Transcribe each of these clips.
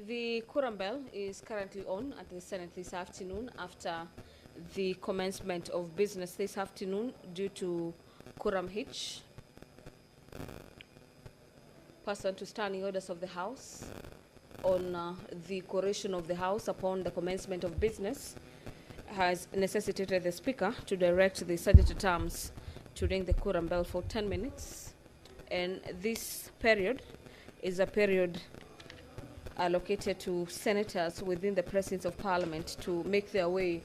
The quorum bell is currently on at the Senate this afternoon after the commencement of business this afternoon due to quorum hitch. Pursuant to standing orders of the House on the quoration of the House upon the commencement of business has necessitated the Speaker to direct the statutory terms to ring the quorum bell for 10 minutes. And this period is a period allocated to senators within the presence of Parliament to make their way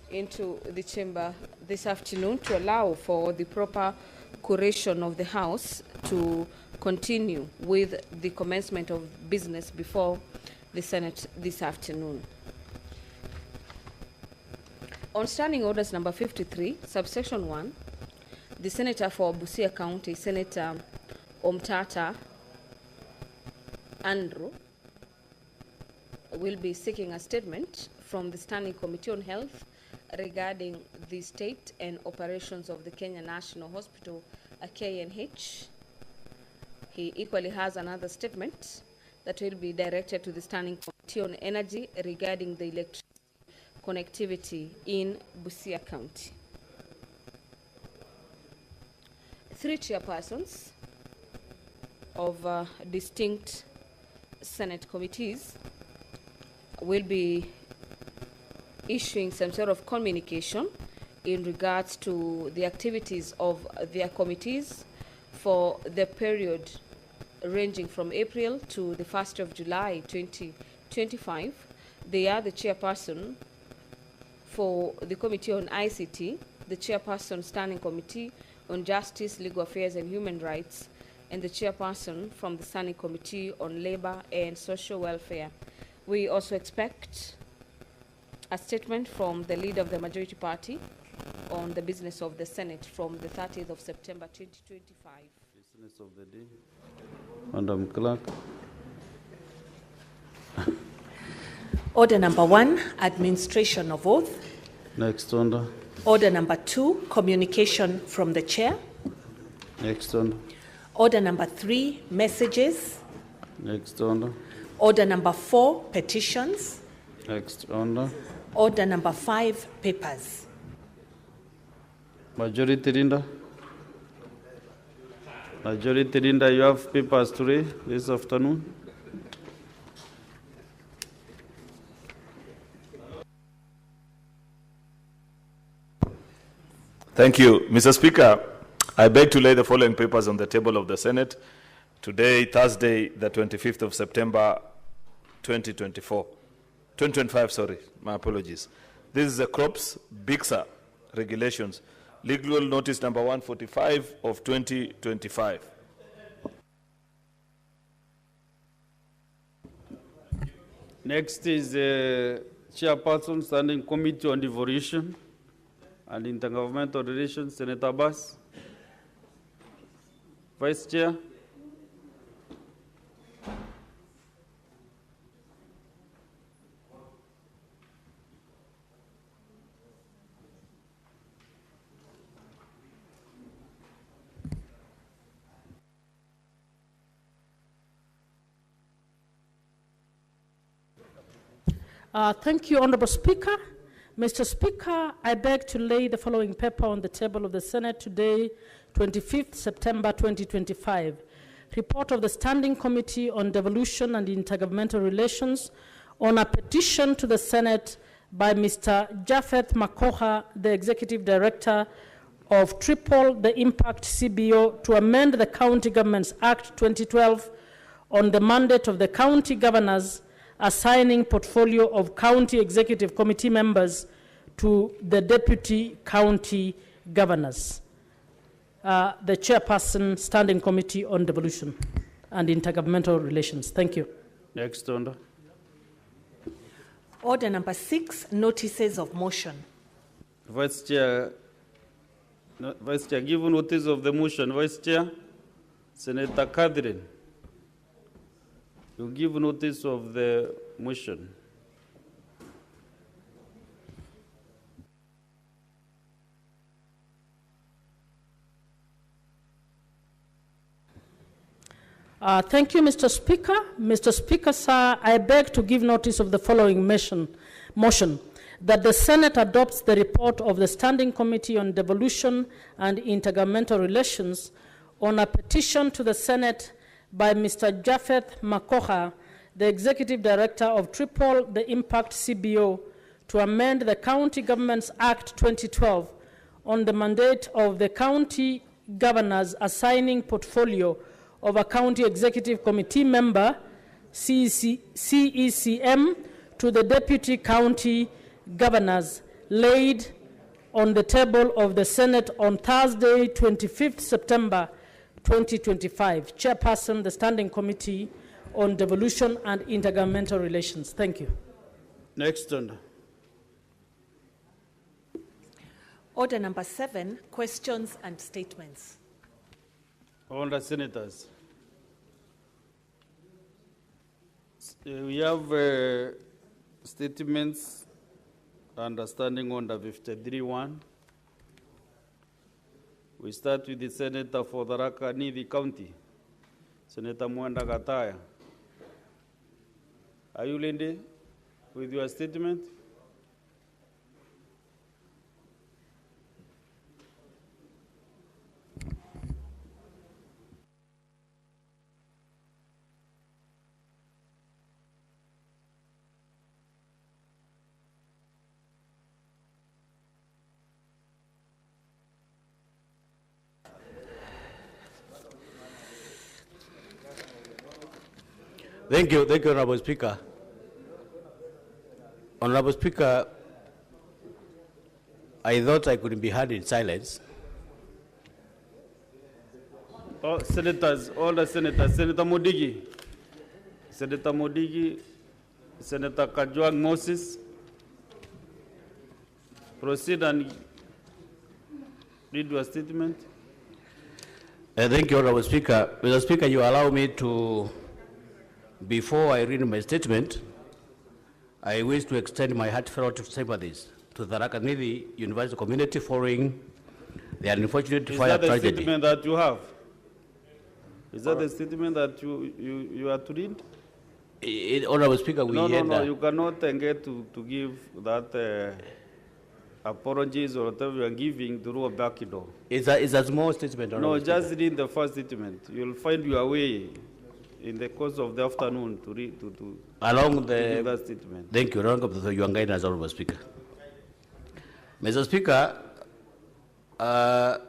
into the chamber this afternoon to allow for the proper quoration of the House to continue with the commencement of business before the Senate this afternoon. On Standing Orders number 53, subsection 1, the Senator for Busia County, Senator Omtata Andrew, will be seeking a statement from the Standing Committee on Health regarding the state and operations of the Kenya National Hospital, KNH. He equally has another statement that will be directed to the Standing Committee on Energy regarding the electricity connectivity in Busia County. 3 chairpersons of distinct Senate committees will be issuing some sort of communication in regards to the activities of their committees for the period ranging from April to the 1st of July 2025. They are the chairperson for the Committee on ICT, the chairperson Standing Committee on Justice, Legal Affairs and Human Rights, and the chairperson from the Standing Committee on Labor and Social Welfare. We also expect a statement from the leader of the majority party on the business of the Senate from the 30th of September 2025. Business of the day. Madam Clerk. Order number 1, administration of oath. Next order. Order number 2, communication from the chair. Next order. Order number 3, messages. Next order. Order number 4, petitions. Next order. Order number 5, papers. Majority Leader. Majority Leader, you have papers to read this afternoon. Thank you, Mr. Speaker. I beg to lay the following papers on the table of the Senate today, Thursday, the 25th of September, 2025, sorry, my apologies. This is the crops BIXA regulations, legal notice number 145 of 2025. Next is the Chairperson Standing Committee on Devolution and Intergovernmental Relations, Senator Abbas. Vice Chair. Thank you, Honorable Speaker. Mr. Speaker, I beg to lay the following paper on the table of the Senate today, 25th September 2025. Report of the Standing Committee on Devolution and Intergovernmental Relations on a petition to the Senate by Mr. Japheth Makoha, the Executive Director of Triple the Impact CBO, to amend the County Governments Act 2012 on the mandate of the county governors assigning portfolio of county executive committee members to the deputy county governors. The chairperson, Standing Committee on Devolution and Intergovernmental Relations. Thank you. Next order. Order number 6, notices of motion. Vice Chair, give notice of the motion. Vice Chair, Senator Catherine, you give notice of the motion. Thank you, Mr. Speaker. Mr. Speaker, sir, I beg to give notice of the following motion, that the Senate adopts the report of the Standing Committee on Devolution and Intergovernmental Relations on a petition to the Senate by Mr. Japheth Makoha, the Executive Director of Triple the Impact CBO, to amend the County Governments Act 2012 on the mandate of the county governors assigning portfolio of a county executive committee member, CECM, to the deputy county governors, laid on the table of the Senate on Thursday, 25th September 2025. Chairperson, the Standing Committee on Devolution and Intergovernmental Relations. Thank you. Next on. Order number 7, questions and statements. Honourable Senators, we have statements understanding under 53(1). We start with the Senator for the Tharaka-Nithi County, Senator Mwenda Gataya. Are you ready with your statement? Thank you, Honorable Speaker. Honorable Speaker, I thought I couldn't be heard in silence. Oh, Senators, all the Senators, Senator Modigi, Senator Kajwang Moses, proceed and read your statement. Thank you, Honorable Speaker. Mr. Speaker, you allow me to, before I read my statement, I wish to extend my heartfelt sympathies to the Tharaka-Nithi University community following the unfortunate fire tragedy. Is that the statement that you have? Is that the statement that you are to read? Honorable Speaker, we No, you cannot get to give that apologies or whatever you are giving through a back door. It's a small statement, Honorable No, just read the first statement. You'll find your way in the course of the afternoon to read to along the give that statement. Thank you, Honorable Your Guidance, Honorable Speaker. Mr. Speaker, I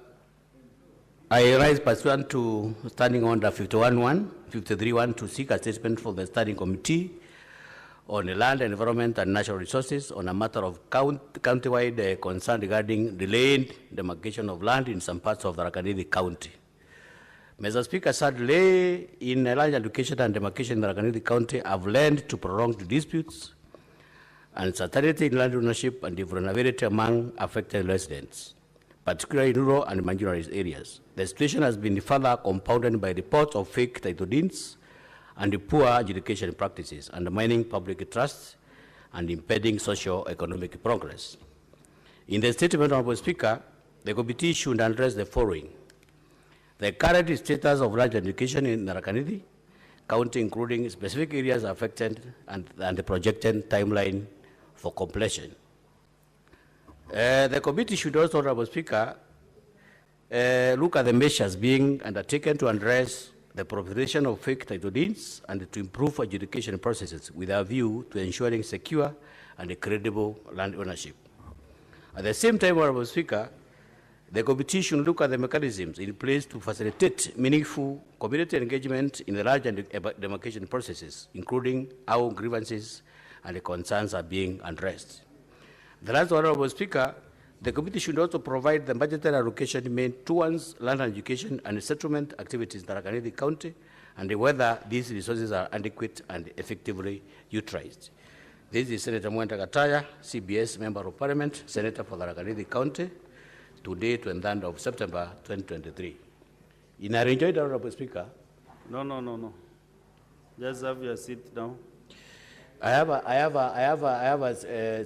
rise pursuant to Standing Order 51(1), 53(1) to seek a statement for the Standing Committee on Land, Environment and Natural Resources on a matter of county-wide concern regarding delayed demarcation of land in some parts of the Tharaka-Nithi County. Mr. Speaker, sadly, in land allocation and demarcation in the Tharaka-Nithi County have led to prolonged disputes and uncertainty in land ownership and vulnerability among affected residents, particularly in rural and marginalized areas. The situation has been further compounded by reports of fake title deeds and poor adjudication practices, undermining public trust and impeding socio-economic progress. In the statement, Honorable Speaker, the committee should address the following: the current status of land education in Tharaka-Nithi County, including specific areas affected and the projected timeline for completion. The committee should also, Honorable Speaker, look at the measures being undertaken to address the proliferation of fake title deeds and to improve adjudication processes with a view to ensuring secure and credible land ownership. At the same time, Honorable Speaker, the committee should look at the mechanisms in place to facilitate meaningful community engagement in the land and demarcation processes, including how grievances and concerns are being addressed. The last, Honorable Speaker, the committee should also provide the budgetary allocation made towards land education and settlement activities in Tharaka-Nithi County and whether these resources are adequate and effectively utilized. This is Senator Mwenda Gataya, CBS Member of Parliament, Senator for Tharaka-Nithi County, today, 23rd of September 2023. In our enjoyed, Honorable Speaker. No. Just have your seat now. I have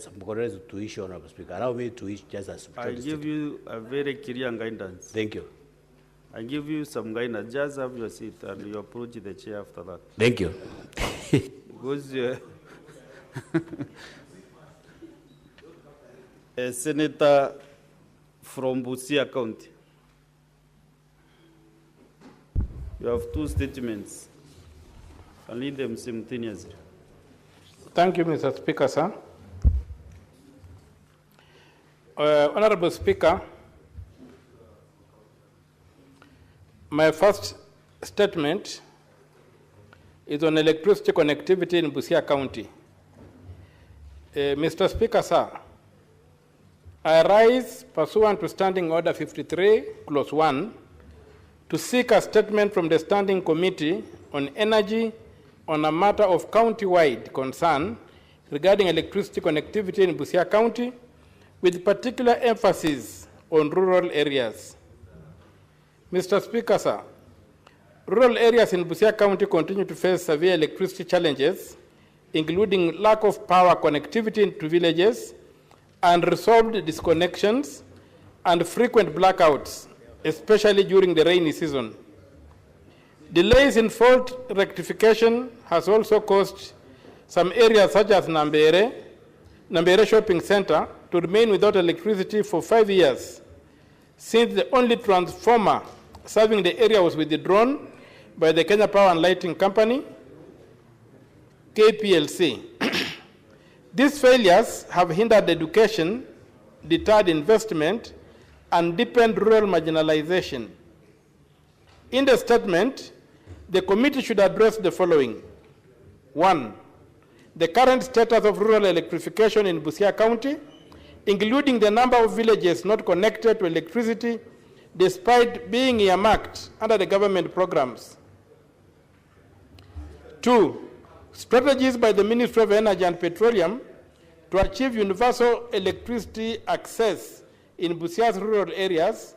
some corrections to issue, Honorable Speaker. Allow me to issue just as. I give you a very clear guidance. Thank you. I give you some guidance. Just have your seat and you approach the chair after that. Thank you. Because a senator from Busia County. You have 2 statements. I'll read them simultaneously. Thank you, Mr. Speaker, sir. Honorable Speaker, my first statement is on electricity connectivity in Busia County. Mr. Speaker, sir, I rise pursuant to Standing Order 53, Clause 1, to seek a statement from the Standing Committee on Energy on a matter of county-wide concern regarding electricity connectivity in Busia County, with particular emphasis on rural areas. Mr. Speaker, sir, rural areas in Busia County continue to face severe electricity challenges, including lack of power connectivity into villages, unresolved disconnections, and frequent blackouts, especially during the rainy season. Delays in fault rectification has also caused some areas such as Nambere Shopping Center to remain without electricity for 5 years, since the only transformer serving the area was withdrawn by the Kenya Power and Lighting Company, KPLC. These failures have hindered education, deterred investment, and deepened rural marginalization. In the statement, the committee should address the following. 1, the current status of rural electrification in Busia County, including the number of villages not connected to electricity despite being earmarked under the government programs. 2, strategies by the Ministry of Energy and Petroleum to achieve universal electricity access in Busia's rural areas,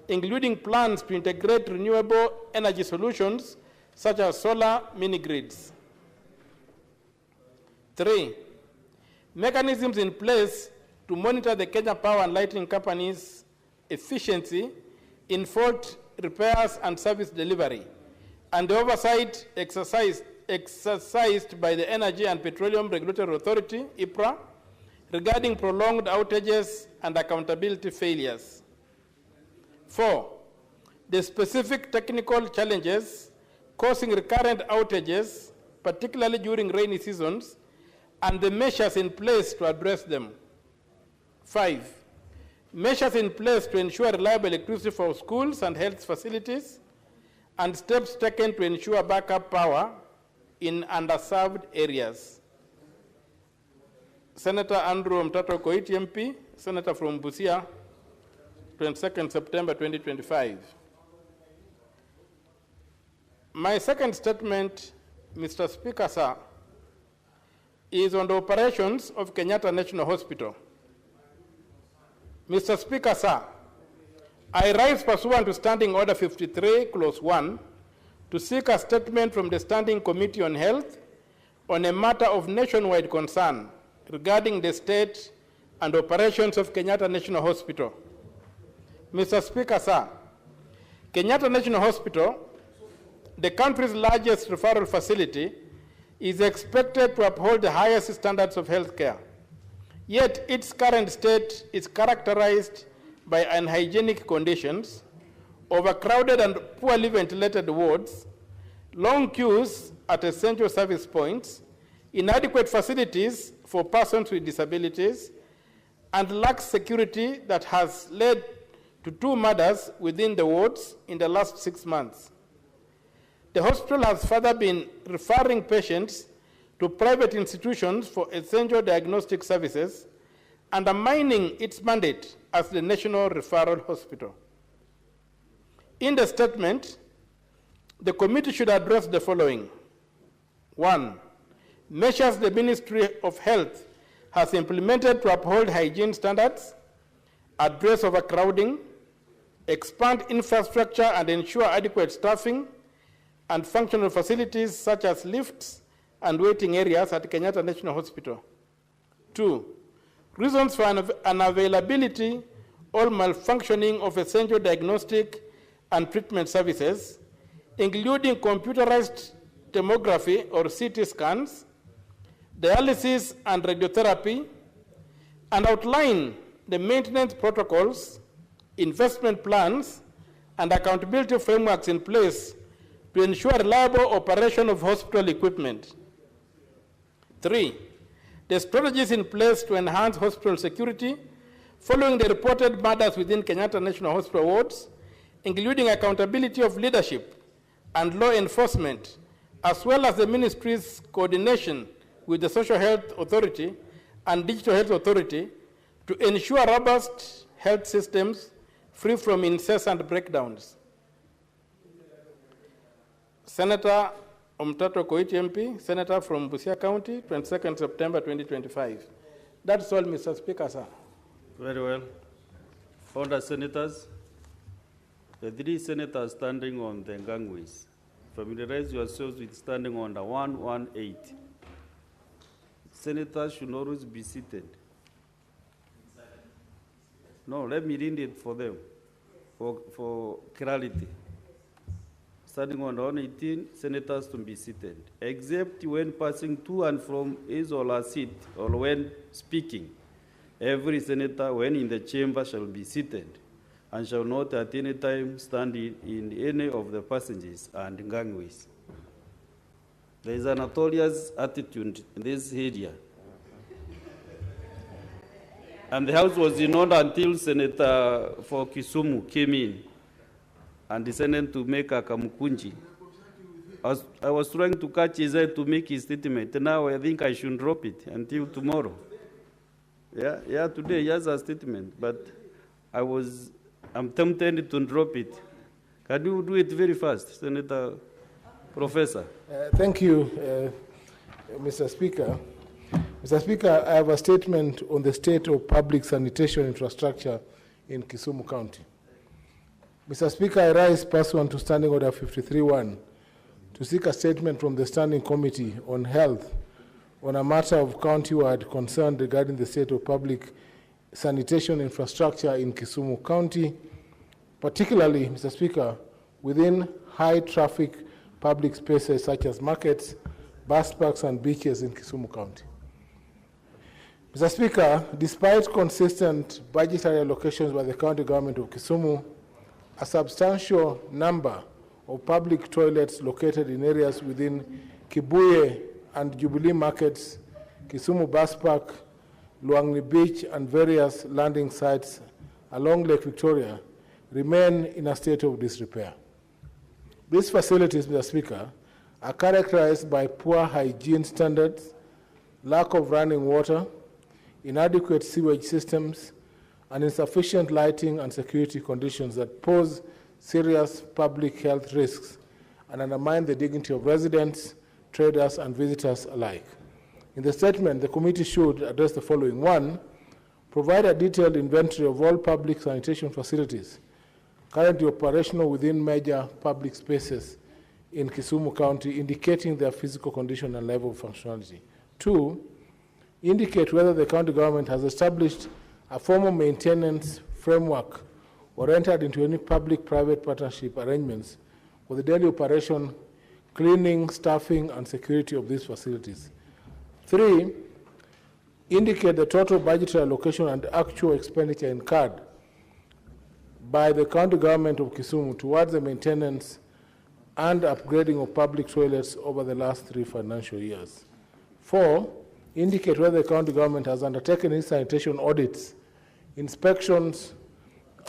including plans to integrate renewable energy solutions such as solar mini-grids. 3, mechanisms in place to monitor the Kenya Power and Lighting Company's efficiency in fault repairs and service delivery, and the oversight exercised by the Energy and Petroleum Regulatory Authority, IPRA, regarding prolonged outages and accountability failures. 4, the specific technical challenges causing recurrent outages, particularly during rainy seasons, and the measures in place to address them. 5, measures in place to ensure reliable electricity for schools and health facilities, and steps taken to ensure backup power in underserved areas. Senator Andrew Mtato Koiti MP, Senator from Busia, 22nd September 2025. My second statement, Mr. Speaker, sir, is on the operations of Kenyatta National Hospital. Mr. Speaker, sir, I rise pursuant to Standing Order 53, Clause 1, to seek a statement from the Standing Committee on Health on a matter of nationwide concern regarding the state and operations of Kenyatta National Hospital. Mr. Speaker, sir, Kenyatta National Hospital, the country's largest referral facility, is expected to uphold the highest standards of health care. Yet its current state is characterized by unhygienic conditions, overcrowded and poorly ventilated wards, long queues at essential service points, inadequate facilities for persons with disabilities, and lax security that has led to 2 murders within the wards in the last 6 months. The hospital has further been referring patients to private institutions for essential diagnostic services, undermining its mandate as the National Referral Hospital. In the statement, the committee should address the following. 1, measures the Ministry of Health has implemented to uphold hygiene standards, address overcrowding, expand infrastructure and ensure adequate staffing and functional facilities such as lifts and waiting areas at Kenyatta National Hospital. 2, reasons for unavailability or malfunctioning of essential diagnostic and treatment services, including computerized tomography or CT scans, dialysis and radiotherapy, and outline the maintenance protocols, investment plans, and accountability frameworks in place to ensure reliable operation of hospital equipment. 3, the strategies in place to enhance hospital security following the reported murders within Kenyatta National Hospital wards, including accountability of leadership and law enforcement, as well as the ministry's coordination with the Social Health Authority and Digital Health Authority to ensure robust health systems free from incessant breakdowns. Senator Omtato Koiti MP, Senator from Busia County, 22nd September 2025. That's all, Mr. Speaker, sir. Very well. Order senators. The 3 senators standing on the gangways. Familiarize yourselves with standing on the 118. Senators should always be seated. No, let me read it for them, for clarity. Standing on 118, senators to be seated, except when passing to and from his or her seat or when speaking. Every senator, when in the chamber, shall be seated and shall not at any time stand in any of the passages and gangways. There is a notorious attitude in this area. And the House was in order until Senator for Kisumu came in and decided to make a kamukunji. I was trying to catch his eye to make his statement. Now I think I should drop it until tomorrow. Yeah, today he has a statement, but I'm tempted to drop it. Can you do it very fast, Senator Professor? Thank you, Mr. Speaker. Mr. Speaker, I have a statement on the state of public sanitation infrastructure in Kisumu County. Mr. Speaker, I rise pursuant to Standing Order 53-1 to seek a statement from the Standing Committee on Health on a matter of county-wide concern regarding the state of public sanitation infrastructure in Kisumu County, particularly, Mr. Speaker, within high-traffic public spaces such as markets, bus parks, and beaches in Kisumu County. Mr. Speaker, despite consistent budgetary allocations by the county government of Kisumu, a substantial number of public toilets located in areas within Kibuye and Jubilee markets, Kisumu Bus Park, Luangni Beach, and various landing sites along Lake Victoria remain in a state of disrepair. These facilities, Mr. Speaker, are characterized by poor hygiene standards, lack of running water, inadequate sewage systems, and insufficient lighting and security conditions that pose serious public health risks and undermine the dignity of residents, traders, and visitors alike. In the statement, the committee should address the following. 1, provide a detailed inventory of all public sanitation facilities currently operational within major public spaces in Kisumu County, indicating their physical condition and level of functionality. 2, indicate whether the county government has established a formal maintenance framework or entered into any public-private partnership arrangements for the daily operation, cleaning, staffing, and security of these facilities. 3, indicate the total budgetary allocation and actual expenditure incurred by the county government of Kisumu towards the maintenance and upgrading of public toilets over the last 3 financial years. 4, indicate whether the county government has undertaken any sanitation audits, inspections,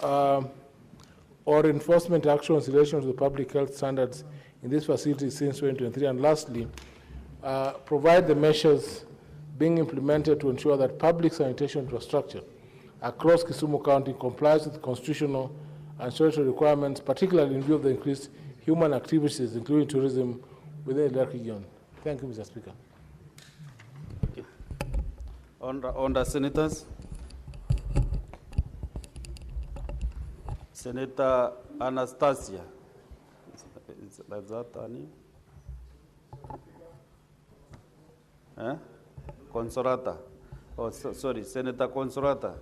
or enforcement actions in relation to the public health standards in these facilities since 2023. And lastly, provide the measures being implemented to ensure that public sanitation infrastructure across Kisumu County complies with constitutional and statutory requirements, particularly in view of the increased human activities, including tourism, within the region. Thank you, Mr. Speaker. On the senators, Senator Anastasia. Is that her name? Consolata. Oh, sorry, Senator Consolata.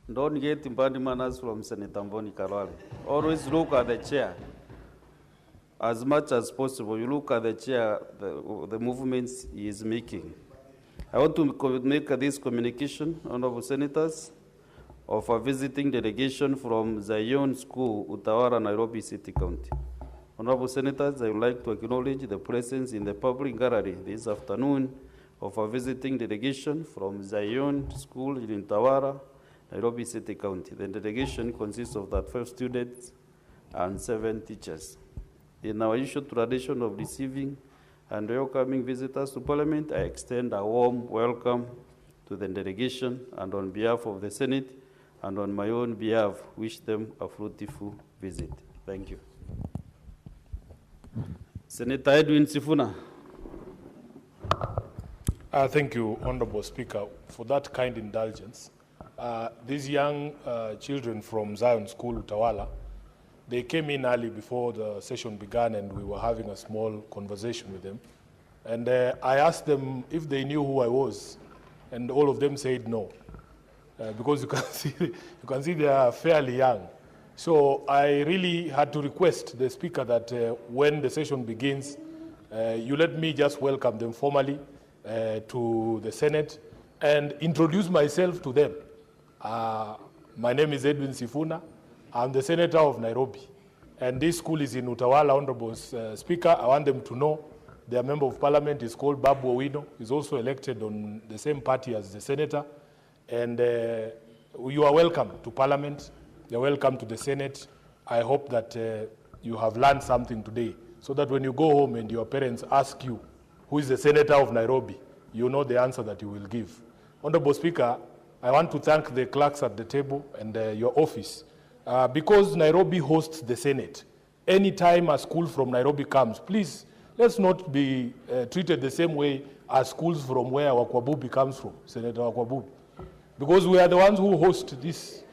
Don't get bad manners from Senator Mboni Karwale. Always look at the chair. As much as possible, you look at the chair, the movements he is making. I want to make this communication, Honorable Senators, of a visiting delegation from Zion School, Utawala, Nairobi City County. Honorable Senators, I would like to acknowledge the presence in the public gallery this afternoon of a visiting delegation from Zion School in Utawala, Nairobi City County. The delegation consists of 12 students and 7 teachers. In our usual tradition of receiving and welcoming visitors to Parliament, I extend a warm welcome to the delegation, and on behalf of the Senate and on my own behalf, wish them a fruitful visit. Thank you. Senator Edwin Sifuna. Thank you, Honorable Speaker, for that kind indulgence. These young children from Zion School, Utawala, they came in early before the session began, and we were having a small conversation with them. And I asked them if they knew who I was, and all of them said no, because you can see they are fairly young. So I really had to request the Speaker that when the session begins, you let me just welcome them formally to the Senate and introduce myself to them. My name is Edwin Sifuna. I'm the Senator of Nairobi. And this school is in Utawala, Honorable Speaker. I want them to know their Member of Parliament is called Babu Owino. He's also elected on the same party as the Senator. And you are welcome to Parliament. You're welcome to the Senate. I hope that you have learned something today, so that when you go home and your parents ask you, who is the Senator of Nairobi, you know the answer that you will give. Honorable Speaker, I want to thank the clerks at the table and your office, because Nairobi hosts the Senate. Anytime a school from Nairobi comes, please, let's not be treated the same way as schools from where Wakwabubi comes from, Senator Wakwabubi. Because we are the ones who host this.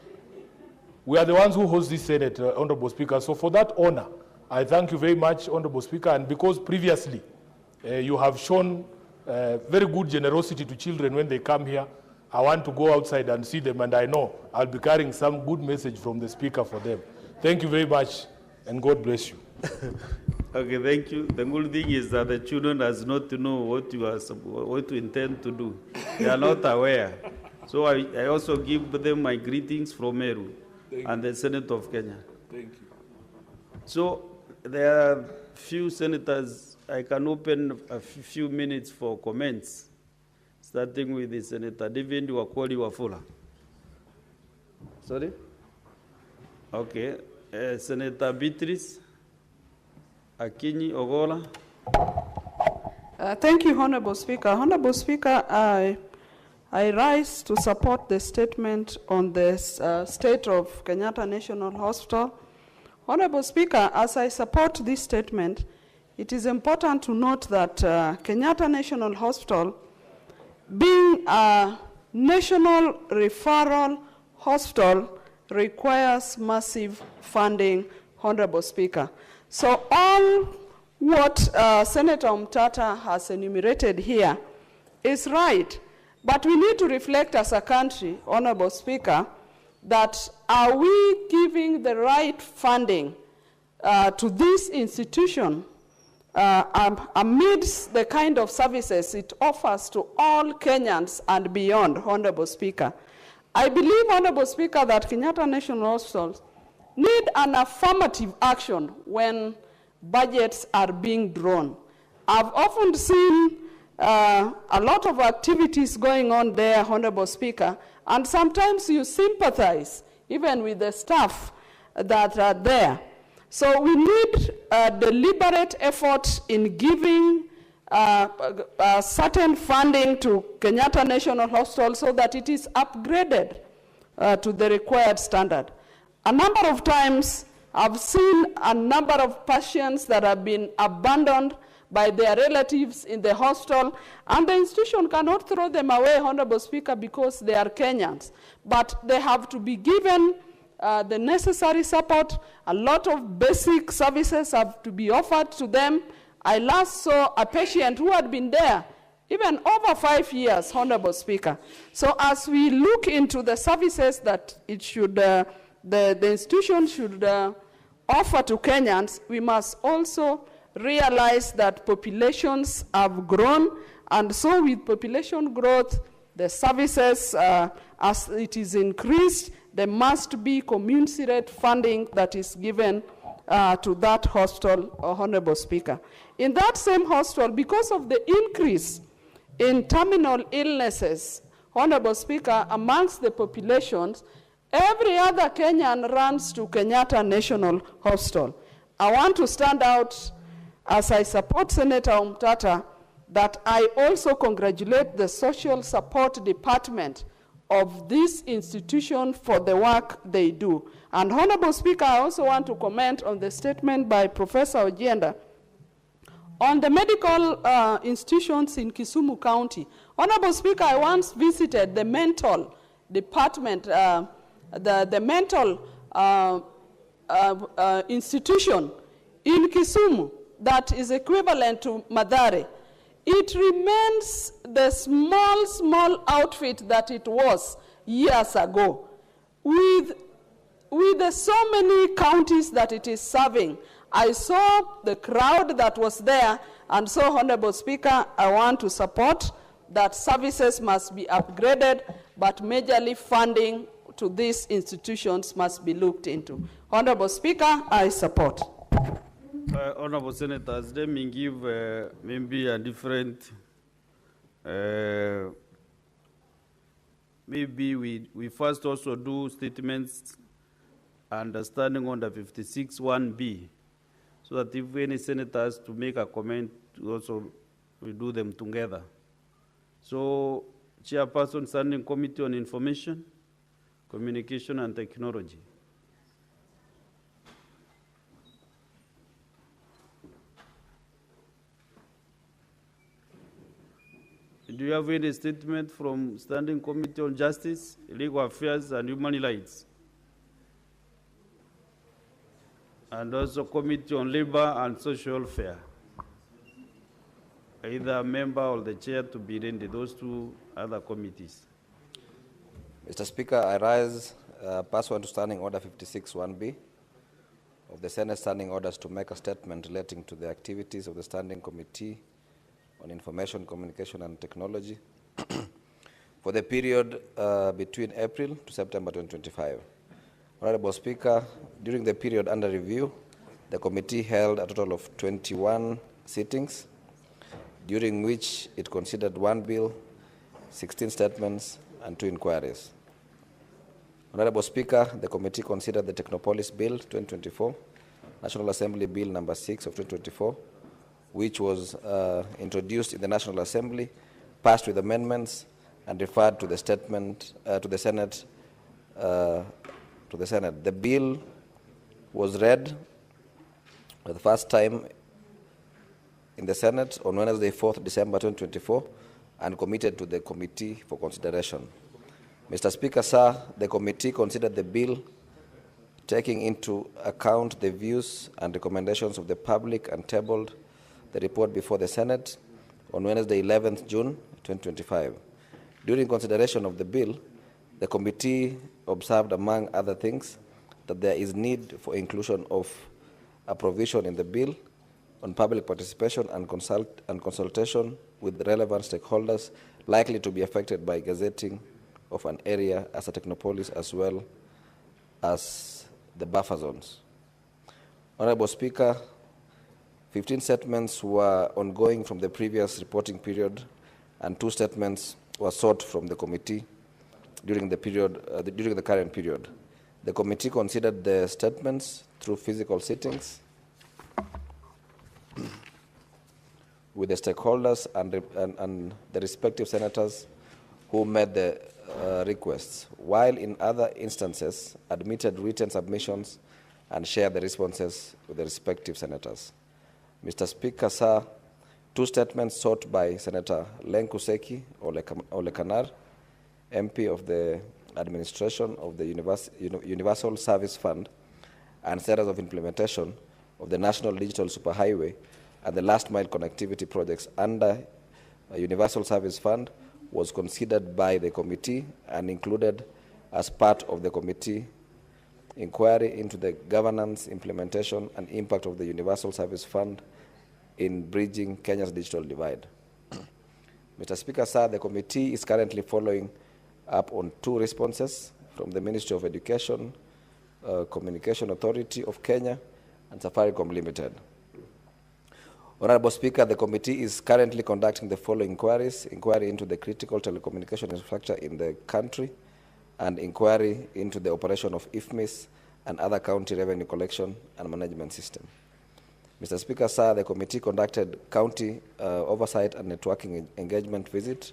We are the ones who host this Senate, Honorable Speaker. So for that honor, I thank you very much, Honorable Speaker, and because previously you have shown very good generosity to children when they come here, I want to go outside and see them, and I know I'll be carrying some good message from the Speaker for them. Thank you very much, and God bless you. Okay, thank you. The good thing is that the children does not know what you intend to do. They are not aware. So I also give them my greetings from Meru and the Senate of Kenya. Thank you. So there are few senators. I can open a few minutes for comments, starting with the Senator David Wakoli Wafula. Sorry? Okay. Senator Beatrice Akinyi Ogola. Thank you, Honorable Speaker. Honorable Speaker, I rise to support the statement on the state of Kenyatta National Hospital. Honorable Speaker, as I support this statement, it is important to note that Kenyatta National Hospital, being a national referral hospital, requires massive funding, Honorable Speaker. So all what Senator Mutata has enumerated here is right. But we need to reflect as a country, Honorable Speaker, that are we giving the right funding to this institution amidst the kind of services it offers to all Kenyans and beyond, Honorable Speaker. I believe, Honorable Speaker, that Kenyatta National Hospitals need an affirmative action when budgets are being drawn. I've often seen a lot of activities going on there, Honorable Speaker, and sometimes you sympathize even with the staff that are there. So we need a deliberate effort in giving certain funding to Kenyatta National Hospital so that it is upgraded to the required standard. A number of times I've seen a number of patients that have been abandoned by their relatives in the hospital, and the institution cannot throw them away, Honorable Speaker, because they are Kenyans. But they have to be given the necessary support. A lot of basic services have to be offered to them. I last saw a patient who had been there even over 5 years, Honorable Speaker. So as we look into the services that it should, the institution should offer to Kenyans, we must also realize that populations have grown, and so with population growth, the services, as it is increased, there must be commensurate funding that is given to that hospital, Honorable Speaker. In that same hospital, because of the increase in terminal illnesses, Honorable Speaker, amongst the populations, every other Kenyan runs to Kenyatta National Hospital. I want to stand out as I support Senator Mutata that I also congratulate the Social Support Department of this institution for the work they do. And Honorable Speaker, I also want to comment on the statement by Professor Ojienda on the medical institutions in Kisumu County. Honorable Speaker, I once visited the mental department, the mental institution in Kisumu that is equivalent to Mathare. It remains the small outfit that it was years ago. With the so many counties that it is serving, I saw the crowd that was there, and so, Honorable Speaker, I want to support that services must be upgraded, but majorly funding to these institutions must be looked into. Honorable Speaker, I support. Honorable Senators, let me give maybe a different, maybe we first also do statements understanding under 56(1)B, so that if any senators to make a comment, also we do them together. So, Chairperson, Standing Committee on Information, Communication and Technology. Do you have any statement from Standing Committee on Justice, Legal Affairs and Human Rights? And also Committee on Labor and Social Welfare. Either a member or the chair to be rendered, those two other committees. Mr. Speaker, I rise pursuant to Standing Order 56(1)B of the Senate Standing Orders to make a statement relating to the activities of the Standing Committee on Information, Communication and Technology for the period between April to September 2025. Honorable Speaker, during the period under review, the committee held a total of 21 sittings, during which it considered 1 bill, 16 statements, and 2 inquiries. Honorable Speaker, the committee considered the Technopolis Bill 2024, National Assembly Bill number 6 of 2024, which was introduced in the National Assembly, passed with amendments, and referred to the statement to the Senate. The bill was read for the first time in the Senate on Wednesday, 4th December 2024, and committed to the committee for consideration. Mr. Speaker, sir, the committee considered the bill taking into account the views and recommendations of the public and tabled the report before the Senate on Wednesday, 11th June 2025. During consideration of the bill, the committee observed, among other things, that there is need for inclusion of a provision in the bill on public participation and consultation with relevant stakeholders likely to be affected by gazetting of an area as a technopolis, as well as the buffer zones. Honorable Speaker, 15 statements were ongoing from the previous reporting period, and 2 statements were sought from the committee during the current period. The committee considered the statements through physical sittings with the stakeholders and the respective senators who made the requests, while in other instances admitted written submissions and shared the responses with the respective senators. Mr. Speaker, sir, 2 statements sought by Senator Lenkuseki Olekanar, MP of the Administration of the Universal Service Fund, and status of implementation of the National Digital Superhighway and the last mile connectivity projects under Universal Service Fund was considered by the committee and included as part of the committee inquiry into the governance, implementation, and impact of the Universal Service Fund in bridging Kenya's digital divide. Mr. Speaker, sir, the committee is currently following up on 2 responses from the Ministry of Education, Communication Authority of Kenya, and Safaricom Limited. Honorable Speaker, the committee is currently conducting the following inquiries: inquiry into the critical telecommunication infrastructure in the country, and inquiry into the operation of IFMIS and other county revenue collection and management system. Mr. Speaker, sir, the committee conducted county oversight and networking engagement visit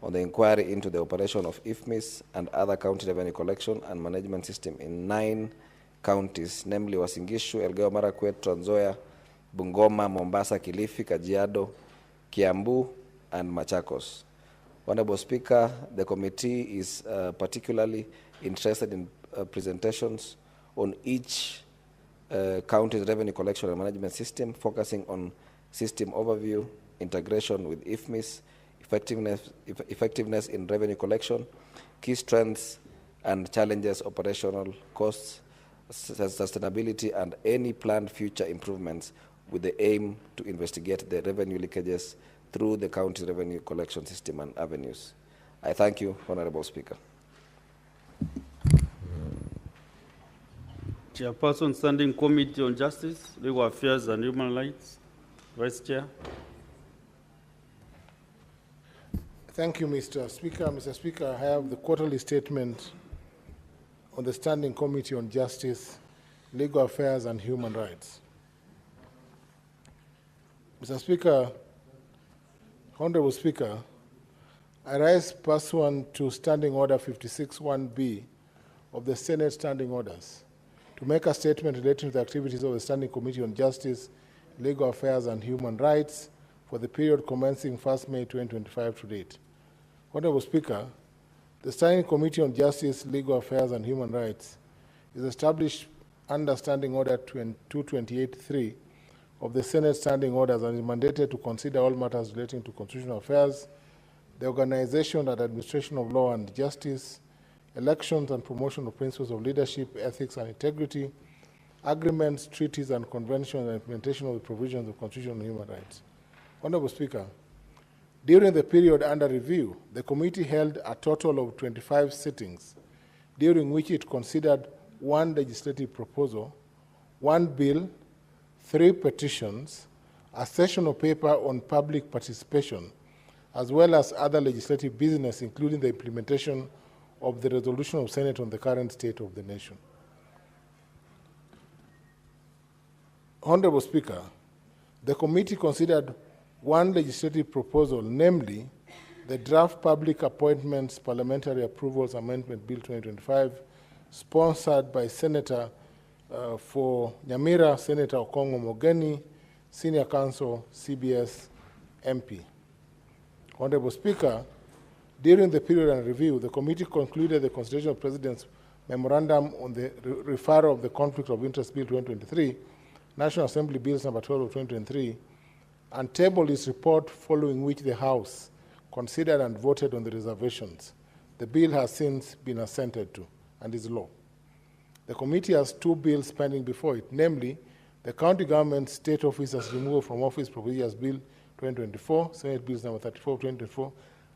on the inquiry into the operation of IFMIS and other county revenue collection and management system in 9 counties, namely Uasin Gishu, Elgeyo Marakwet, Trans Nzoia, Bungoma, Mombasa, Kilifi, Kajiado, Kiambu, and Machakos. Honorable Speaker, the committee is particularly interested in presentations on each county's revenue collection and management system, focusing on system overview, integration with IFMIS, effectiveness in revenue collection, key strengths and challenges, operational costs, sustainability, and any planned future improvements, with the aim to investigate the revenue leakages through the county revenue collection system and avenues. I thank you, Honorable Speaker. Chairperson, Standing Committee on Justice, Legal Affairs and Human Rights. Vice Chair. Thank you, Mr. Speaker. Mr. Speaker, I have the quarterly statement on the Standing Committee on Justice, Legal Affairs and Human Rights. Mr. Speaker, Honorable Speaker, I rise pursuant to Standing Order 56(1)B of the Senate Standing Orders to make a statement relating to the activities of the Standing Committee on Justice, Legal Affairs and Human Rights for the period commencing 1st May 2025 to date. Honorable Speaker, the Standing Committee on Justice, Legal Affairs and Human Rights is established under Standing Order 228(3) of the Senate Standing Orders and is mandated to consider all matters relating to constitutional affairs, the organization and administration of law and justice, elections and promotion of principles of leadership, ethics and integrity, agreements, treaties and conventions, and implementation of the provisions of constitutional and human rights. Honorable Speaker, during the period under review, the committee held a total of 25 sittings, during which it considered 1 legislative proposal, 1 bill, 3 petitions, a session of paper on public participation, as well as other legislative business, including the implementation of the resolution of Senate on the current state of the nation. Honorable Speaker, the committee considered 1 legislative proposal, namely the Draft Public Appointments Parliamentary Approvals Amendment Bill 2025, sponsored by Senator for Nyamira, Senator Okongo Mogeni, Senior Counsel, CBS MP. Honorable Speaker, during the period under review, the committee concluded the consideration of the President's memorandum on the referral of the Conflict of Interest Bill 2023, National Assembly Bills number 12 of 2023, and tabled its report, following which the House considered and voted on the reservations. The bill has since been assented to and is law. The committee has 2 bills pending before it, namely the County Government State Officers Removal from Office Procedures Bill 2024, Senate Bills number 34 of 2024,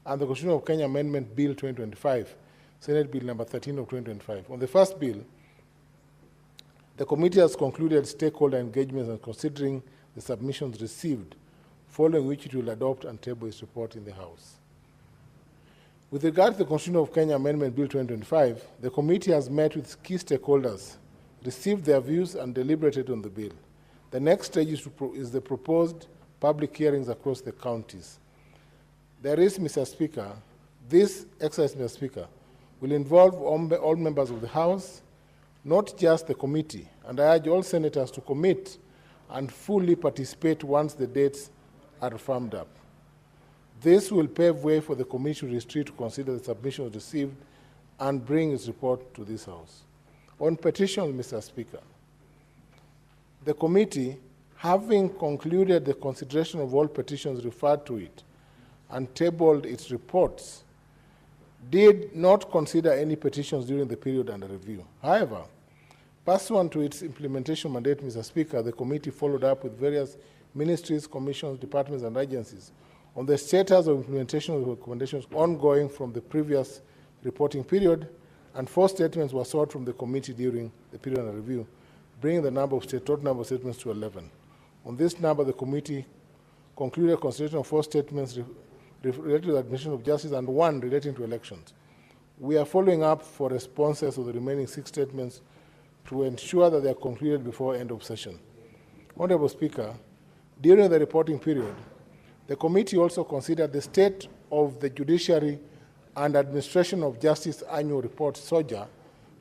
and the Constitution of Kenya Amendment Bill 2025, Senate Bill number 13 of 2025. On the first bill, the committee has concluded stakeholder engagements and considering the submissions received, following which it will adopt and table its report in the House. With regard to the Constitution of Kenya Amendment Bill 2025, the committee has met with key stakeholders, received their views, and deliberated on the bill. The next stage is the proposed public hearings across the counties. There is, Mr. Speaker, this exercise, Mr. Speaker, will involve all members of the House, not just the committee, and I urge all senators to commit and fully participate once the dates are firmed up. This will pave way for the Commission to consider the submissions received and bring its report to this House. On petitions, Mr. Speaker, the committee, having concluded the consideration of all petitions referred to it, and tabled its reports, did not consider any petitions during the period under review. However, pursuant to its implementation mandate, Mr. Speaker, the committee followed up with various ministries, commissions, departments, and agencies on the status of implementation of the recommendations ongoing from the previous reporting period, and 4 statements were sought from the committee during the period under review, bringing the total number of statements to 11. On this number, the committee concluded consideration of 4 statements related to the administration of justice and 1 relating to elections. We are following up for responses of the remaining 6 statements to ensure that they are concluded before end of session. Honorable Speaker, during the reporting period, the committee also considered the state of the judiciary and administration of justice annual report, SOJA,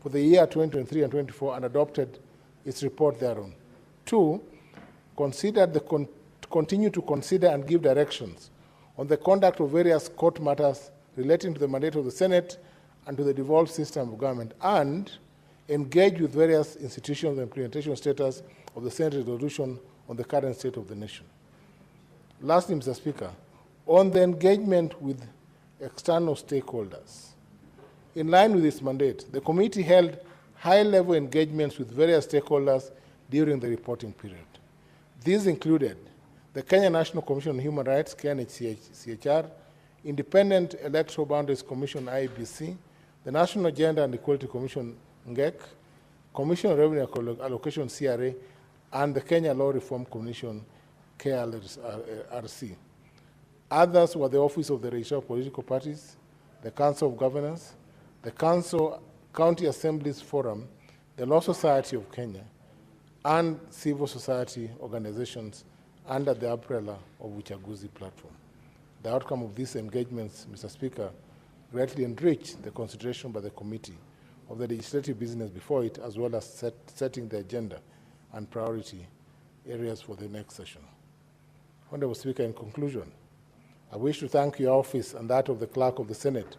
for the year 2023 and 2024 and adopted its report thereon. 2, continue to consider and give directions on the conduct of various court matters relating to the mandate of the Senate and to the devolved system of government, and engage with various institutions the implementation status of the Senate resolution on the current state of the nation. Lastly, Mr. Speaker, on the engagement with external stakeholders, in line with its mandate, the committee held high-level engagements with various stakeholders during the reporting period. These included the Kenya National Commission on Human Rights, KNHCHR, Independent Electoral Boundaries Commission, IEBC, the National Gender and Equality Commission, NGEC, Commission on Revenue Allocation, CRA, and the Kenya Law Reform Commission, KLRC. Others were the Office of the Registrar of Political Parties, the Council of Governors, the County Assemblies Forum, the Law Society of Kenya, and civil society organizations under the umbrella of Uchaguzi platform. The outcome of these engagements, Mr. Speaker, greatly enriched the consideration by the committee of the legislative business before it, as well as setting the agenda and priority areas for the next session. Honorable Speaker, in conclusion, I wish to thank your office and that of the Clerk of the Senate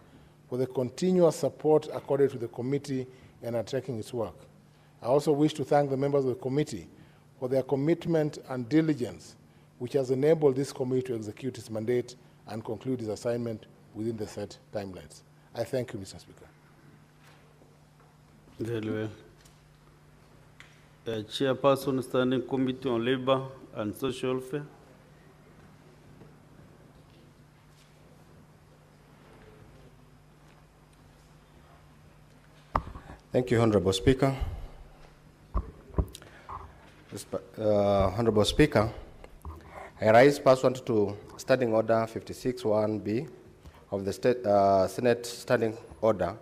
for the continuous support accorded to the committee in undertaking its work. I also wish to thank the members of the committee for their commitment and diligence, which has enabled this committee to execute its mandate and conclude its assignment within the set timelines. I thank you, Mr. Speaker. Very well. Chairperson, Standing Committee on Labor and Social Welfare. Thank you, Honorable Speaker. Honorable Speaker, I rise pursuant to Standing Order 56(1)B of the Senate Standing Order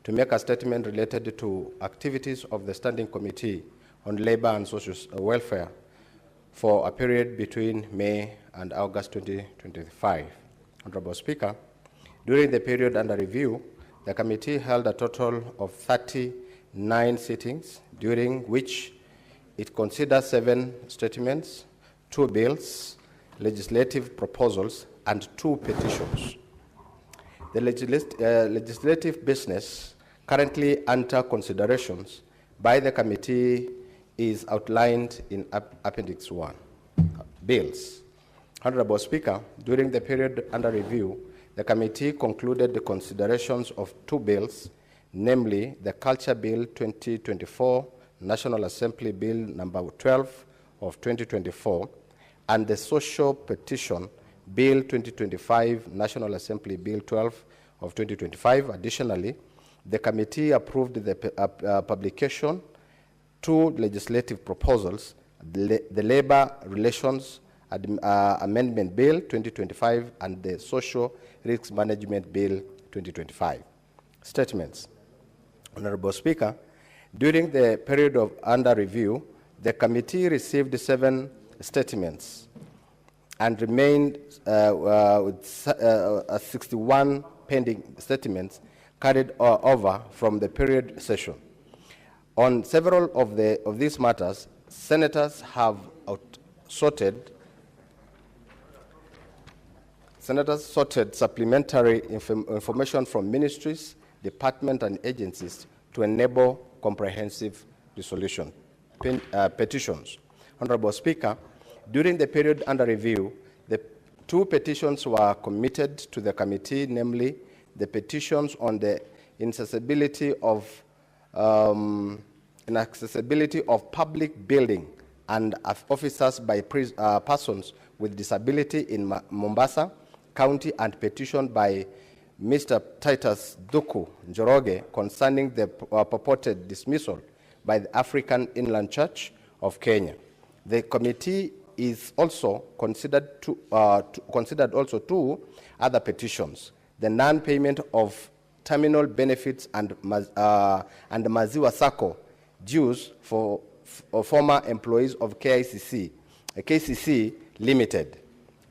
to make a statement related to activities of the Standing Committee on Labor and Social Welfare for a period between May and August 2025. Honorable Speaker, during the period under review, the committee held a total of 39 sittings, during which it considered 7 statements, 2 bills, legislative proposals, and 2 petitions. The legislative business currently under considerations by the committee is outlined in Appendix 1. Bills. Honorable Speaker, during the period under review, the committee concluded the considerations of 2 bills, namely the Culture Bill 2024, National Assembly Bill number 12 of 2024, and the Social Petition Bill 2025, National Assembly Bill 12 of 2025. Additionally, the committee approved the publication 2 legislative proposals, the Labor Relations Amendment Bill 2025 and the Social Risk Management Bill 2025. Statements. Honorable Speaker, during the period of under review, the committee received 7 statements and remained with 61 pending statements carried over from the period session. On several of these matters, senators have sorted supplementary information from ministries, departments, and agencies to enable comprehensive resolution. Petitions. Honorable Speaker, during the period under review, the 2 petitions were committed to the committee, namely the petitions on the inaccessibility of public building and officers by persons with disability in Mombasa County, and petition by Mr. Titus Duku Njoroge concerning the purported dismissal by the African Inland Church of Kenya. The committee is also considered also 2 other petitions: the non-payment of terminal benefits and Maziwa Sacco dues for former employees of KCC Limited,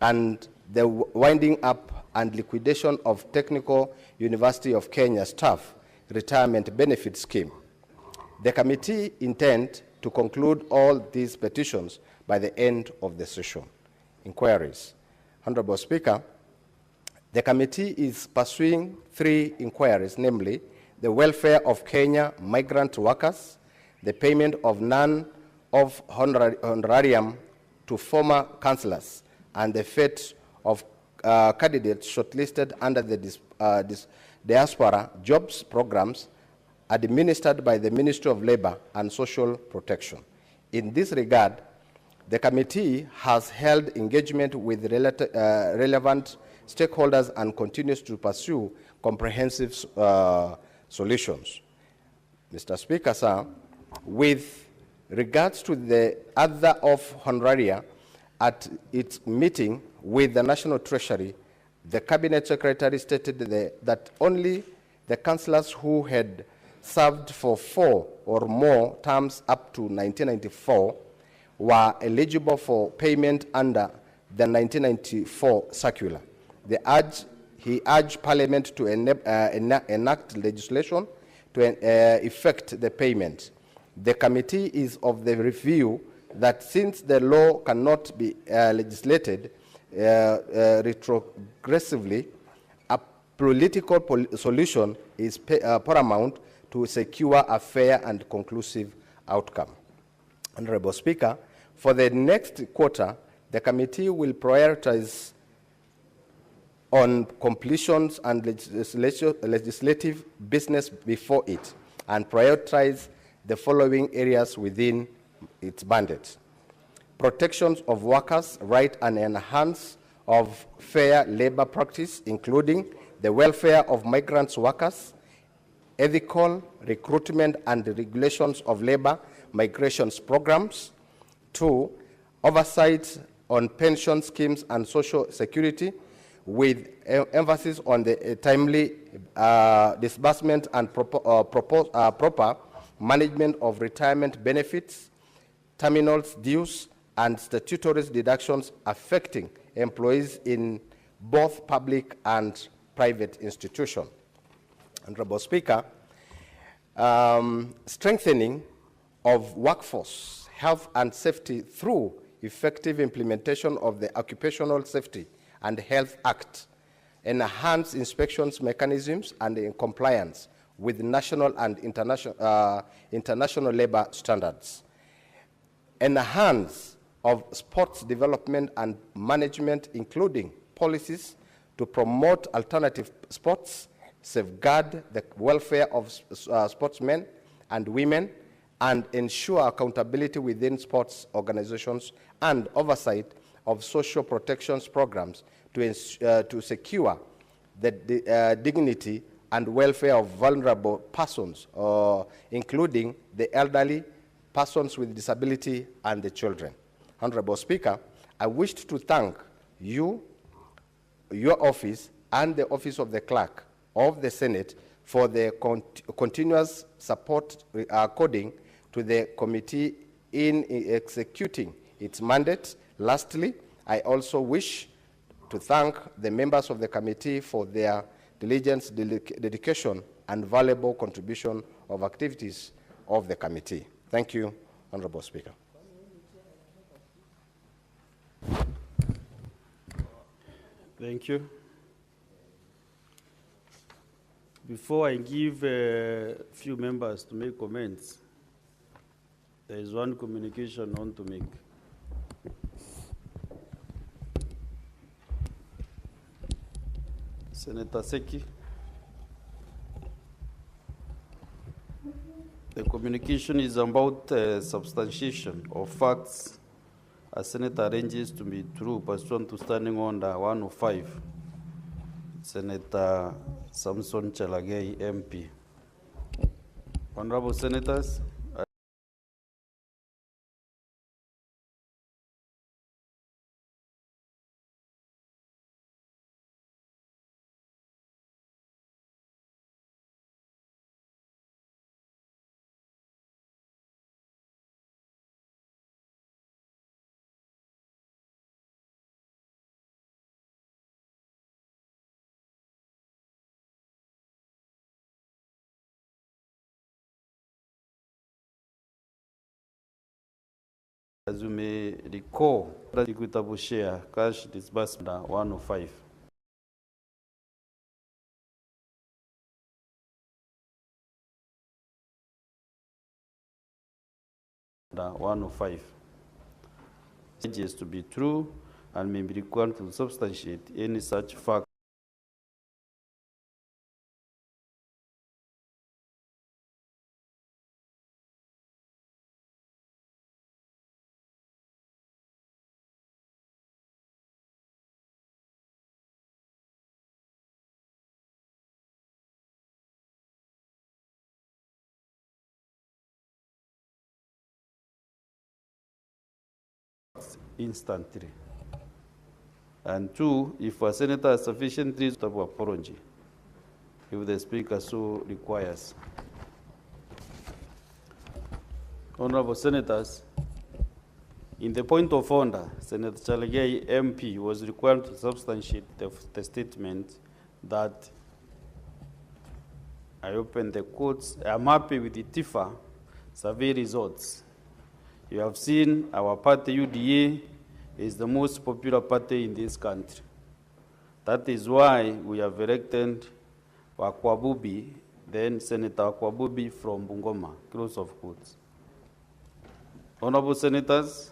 and the winding up and liquidation of Technical University of Kenya staff retirement benefit scheme. The committee intends to conclude all these petitions by the end of the session. Inquiries. Honorable Speaker, the committee is pursuing 3 inquiries, namely the welfare of Kenya migrant workers, the payment of honorarium to former councillors, and the fate of candidates shortlisted under the diaspora jobs programs administered by the Ministry of Labour and Social Protection. In this regard, the committee has held engagement with relevant stakeholders and continues to pursue comprehensive solutions. Mr. Speaker, sir, with regards to the other of honoraria, at its meeting with the National Treasury, the Cabinet Secretary stated that only the councillors who had served for 4 or more terms up to 1994 were eligible for payment under the 1994 circular. He urged Parliament to enact legislation to effect the payment. The committee is of the view that since the law cannot be legislated retrogressively, a political solution is paramount to secure a fair and conclusive outcome. Honorable Speaker, for the next quarter, the committee will prioritize on completions and legislative business before it, and prioritize the following areas within its mandate: protections of workers' rights and enhance of fair labor practice, including the welfare of migrant workers, ethical recruitment and regulations of labor migrations programs. 2, oversight on pension schemes and social security, with emphasis on the timely disbursement and proper management of retirement benefits, terminals dues, and statutory deductions affecting employees in both public and private institutions. Honorable Speaker, strengthening of workforce health and safety through effective implementation of the Occupational Safety and Health Act, enhance inspections mechanisms and in compliance with national and international labor standards, enhance of sports development and management, including policies to promote alternative sports, safeguard the welfare of sportsmen and women, and ensure accountability within sports organizations, and oversight of social protections programs to secure the dignity and welfare of vulnerable persons, including the elderly, persons with disability, and the children. Honorable Speaker, I wish to thank you, your office, and the Office of the Clerk of the Senate for the continuous support according to the committee in executing its mandate. Lastly, I also wish to thank the members of the committee for their diligence, dedication, and valuable contribution of activities of the committee. Thank you, Honorable Speaker. Thank you. Before I give a few members to make comments, there is one communication I want to make. Senator Seki. The communication is about substantiation of facts as Senator arranges to be true pursuant to Standing Order 105. Senator Samson Chalagei, MP. Honorable Senators, as you may recall, that equitable share cash disbursement 105. The 105 is to be true and may be required to substantiate any such fact. Instantly. And two, if a senator has sufficient reason to apology, if the speaker so requires. Honorable Senators, in the point of order, Senator Chalagei, MP, was required to substantiate the statement that I open the quotes, I'm happy with the TIFA survey results. You have seen our party, UDA, is the most popular party in this country. That is why we have elected Wakwabubi, then Senator Wakwabubi from Bungoma, close of quotes. Honorable Senators,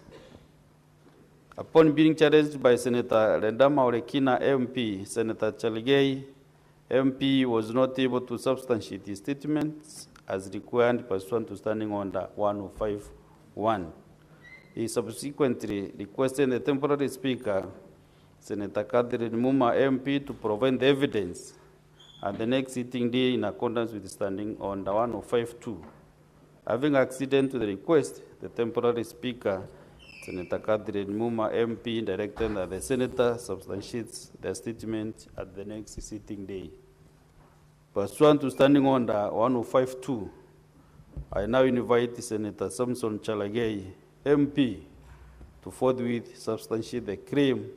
upon being challenged by Senator Rendama Orekina, MP, Senator Chalagei, MP, was not able to substantiate his statements as required pursuant to Standing Order 105.1. He subsequently requested the temporary speaker, Senator Catherine Muma, MP, to provide the evidence at the next sitting day in accordance with Standing Order 105.2. Having acceded to the request, the temporary speaker, Senator Catherine Muma, MP, directed that the senator substantiates the statement at the next sitting day. Pursuant to Standing Order 105.2, I now invite Senator Samson Chalagei, MP, to forthwith substantiate the claim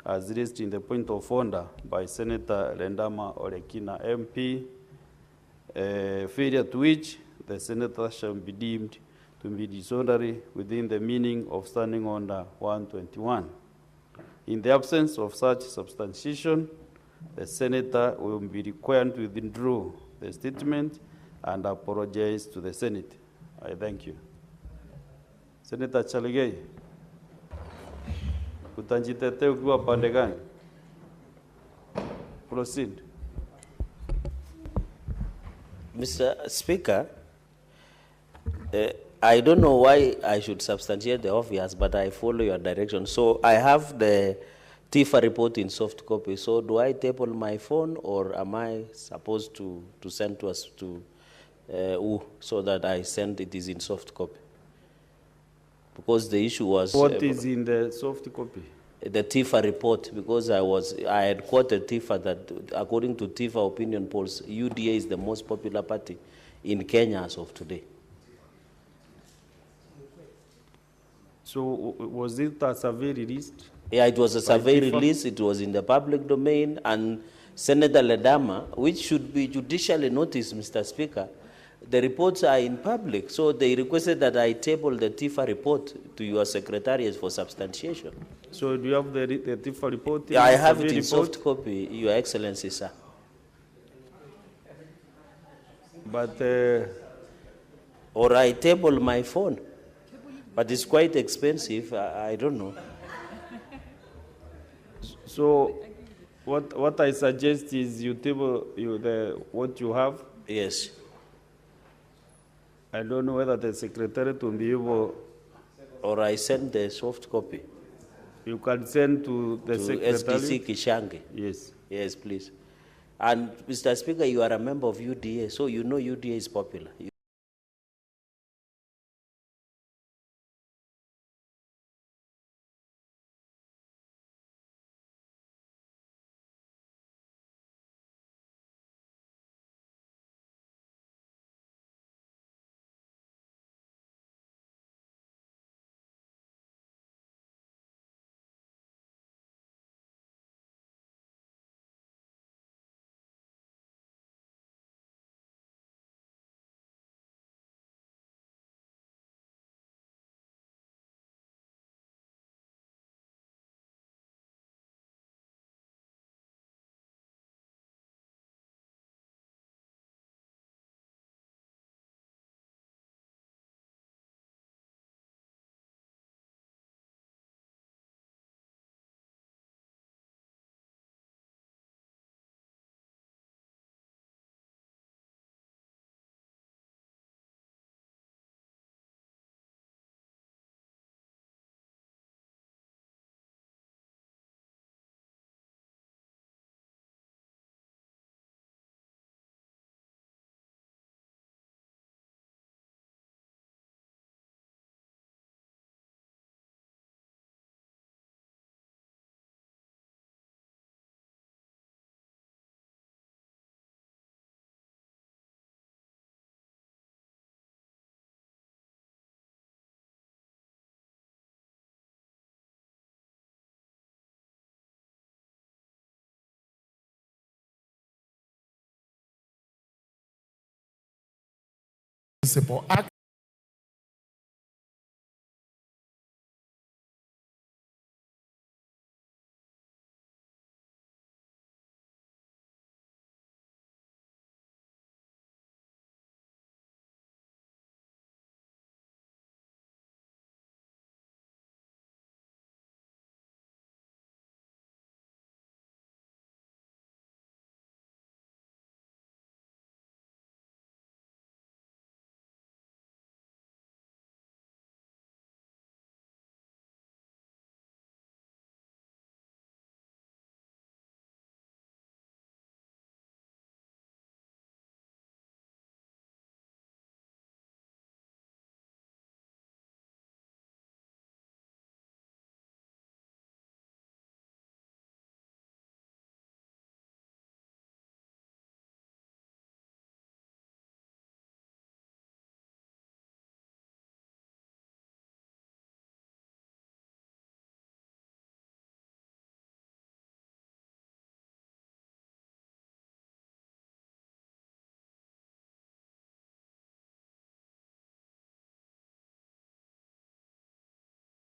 as raised in the point of order by Senator Rendama Orekina, MP, failure to which the senator shall be deemed to be disorderly within the meaning of Standing Order 121. In the absence of such substantiation, the senator will be required to withdraw the statement and apologize to the Senate. I thank you. Senator Chalagei, utajitetea ukiwa pande gani? Proceed. Mr. Speaker, I don't know why I should substantiate the obvious, but I follow your direction. So I have the TIFA report in soft copy. So do I table my phone, or am I supposed to send to us to so that I send it is in soft copy? Because the issue was... What is in the soft copy? The TIFA report, because I had quoted TIFA that according to TIFA opinion polls, UDA is the most popular party in Kenya as of today. So was it a survey released? Yeah, it was a survey release. It was in the public domain, and Senator Ledama, which should be judicially noticed, Mr. Speaker, the reports are in public. So they requested that I table the TIFA report to your secretariat for substantiation. So do you have the TIFA report? Yeah, I have it in soft copy, Your Excellency, sir. But... or I table my phone. But it's quite expensive. I don't know. So What I suggest is you table what you have. Yes. I don't know whether the secretary will be able. Or I send the soft copy. You can send to the secretary. SDC Kishange. Yes. Yes, please. And Mr. Speaker, you are a member of UDA, so you know UDA is popular. Act.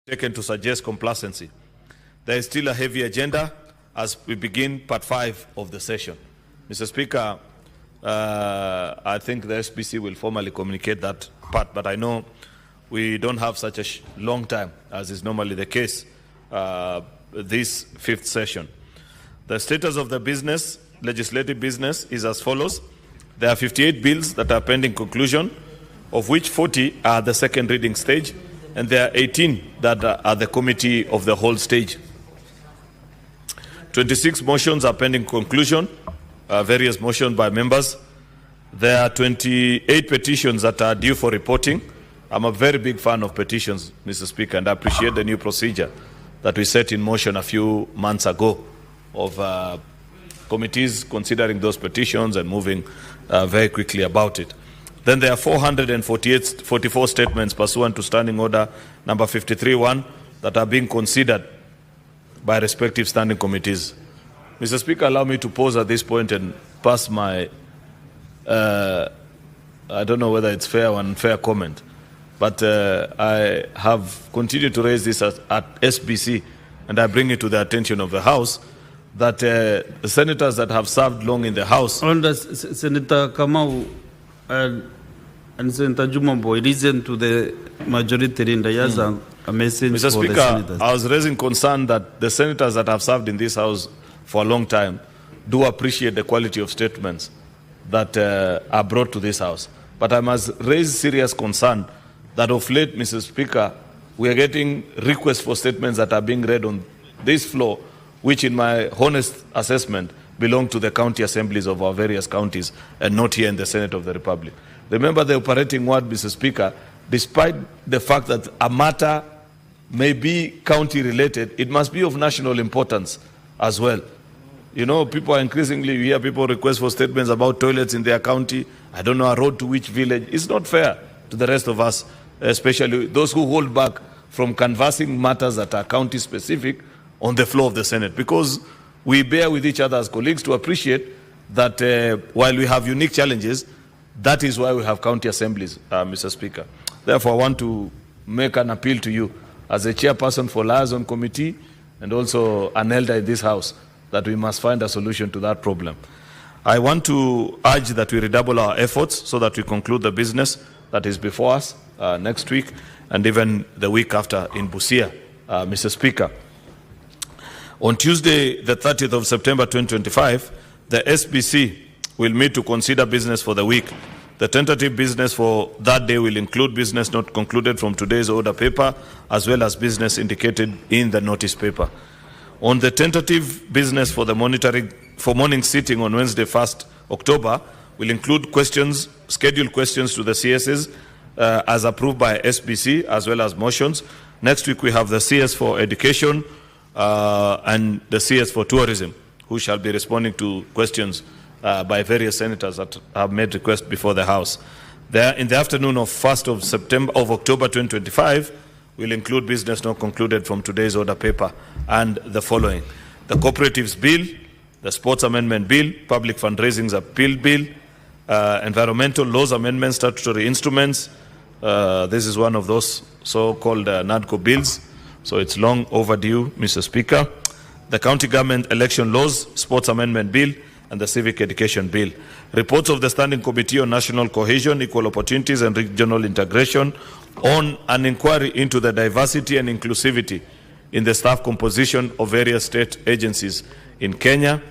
Taken to suggest complacency. There is still a heavy agenda as we begin part 5 of the session. Mr. Speaker, I think the SBC will formally communicate that part, but I know we don't have such a long time as is normally the case this 5th session. The status of the business, legislative business, is as follows. There are 58 bills that are pending conclusion, of which 40 are the second reading stage, and there are 18 that are the committee of the whole stage. 26 motions are pending conclusion, various motions by members. There are 28 petitions that are due for reporting. I'm a very big fan of petitions, Mr. Speaker, and I appreciate the new procedure that we set in motion a few months ago of committees considering those petitions and moving very quickly about it. Then there are 444 statements pursuant to Standing Order number 53-1 that are being considered by respective standing committees. Mr. Speaker, allow me to pause at this point and pass my, I don't know whether it's fair or unfair comment, but I have continued to raise this at SBC, and I bring it to the attention of the House, that the senators that have served long in the House... Under Senator Kamau and Senator Jumambo, listen to the majority in the a message Mr. for Speaker, the senators. I was raising concern that the senators that have served in this House for a long time, do appreciate the quality of statements that are brought to this House. But I must raise serious concern that of late, Mr. Speaker, we are getting requests for statements that are being read on this floor, which in my honest assessment belong to the county assemblies of our various counties and not here in the Senate of the Republic. Remember the operating word, Mr. Speaker, despite the fact that a matter may be county related, it must be of national importance as well. You know, people are increasingly, you hear people request for statements about toilets in their county. I don't know, a road to which village. It's not fair to the rest of us, especially those who hold back from canvassing matters that are county specific on the floor of the Senate, because we bear with each other as colleagues to appreciate that while we have unique challenges, that is why we have county assemblies, Mr. Speaker. Therefore, I want to make an appeal to you as a chairperson for liaison committee and also an elder in this House, that we must find a solution to that problem. I want to urge that we redouble our efforts so that we conclude the business that is before us next week and even the week after in Busia, Mr. Speaker. On Tuesday, the 30th of September 2025, the SBC will meet to consider business for the week. The tentative business for that day will include business not concluded from today's order paper, as well as business indicated in the notice paper. On the tentative business for the morning sitting on Wednesday, 1st October, will include questions, scheduled questions to the CSs as approved by SBC, as well as motions. Next week, we have the CS for education and the CS for tourism, who shall be responding to questions by various senators that have made requests before the House. There, in the afternoon of 1st of October 2025, will include business not concluded from today's order paper and the following: the Cooperatives Bill, the Sports Amendment Bill, Public Fundraisings Appeal Bill, Environmental Laws Amendment, Statutory Instruments. This is one of those so-called NADCO bills, so it's long overdue, Mr. Speaker. The County Government Election Laws, Sports Amendment Bill, and the Civic Education Bill. Reports of the Standing Committee on National Cohesion, Equal Opportunities and Regional Integration on an inquiry into the diversity and inclusivity in the staff composition of various state agencies in Kenya,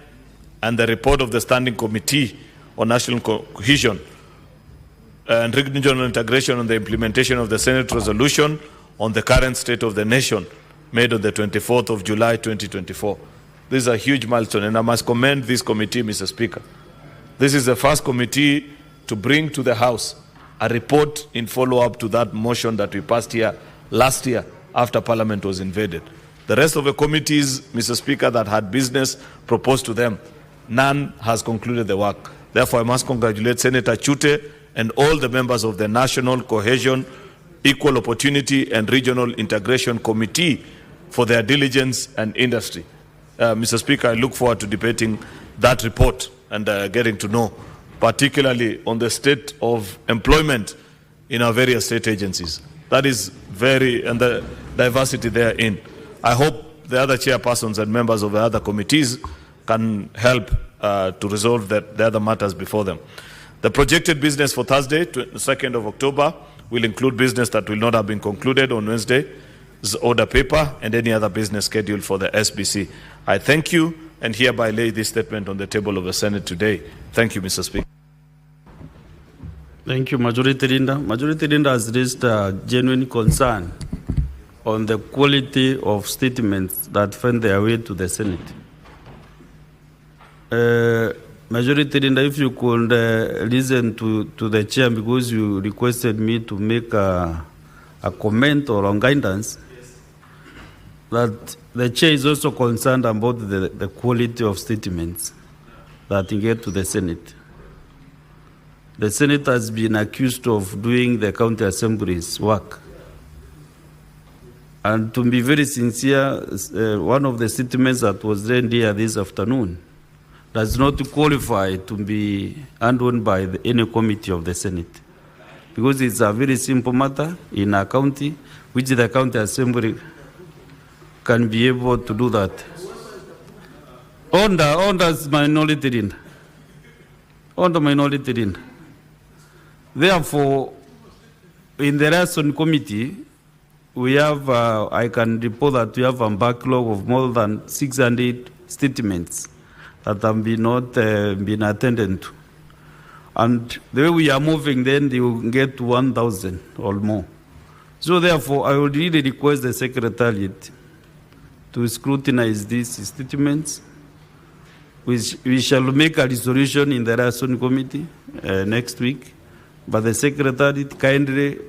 and the report of the Standing Committee on National Cohesion and Regional Integration on the implementation of the Senate resolution on the current state of the nation, made on the 24th of July 2024. This is a huge milestone, and I must commend this committee, Mr. Speaker. This is the first committee to bring to the House a report in follow-up to that motion that we passed here last year after Parliament was invaded. The rest of the committees, Mr. Speaker, that had business proposed to them, none has concluded the work. Therefore, I must congratulate Senator Chute and all the members of the National Cohesion, Equal Opportunity and Regional Integration Committee for their diligence and industry. Mr. Speaker, I look forward to debating that report and getting to know, particularly on the state of employment in our various state agencies. That is and the diversity therein. I hope the other chairpersons and members of the other committees can help to resolve the other matters before them. The projected business for Thursday, 2nd of October, will include business that will not have been concluded on Wednesday's order paper and any other business scheduled for the SBC. I thank you and hereby lay this statement on the table of the Senate today. Thank you, Mr. Speaker. Thank you, Majority Leader. Majority Leader has raised a genuine concern on the quality of statements that find their way to the Senate. Majority Leader, if you could listen to the chair, because you requested me to make a comment or on guidance, that the chair is also concerned about the quality of statements that get to the Senate. The Senate has been accused of doing the county assembly's work. And to be very sincere, one of the statements that was read here this afternoon does not qualify to be handled by any committee of the Senate, because it's a very simple matter in a county, which the county assembly can be able to do that. Under minority leader. Under minority leader. Therefore, in the liaison committee, we have, I can report that we have a backlog of more than 600 statements that have been not been attended to. And the way we are moving, then they will get 1,000 or more. So therefore, I would really request the Secretariat to scrutinize these statements. We shall make a resolution in the Rason Committee next week, but the Secretariat kindly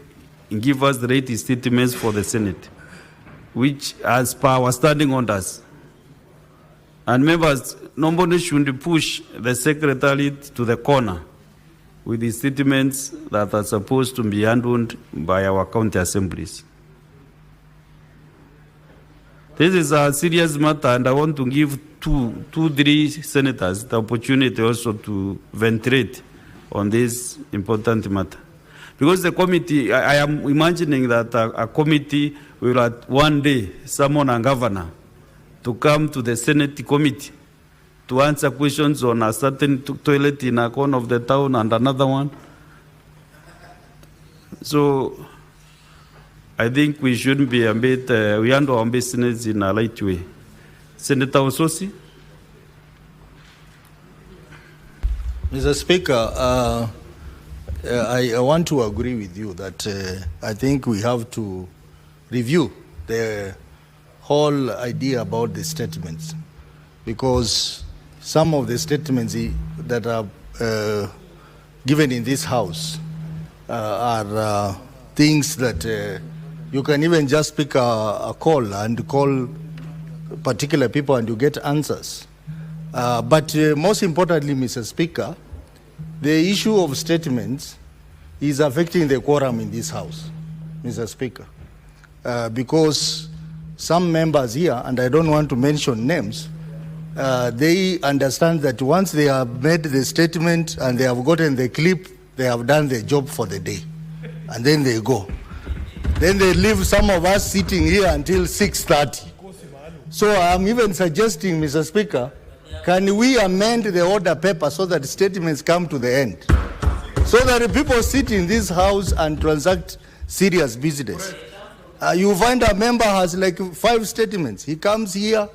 give us the right statements for the Senate, which as per our standing orders. And members, nobody should push the Secretariat to the corner with the statements that are supposed to be handled by our county assemblies. This is a serious matter, and I want to give three senators the opportunity also to ventilate on this important matter. Because the committee, I am imagining that a committee will at one day summon a governor to come to the Senate committee to answer questions on a certain toilet in a corner of the town and another one. So I think we shouldn't be a bit, we handle our business in a light way. Senator Ososi. Mr. Speaker, I want to agree with you that I think we have to review the whole idea about the statements, because some of the statements that are given in this House are things that you can even just pick a call and call particular people and you get answers. But most importantly, Mr. Speaker, the issue of statements is affecting the quorum in this House, Mr. Speaker, because some members here, and I don't want to mention names, they understand that once they have made the statement and they have gotten the clip, they have done their job for the day, and then they go. Then they leave some of us sitting here until 6:30. So I'm even suggesting, Mr. Speaker, can we amend the order paper so that statements come to the end? So that the people sit in this House and transact serious business. You find a member has like 5 statements. He comes here,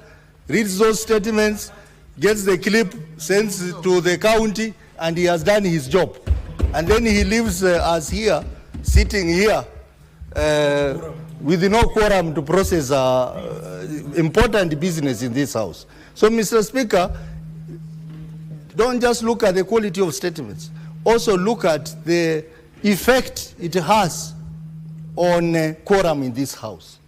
reads those statements, gets the clip, sends it to the county, and he has done his job. And then he leaves us here, sitting here, with no quorum to process important business in this House. So, Mr. Speaker, don't just look at the quality of statements. Also look at the effect it has on quorum in this House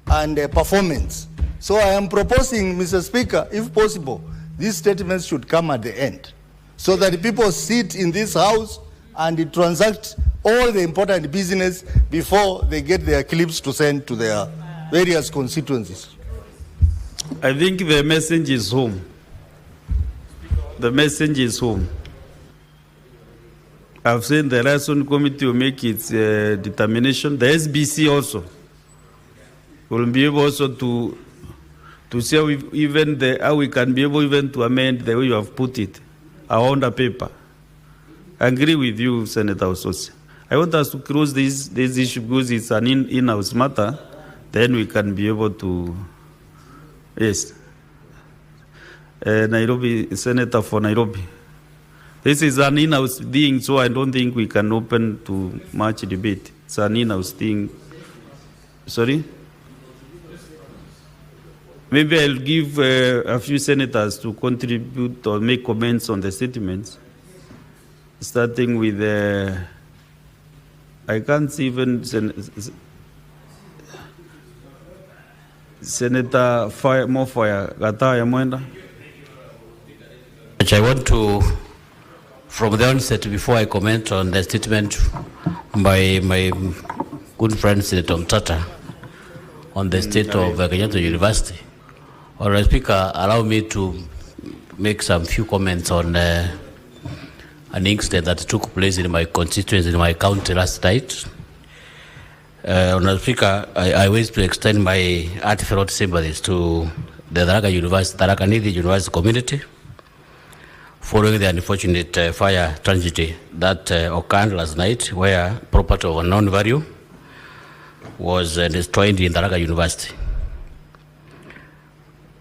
and performance. So I am proposing, Mr. Speaker, if possible, these statements should come at the end so that people sit in this House and transact all the important business before they get their clips to send to their various constituencies. I think the message is home. The message is home. I've said the Rason Committee will make its determination. The SBC also will be able also to see how we can be able even to amend the way you have put it on the paper. I agree with you, Senator Ososi. I want us to close this issue because it's an in-house matter. Then we can be able to, yes. Nairobi, Senator for Nairobi. This is an in-house thing, so I don't think we can open to much debate. It's an in-house thing. Sorry? Maybe I'll give a few senators to contribute or make comments on the statements. Starting with, I can't see even Senator Mofaya Gataya Mwenda. I want to, from the onset, before I comment on the statement by my good friend Senator Mutata on the state of Kenyatta University, or Speaker, allow me to make some few comments on an incident that took place in my constituency, in my county last night. Honourable Speaker, I wish to extend my heartfelt sympathies to the Tharaka Nithi University community following the unfortunate fire tragedy that occurred last night, where property of unknown value was destroyed in Tharaka University.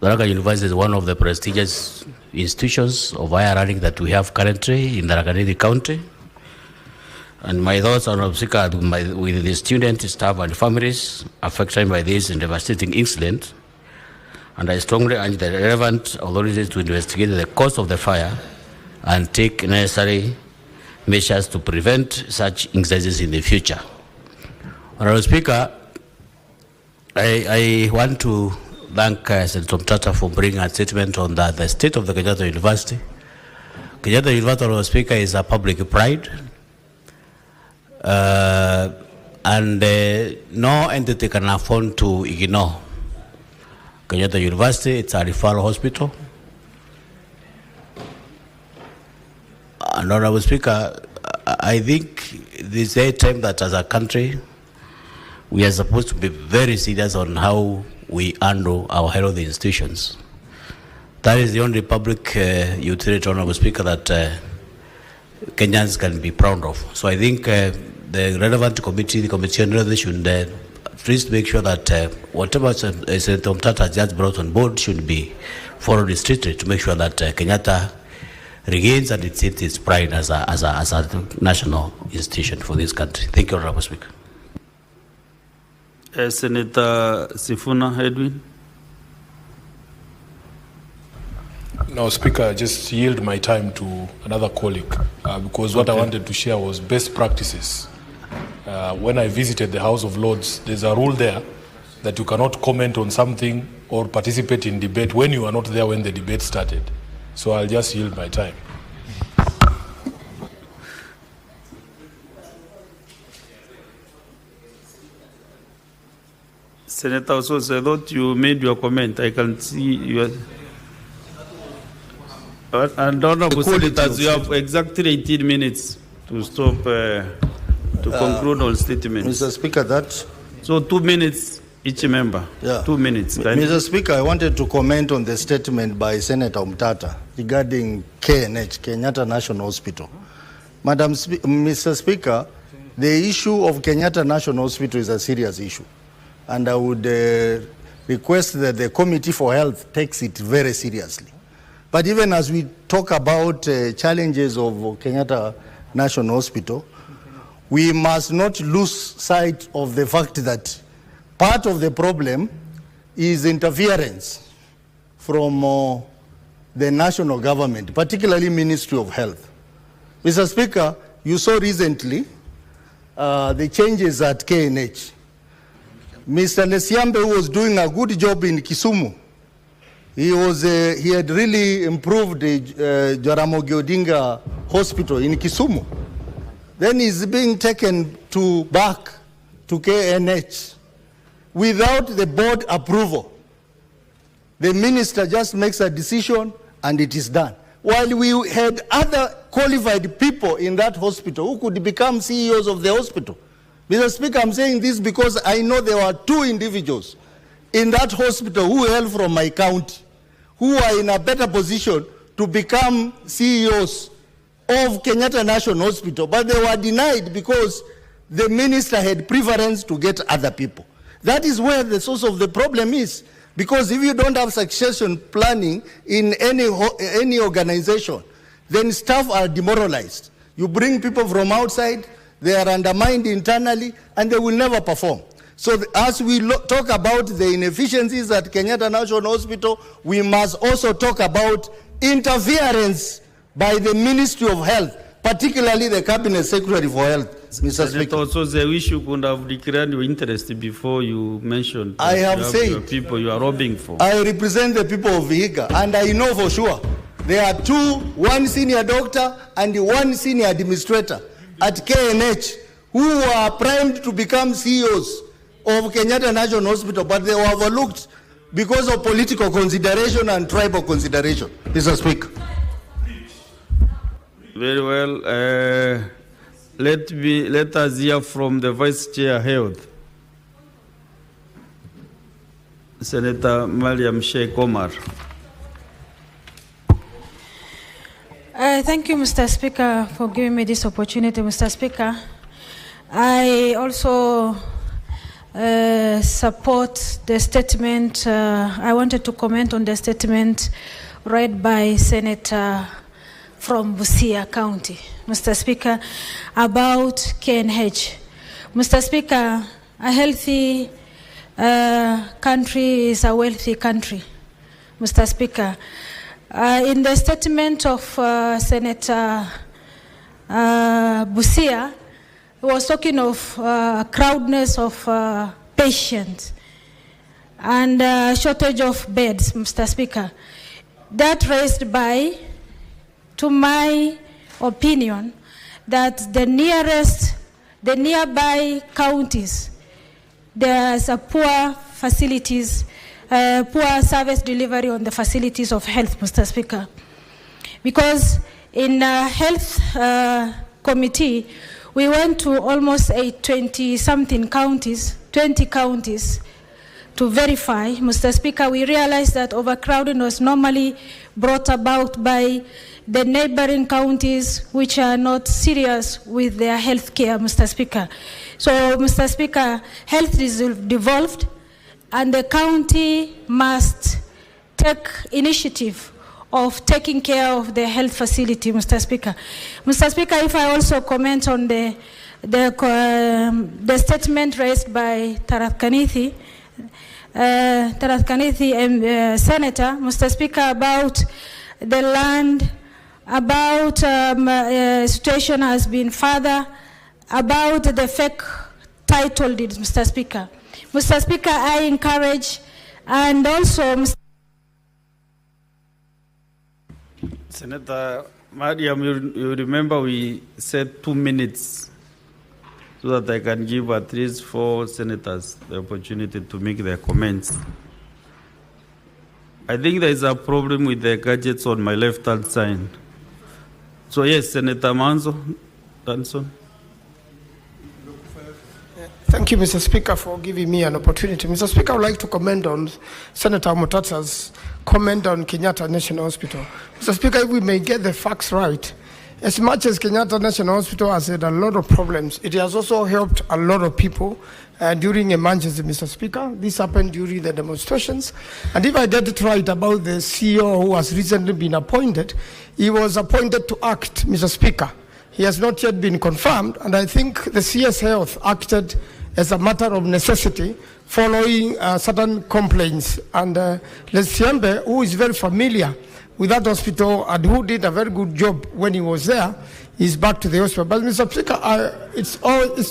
Tharaka University is one of the prestigious institutions of higher learning that we have currently in Tharaka County. And my thoughts on Speaker with the students, staff, and families affected by this devastating incident. And I strongly urge the relevant authorities to investigate the cause of the fire and take necessary measures to prevent such incidents in the future. Honorable Speaker, I want to thank Senator Mutata for bringing a statement on the state of the Kenyatta University. Kenyatta University, Honorable Speaker, is a public pride. And no entity can afford to ignore Kenyatta University. It's a referral hospital. And Honorable Speaker, I think this is a time that as a country, we are supposed to be very serious on how we handle our health institutions. That is the only public utility, Honorable Speaker, that Kenyans can be proud of. So I think the relevant committee, the Committee on Health, should please make sure that whatever Senator Mutata has just brought on board should be followed strictly to make sure that Kenyatta regains and its pride as a national institution for this country. Thank you, Honorable Speaker. Senator Sifuna Edwin. No, Speaker, just yield my time to another colleague because what I wanted to share was best practices. When I visited the House of Lords, there's a rule there that you cannot comment on something or participate in debate when you are not there when the debate started. So I'll just yield my time. Senator Ososo, I thought you made your comment. I can see your... And Honorable Senators, you have exactly 18 minutes to stop, to conclude all statements. Mr. Speaker, that... So 2 minutes each member. Yeah. 2 minutes. Mr. Speaker, I wanted to comment on the statement by Senator Mutata regarding KNH, Kenyatta National Hospital. Mr. Speaker, the issue of Kenyatta National Hospital is a serious issue. And I would request that the Committee for Health takes it very seriously. But even as we talk about challenges of Kenyatta National Hospital, we must not lose sight of the fact that part of the problem is interference from the national government, particularly Ministry of Health. Mr. Speaker, you saw recently the changes at KNH. Mr. Lesiambe, who was doing a good job in Kisumu, he had really improved the Jaramogi Odinga Hospital in Kisumu. Then he's being taken back to KNH without the board approval. The minister just makes a decision and it is done. While we had other qualified people in that hospital who could become CEOs of the hospital. Mr. Speaker, I'm saying this because I know there were 2 individuals in that hospital who hail from my county, who are in a better position to become CEOs of Kenyatta National Hospital, but they were denied because the minister had preference to get other people. That is where the source of the problem is, because if you don't have succession planning in any organization, then staff are demoralized. You bring people from outside, they are undermined internally, and they will never perform. So as we talk about the inefficiencies at Kenyatta National Hospital, we must also talk about interference by the Ministry of Health, particularly the Cabinet Secretary for Health, Mr. Speaker. Also, the issue could have declared your interest before you mentioned I have said your people you are robbing for. I represent the people of Vihiga, and I know for sure there are 2, 1 senior doctor and 1 senior administrator at KNH who are primed to become CEOs of Kenyatta National Hospital, but they were overlooked because of political consideration and tribal consideration. Mr. Speaker. Very well. Let us hear from the Vice Chair Health, Senator Mariam Sheikh Omar. Thank you, Mr. Speaker, for giving me this opportunity, Mr. Speaker. I also support the statement. I wanted to comment on the statement read by Senator from Busia County, Mr. Speaker, about KNH. Mr. Speaker, a healthy country is a wealthy country. Mr. Speaker, in the statement of Senator Busia, he was talking of crowdness of patients and shortage of beds, Mr. Speaker. That raised by, to my opinion, that the nearby counties, there's a poor facilities, poor service delivery on the facilities of health, Mr. Speaker. Because in health committee, we went to almost 20-something counties, 20 counties, to verify, Mr. Speaker. We realized that overcrowding was normally brought about by the neighboring counties which are not serious with their health care, Mr. Speaker. So, Mr. Speaker, health is devolved, and the county must take initiative of taking care of the health facility, Mr. Speaker. Mr. Speaker, if I also comment on the statement raised by Tarath Kanithi, Senator, Mr. Speaker, about the land, about situation has been further, about the fake title deeds, Mr. Speaker. Mr. Speaker, I encourage, and also, Mr. Senator Mariam, you remember we said 2 minutes so that I can give at least 4 senators the opportunity to make their comments. I think there is a problem with the gadgets on my left-hand side. So yes, Senator Manzo, Danson. Thank you, Mr. Speaker, for giving me an opportunity. Mr. Speaker, I would like to comment on Senator Mutata's comment on Kenyatta National Hospital. Mr. Speaker, if we may get the facts right, as much as Kenyatta National Hospital has had a lot of problems, it has also helped a lot of people during emergency, Mr. Speaker. This happened during the demonstrations. And if I get it right about the CEO who has recently been appointed, he was appointed to act, Mr. Speaker. He has not yet been confirmed, and I think the CS Health acted as a matter of necessity following certain complaints. And Lesiembe, who is very familiar with that hospital and who did a very good job when he was there, is back to the hospital. But Mr. Speaker, it's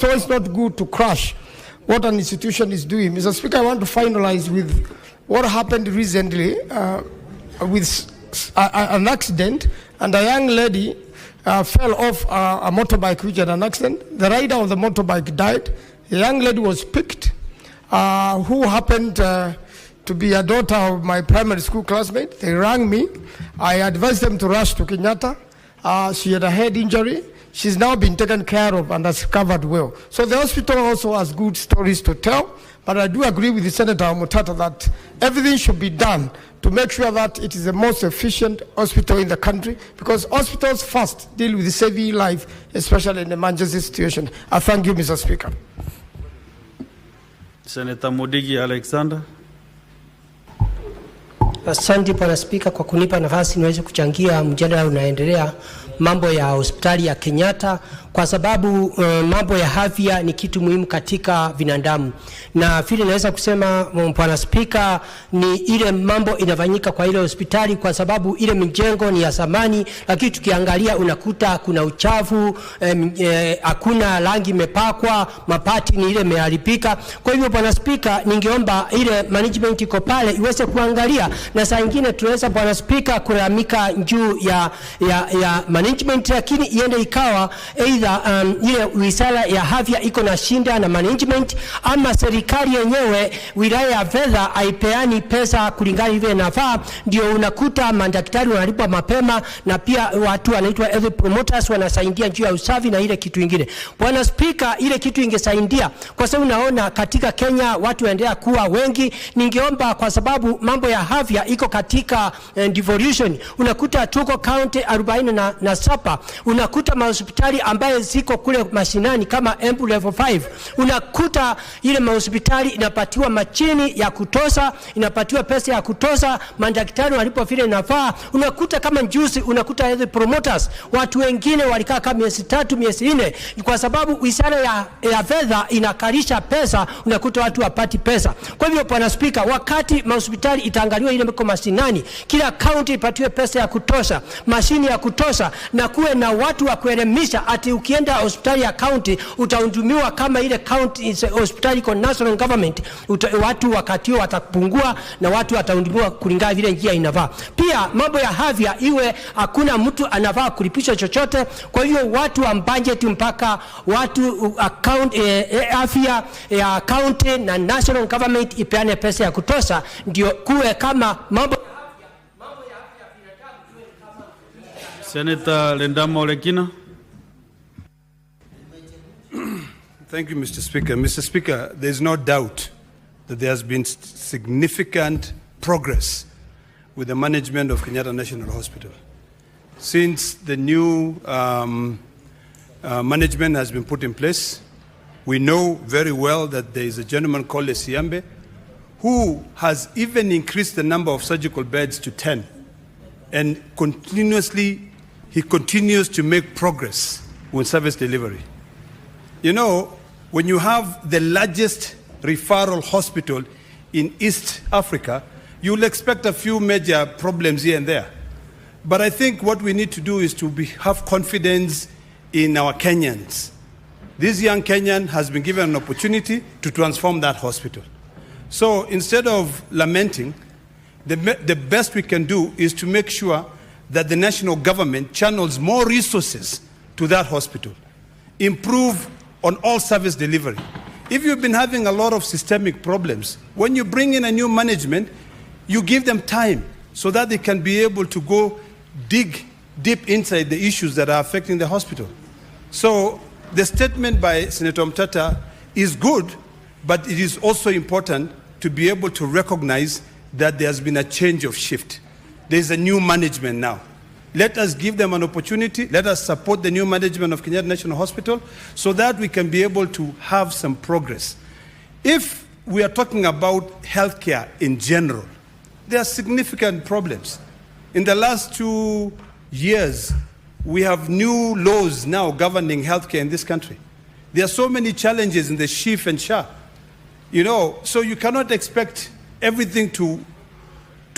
always not good to crush what an institution is doing. Mr. Speaker, I want to finalize with what happened recently with an accident, and a young lady fell off a motorbike which had an accident. The rider of the motorbike died. The young lady was picked, who happened to be a daughter of my primary school classmate. They rang me. I advised them to rush to Kenyatta. She had a head injury. She's now been taken care of and has recovered well. So the hospital also has good stories to tell, but I do agree with the Senator Mutata that everything should be done to make sure that it is the most efficient hospital in the country, because hospitals first deal with saving life, especially in emergency situation. I thank you, Mr. Speaker. Senator Mudigi Alexander. Asante Bwana Spika kwa kunipa nafasi niweze kuchangia mjadala unaendelea mambo ya hospitali ya Kenyatta, kwa sababu mambo ya afya ni kitu muhimu katika binadamu. Na vile naweza kusema Bwana Spika, ni ile mambo inafanyika kwa ile hospitali, kwa sababu ile mjengo ni ya zamani, lakini tukiangalia unakuta kuna uchafu, hakuna rangi imepakwa, mapati ni ile imeharibika. Kwa hivyo Bwana Spika, ningeomba ile management iko pale iweze kuangalia, na saa nyingine tunaweza Bwana Spika kulamika juu ya management, lakini iende ikawa ile wizara ya afya iko na shinda na management, ama serikali yenyewe wilaya ya fedha haipeani pesa kulingana vile inafaa, ndio unakuta madaktari wanalipwa mapema, na pia watu wanaitwa health promoters wanasaidia juu ya usafi na ile kitu kingine. Bwana Spika, ile kitu ingesaidia, kwa sababu naona katika Kenya watu waendelea kuwa wengi. Ningeomba, kwa sababu mambo ya afya iko katika devolution, unakuta tuko county 47 Sapa, unakuta mahospitali ambayo ziko kule mashinani kama Embu level 5, unakuta ile mahospitali inapatiwa machini ya kutosha, inapatiwa pesa ya kutosha, madaktari walipo vile inafaa. Unakuta kama juzi, unakuta health promoters, watu wengine walikaa kama miezi 3 miezi 4, kwa sababu wizara ya fedha inakalisha pesa, unakuta watu wapati pesa. Kwa hivyo Bwana Spika, wakati mahospitali itaangaliwa ile mko mashinani, kila county ipatiwe pesa ya kutosha, mashini ya kutosha, na kuwe na watu wa kuelimisha ati ukienda hospitali ya county utahudumiwa kama ile county hospitali iko national government, watu wakati watapungua na watu watahudumiwa kulingana vile njia inafaa. Pia mambo ya afya iwe hakuna mtu anafaa kulipishwa chochote. Kwa hiyo watu wa budget mpaka watu account afya ya county na national government ipeane pesa ya kutosha, ndio kuwe kama mambo ya afya binadamu kama. Senator Lendamo Lekina. Thank you, Mr. Speaker. Mr. Speaker, there's no doubt that there has been significant progress with the management of Kenyatta National Hospital. Since the new management has been put in place, we know very well that there is a gentleman called Siambe who has even increased the number of surgical beds to 10. And he continues to make progress with service delivery. You know, when you have the largest referral hospital in East Africa, you'll expect a few major problems here and there. But I think what we need to do is to have confidence in our Kenyans. This young Kenyan has been given an opportunity to transform that hospital. So instead of lamenting, the best we can do is to make sure that the national government channels more resources to that hospital, improve on all service delivery. If you've been having a lot of systemic problems, when you bring in a new management, you give them time so that they can be able to go dig deep inside the issues that are affecting the hospital. So the statement by Senator Mutata is good, but it is also important to be able to recognize that there has been a change of shift. There's a new management now. Let us give them an opportunity. Let us support the new management of Kenyatta National Hospital so that we can be able to have some progress. If we are talking about healthcare in general, there are significant problems. In the last 2 years, we have new laws now governing healthcare in this country. There are so many challenges in the SHIF and SHA. You know, so you cannot expect everything to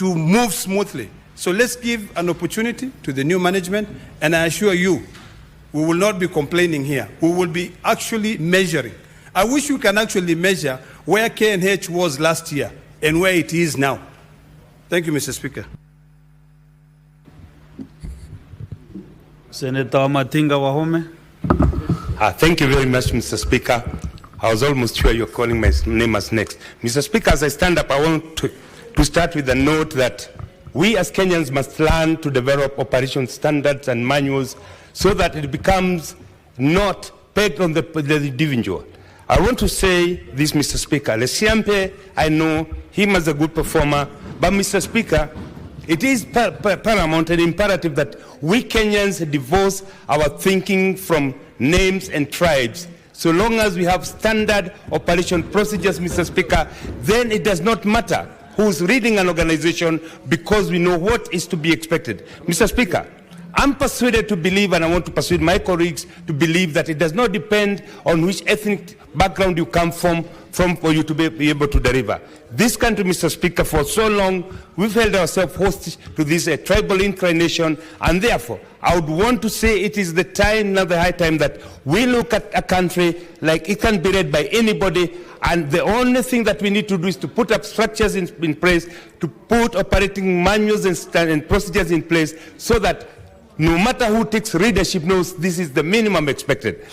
move smoothly. So let's give an opportunity to the new management, and I assure you, we will not be complaining here. We will be actually measuring. I wish you can actually measure where KNH was last year and where it is now. Thank you, Mr. Speaker. Senator Matinga Wahome. Thank you very much, Mr. Speaker. I was almost sure you're calling my name as next. Mr. Speaker, as I stand up, I want to start with a note that we as Kenyans must learn to develop operation standards and manuals so that it becomes not pegged on the individual. I want to say this, Mr. Speaker. Lesiampe, I know him as a good performer, but Mr. Speaker, it is paramount and imperative that we Kenyans divorce our thinking from names and tribes. So long as we have standard operation procedures, Mr. Speaker, then it does not matter who's leading an organization because we know what is to be expected. Mr. Speaker, I'm persuaded to believe, and I want to persuade my colleagues to believe, that it does not depend on which ethnic background you come from for you to be able to deliver. This country, Mr. Speaker, for so long, we've held ourselves hostage to this tribal inclination, and therefore, I would want to say it is the time, now the high time, that we look at a country like it can be led by anybody, and the only thing that we need to do is to put up structures in place, to put operating manuals and procedures in place, so that no matter who takes leadership knows this is the minimum expected.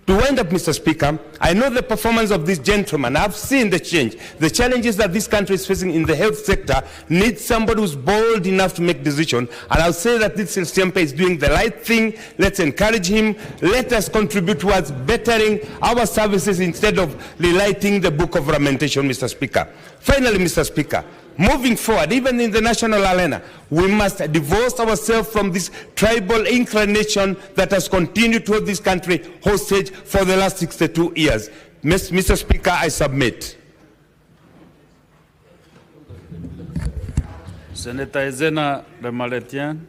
To wind up, Mr. Speaker, I know the performance of this gentleman. I've seen the change. The challenges that this country is facing in the health sector needs somebody who's bold enough to make decisions. And I'll say that this Siampe is doing the right thing. Let's encourage him. Let us contribute towards bettering our services instead of rewriting the book of lamentation, Mr. Speaker. Finally, Mr. Speaker, moving forward, even in the national arena, we must divorce ourselves from this tribal inclination that has continued to hold this country hostage for the last 62 years. Mr. Speaker, I submit. Senator Ezena Remaletian.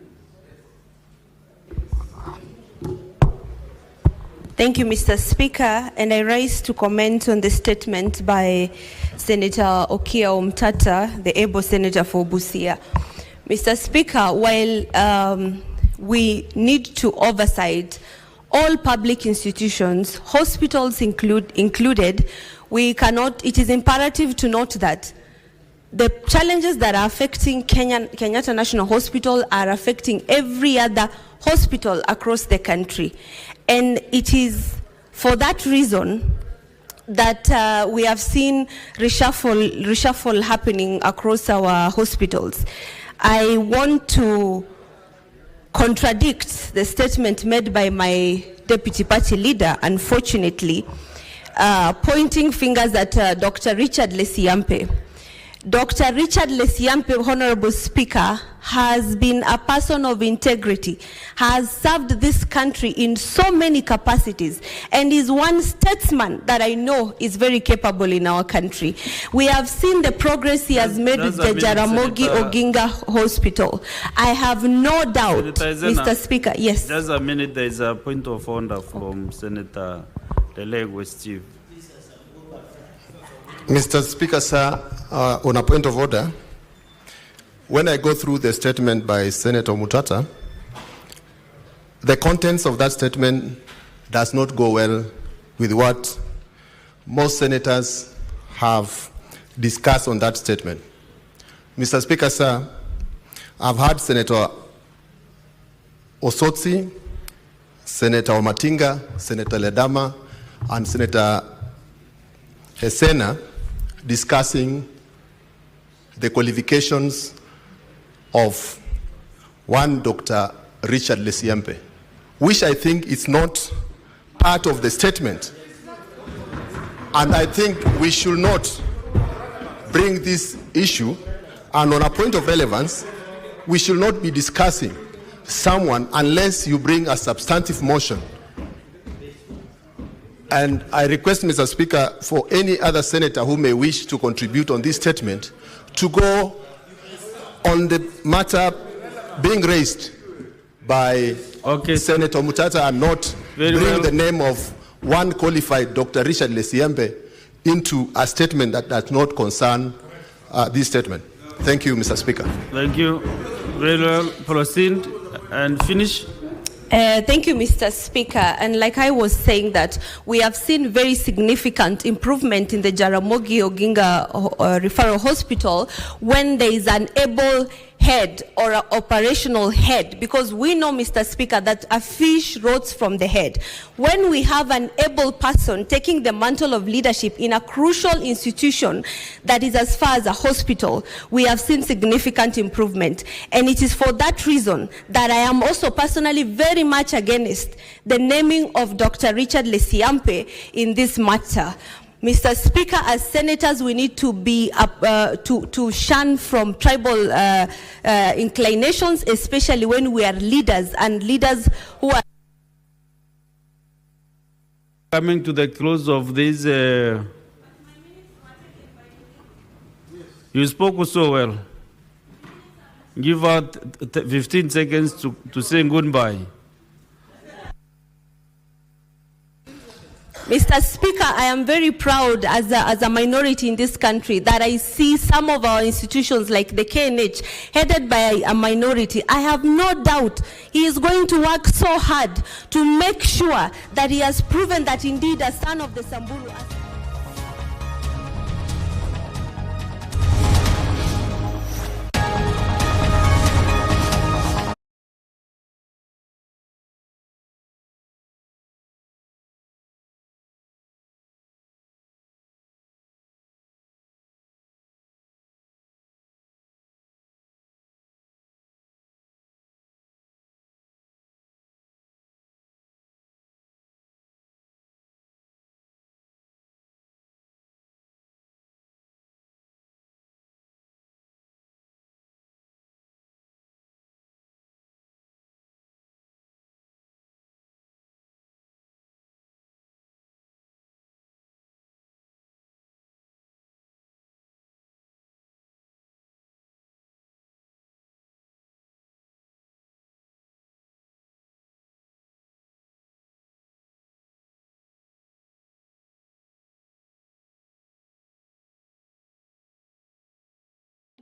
Thank you, Mr. Speaker, and I rise to comment on the statement by Senator Okia Omtata, the able senator for Busia. Mr. Speaker, while we need to oversight all public institutions, hospitals included, we cannot, it is imperative to note that the challenges that are affecting Kenyatta National Hospital are affecting every other hospital across the country. And it is for that reason that we have seen reshuffle happening across our hospitals. I want to contradict the statement made by my deputy party leader, unfortunately, pointing fingers at Dr. Richard Lesiampe. Dr. Richard Lesiampe, Honorable Speaker, has been a person of integrity, has served this country in so many capacities, and is one statesman that I know is very capable in our country. We have seen the progress he has made with the Jaramogi Oginga Hospital. I have no doubt, Mr. Speaker. Yes. Just a minute, there is a point of order from Senator Lelegwe Steve. Mr. Speaker, sir, on a point of order, when I go through the statement by Senator Mutata, the contents of that statement does not go well with what most senators have discussed on that statement. Mr. Speaker, sir, I've heard Senator Osotsi, Senator Omatinga, Senator Ledama, and Senator Esena discussing the qualifications of one Dr. Richard Lesiampe, which I think is not part of the statement. And I think we should not bring this issue, and on a point of relevance, we should not be discussing someone unless you bring a substantive motion. And I request, Mr. Speaker, for any other senator who may wish to contribute on this statement to go on the matter being raised by Senator Mutata and not bring the name of one qualified Dr. Richard Lesiampe into a statement that does not concern this statement. Thank you, Mr. Speaker. Thank you. Very well. Proceed and finish. Thank you, Mr. Speaker. And like I was saying, that we have seen very significant improvement in the Jaramogi Oginga Referral Hospital when there is an able head or an operational head, because we know, Mr. Speaker, that a fish rots from the head. When we have an able person taking the mantle of leadership in a crucial institution that is as far as a hospital, we have seen significant improvement. And it is for that reason that I am also personally very much against the naming of Dr. Richard Lesiampe in this matter. Mr. Speaker, as senators, we need to be to shun from tribal inclinations, especially when we are leaders, and leaders who are coming to the close of this. You spoke so well. Give out 15 seconds to say goodbye. Mr. Speaker, I am very proud as a minority in this country that I see some of our institutions like the KNH headed by a minority. I have no doubt he is going to work so hard to make sure that he has proven that indeed a son of the Samburu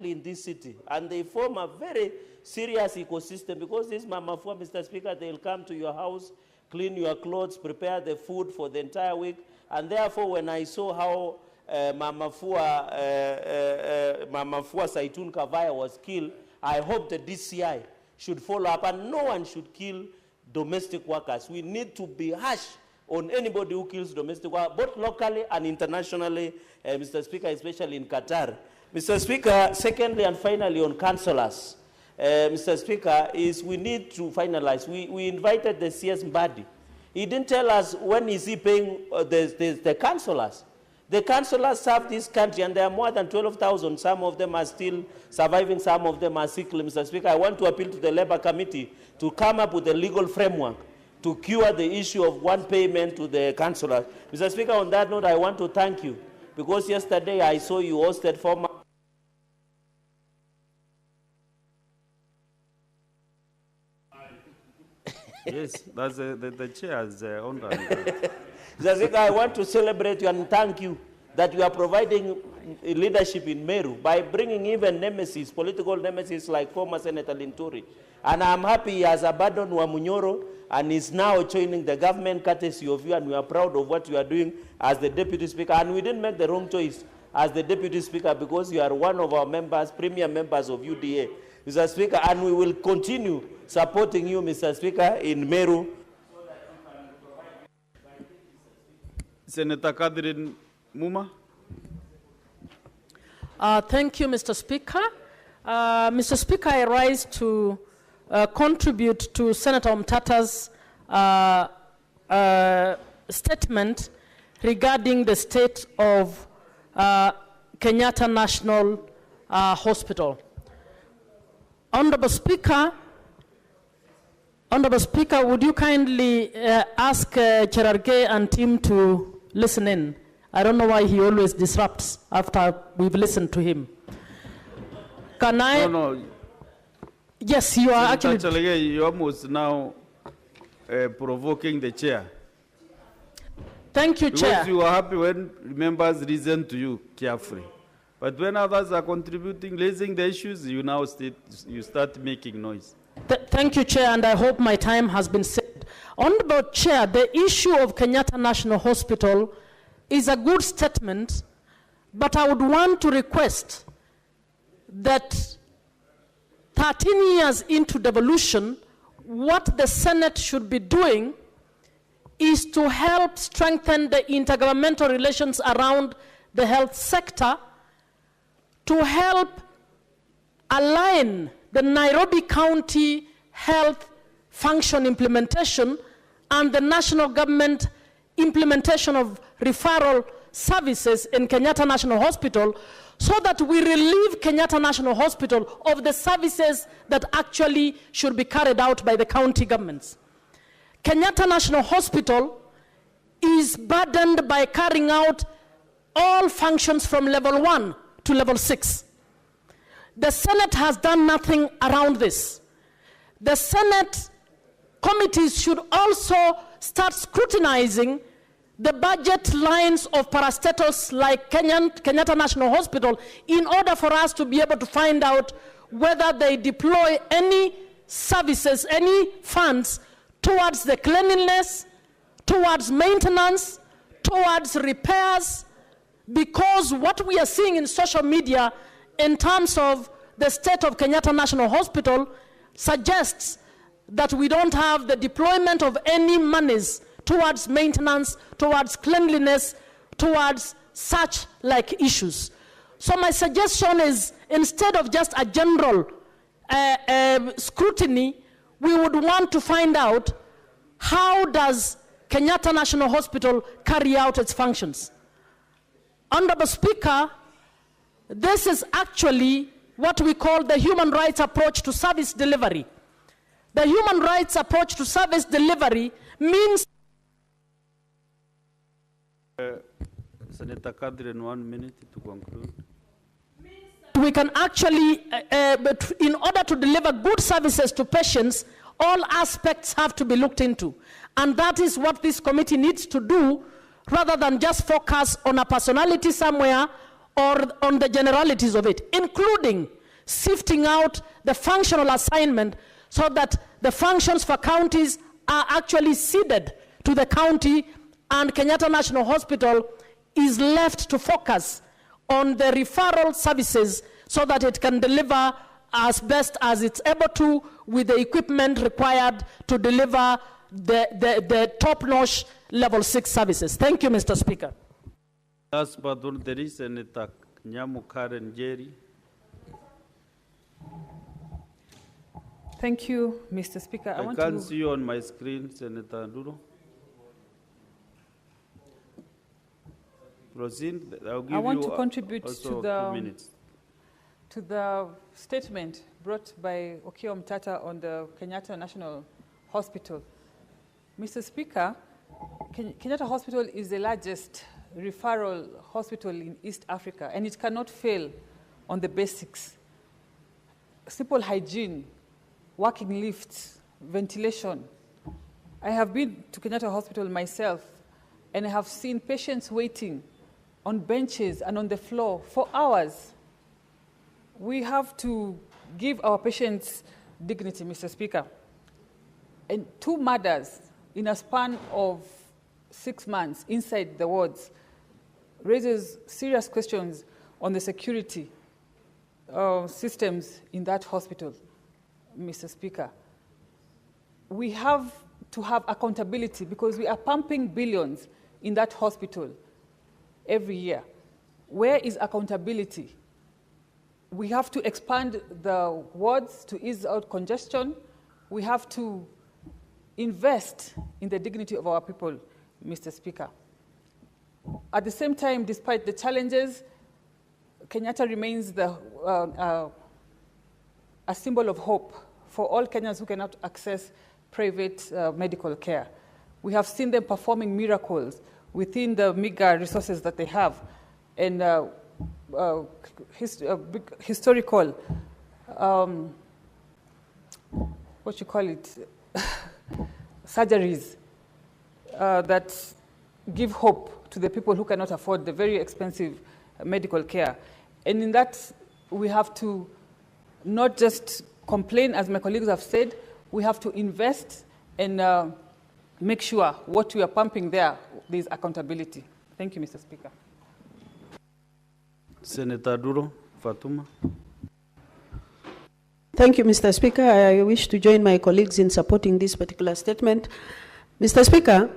deeply in this city, and they form a very serious ecosystem, because this Mama Fua, Mr. Speaker, they'll come to your house, clean your clothes, prepare the food for the entire week, and therefore when I saw how Mama Fua Saitun Kavaya was killed, I hope the DCI should follow up, and no one should kill domestic workers. We need to be harsh on anybody who kills domestic workers, both locally and internationally, Mr. Speaker, especially in Qatar. Mr. Speaker, secondly and finally on councillors, Mr. Speaker, is we need to finalize. We invited the CS Mbadi. He didn't tell us when is he paying the councillors. The councillors serve this country, and there are more than 12,000. Some of them are still surviving, some of them are sick. Mr. Speaker, I want to appeal to the Labour Committee to come up with a legal framework to cure the issue of one payment to the councillors. Mr. Speaker, on that note, I want to thank you, because yesterday I saw you hosted former Yes, that's the chair's honor. Mr. Speaker, I want to celebrate you and thank you that you are providing leadership in Meru by bringing even nemesis, political nemesis like former Senator Linturi. And I'm happy he has abandoned Wamunyoro and is now joining the government courtesy of you, and we are proud of what you are doing as the Deputy Speaker. And we didn't make the wrong choice as the Deputy Speaker, because you are one of our members, premier members of UDA, Mr. Speaker, and we will continue supporting you, Mr. Speaker, in Meru. Senator Catherine Muma. Thank you, Mr. Speaker. Mr. Speaker, I rise to contribute to Senator Mtata's statement regarding the state of Kenyatta National Hospital. Honorable Speaker, would you kindly ask Cherargei and team to listen in? I don't know why he always disrupts after we've listened to him. Can I? No. Yes, you are actually. You're almost now provoking the chair. Thank you, Chair. Because you are happy when members listen to you carefully. But when others are contributing, raising the issues, you now start making noise. Thank you, Chair, and I hope my time has been said. Honorable Chair, the issue of Kenyatta National Hospital is a good statement, but I would want to request that 13 years into devolution, what the Senate should be doing is to help strengthen the intergovernmental relations around the health sector, to help align the Nairobi County health function implementation and the national government implementation of referral services in Kenyatta National Hospital, so that we relieve Kenyatta National Hospital of the services that actually should be carried out by the county governments. Kenyatta National Hospital is burdened by carrying out all functions from level 1 to level 6. The Senate has done nothing around this. The Senate committees should also start scrutinizing the budget lines of parastatals like Kenyatta National Hospital in order for us to be able to find out whether they deploy any services, any funds towards the cleanliness, towards maintenance, towards repairs, because what we are seeing in social media in terms of the state of Kenyatta National Hospital suggests that we don't have the deployment of any monies towards maintenance, towards cleanliness, towards such like issues. So my suggestion is, instead of just a general scrutiny, we would want to find out how does Kenyatta National Hospital carry out its functions. Honorable Speaker, this is actually what we call the human rights approach to service delivery. The human rights approach to service delivery means... Senator Catherine, 1 minute to conclude. We can actually, in order to deliver good services to patients, all aspects have to be looked into. And that is what this committee needs to do, rather than just focus on a personality somewhere or on the generalities of it, including sifting out the functional assignment so that the functions for counties are actually ceded to the county, and Kenyatta National Hospital is left to focus on the referral services so that it can deliver as best as it's able to with the equipment required to deliver the top-notch level 6 services. Thank you, Mr. Speaker. Last but not the least, Senator Nyamu Karen Jerry. Thank you, Mr. Speaker. I can't see you on my screen, Senator Nduro. Proceed. I'll give I want you to contribute also to 2 minutes. the statement brought by Okiya Omtata on the Kenyatta National Hospital. Mr. Speaker, Kenyatta Hospital is the largest referral hospital in East Africa, and it cannot fail on the basics. Simple hygiene, working lifts, ventilation. I have been to Kenyatta Hospital myself, and I have seen patients waiting on benches and on the floor for hours. We have to give our patients dignity, Mr. Speaker. And 2 murders in a span of 6 months inside the wards raises serious questions on the security systems in that hospital, Mr. Speaker. We have to have accountability because we are pumping billions in that hospital every year. Where is accountability? We have to expand the wards to ease out congestion. We have to invest in the dignity of our people, Mr. Speaker. At the same time, despite the challenges, Kenyatta remains a symbol of hope for all Kenyans who cannot access private medical care. We have seen them performing miracles within the meager resources that they have. And historical, what you call it, surgeries that give hope to the people who cannot afford the very expensive medical care. And in that, we have to not just complain, as my colleagues have said, we have to invest and make sure what we are pumping there is accountability. Thank you, Mr. Speaker. Senator Duro, Fatuma. Thank you, Mr. Speaker. I wish to join my colleagues in supporting this particular statement. Mr. Speaker,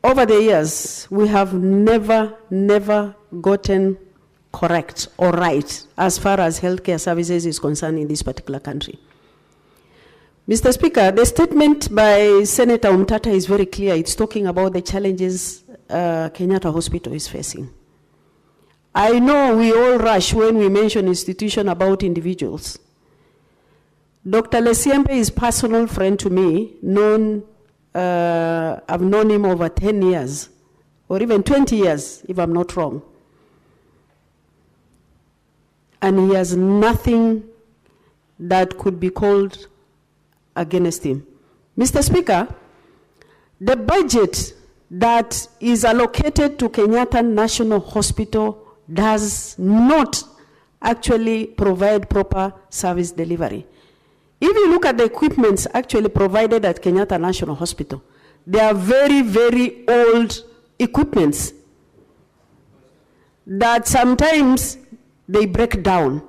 over the years, we have never gotten correct or right as far as healthcare services is concerned in this particular country. Mr. Speaker, the statement by Senator Omtata is very clear. It's talking about the challenges Kenyatta Hospital is facing. I know we all rush when we mention institution about individuals. Dr. Lesiembe is a personal friend to me, I've known him over 10 years, or even 20 years, if I'm not wrong. And he has nothing that could be called against him. Mr. Speaker, the budget that is allocated to Kenyatta National Hospital does not actually provide proper service delivery. If you look at the equipments actually provided at Kenyatta National Hospital, they are very old equipments that sometimes they break down.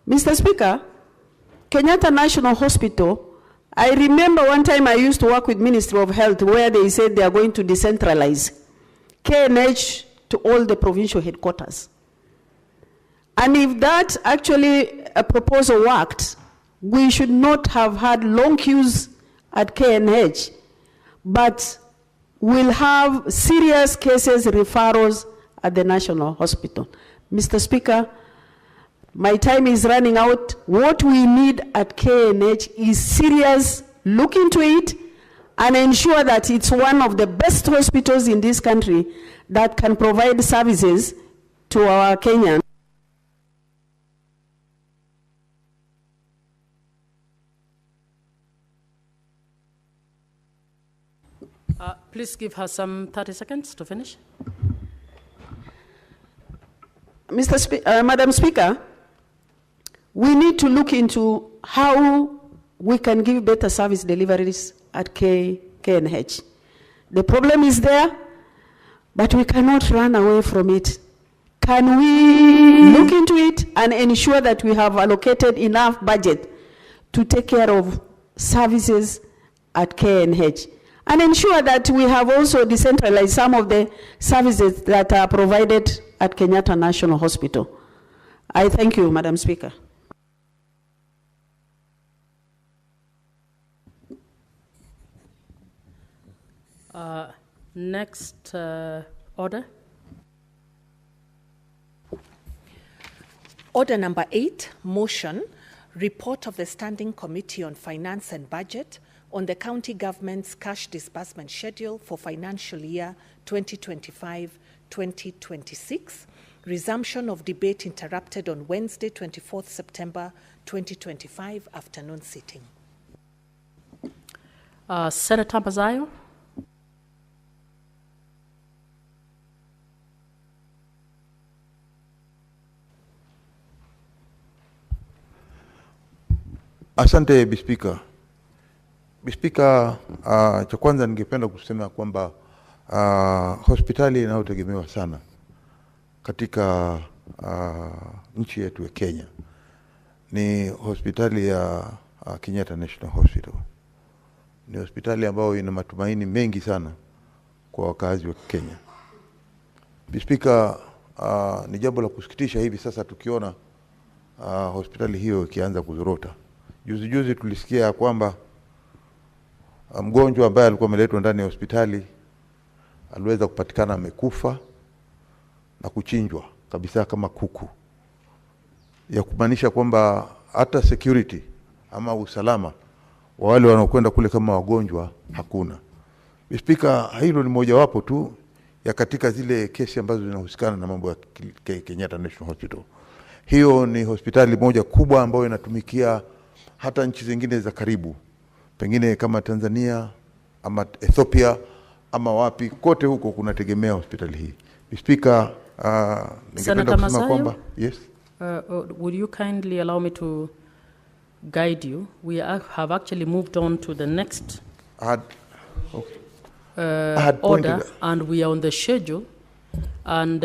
Mr. Speaker, Kenyatta National Hospital, I remember one time I used to work with Ministry of Health where they said they are going to decentralize KNH to all the provincial headquarters. And if that actually a proposal worked, we should not have had long queues at KNH, but we'll have serious cases, referrals at the National Hospital. Mr. Speaker, my time is running out. What we need at KNH is serious look into it and ensure that it's one of the best hospitals in this country that can provide services to our Kenyans. Please give her some 30 seconds to finish. Madam Speaker, we need to look into how we can give better service deliveries at KNH. The problem is there, but we cannot run away from it. Can we look into it and ensure that we have allocated enough budget to take care of services at KNH? And ensure that we have also decentralized some of the services that are provided at Kenyatta National Hospital. I thank you, Madam Speaker. Next order. Order number 8, motion, report of the Standing Committee on Finance and Budget on the county government's cash disbursement schedule for financial year 2025-2026. Resumption of debate interrupted on Wednesday, 24th September 2025, afternoon sitting. Senator Mazayo. Asante Bispika. Bispika, cha kwanza ningependa kusema kwamba hospitali inayotegemewa sana katika nchi yetu ya Kenya ni hospitali ya Kenyatta National Hospital. Ni hospitali ambayo ina matumaini mengi sana kwa wakazi wa Kenya. Bispika, ni jambo la kusikitisha hivi sasa tukiona hospitali hiyo ikianza kuzorota. Juzi tulisikia kwamba mgonjwa ambaye alikuwa ameletwa ndani ya hospitali aliweza kupatikana amekufa na kuchinjwa kabisa kama kuku, ya kumaanisha kwamba hata security ama usalama wa wale wanaokwenda kule kama wagonjwa hakuna. Speaker, hilo ni mojawapo tu ya katika zile kesi ambazo zinahusikana na mambo ya Kenyatta National Hospital. Hiyo ni hospitali moja kubwa ambayo inatumikia hata nchi zingine za karibu, pengine kama Tanzania ama Ethiopia ama wapi, kote huko kunategemea hospitali hii. Speaker, ningependa kusema kwamba yes. Would you kindly allow me to guide you? We have actually moved on to the next order, and we are on the schedule, and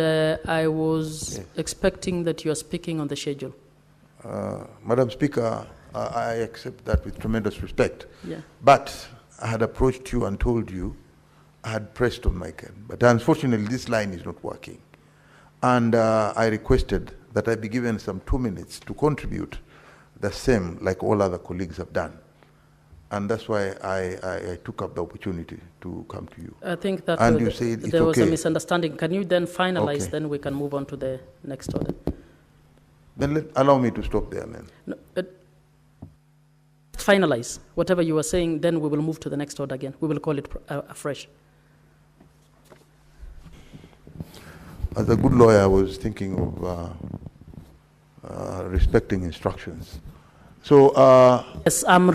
I was expecting that you are speaking on the schedule. Madam Speaker, I accept that with tremendous respect. Yeah. But I had approached you and told you I had pressed on my can. But unfortunately, this line is not working. And I requested that I be given some 2 minutes to contribute the same like all other colleagues have done. And that's why I took up the opportunity to come to you. I think that and you said there was okay. a misunderstanding. Can you then finalize? Okay. Then we can move on to the next order. Then allow me to stop there, then. No, finalize whatever you were saying, then we will move to the next order again. We will call it afresh. As a good lawyer, I was thinking of respecting instructions. So, yes, I'm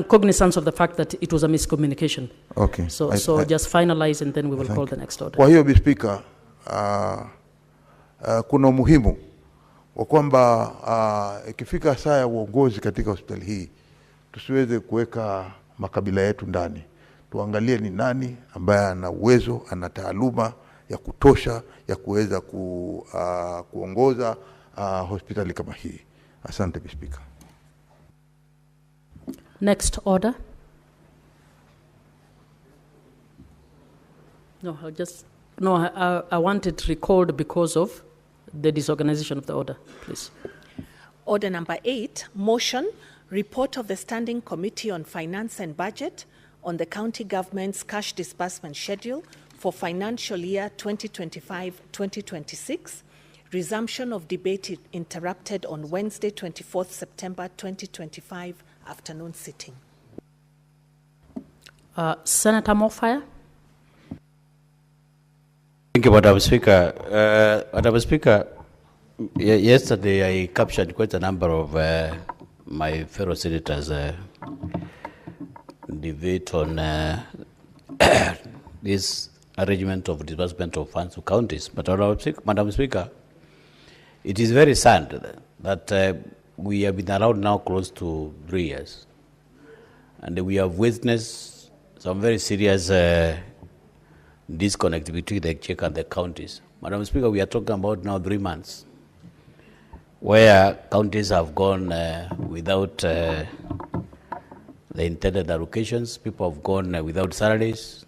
cognizant of the fact that it was a miscommunication. Okay. So just finalize and then we will call the next order. Kwa hiyo, Speaker, kuna umuhimu wa kwamba ikifika saa ya uongozi katika hospitali hii tusiweze kuweka makabila yetu ndani. Tuangalie ni nani ambaye ana uwezo, ana taaluma ya kutosha ya kuweza kuongoza hospitali kama hii. Asante, Speaker. Next order. I want it recalled because of the disorganization of the order, please. Order number 8, motion, report of the Standing Committee on Finance and Budget on the county government's cash disbursement schedule for financial year 2025-2026. Resumption of debate interrupted on Wednesday, 24th September 2025, afternoon sitting. Senator Mofaya. Thank you, Madam Speaker. Madam Speaker, yesterday I captured quite a number of my fellow senators' debate on this arrangement of disbursement of funds to counties. But Madam Speaker, It is very sad that we have been around now close to 3 years, and we have witnessed some very serious disconnect between the check and the counties. Madam Speaker, we are talking about now 3 months, where counties have gone without the intended allocations. People have gone without salaries.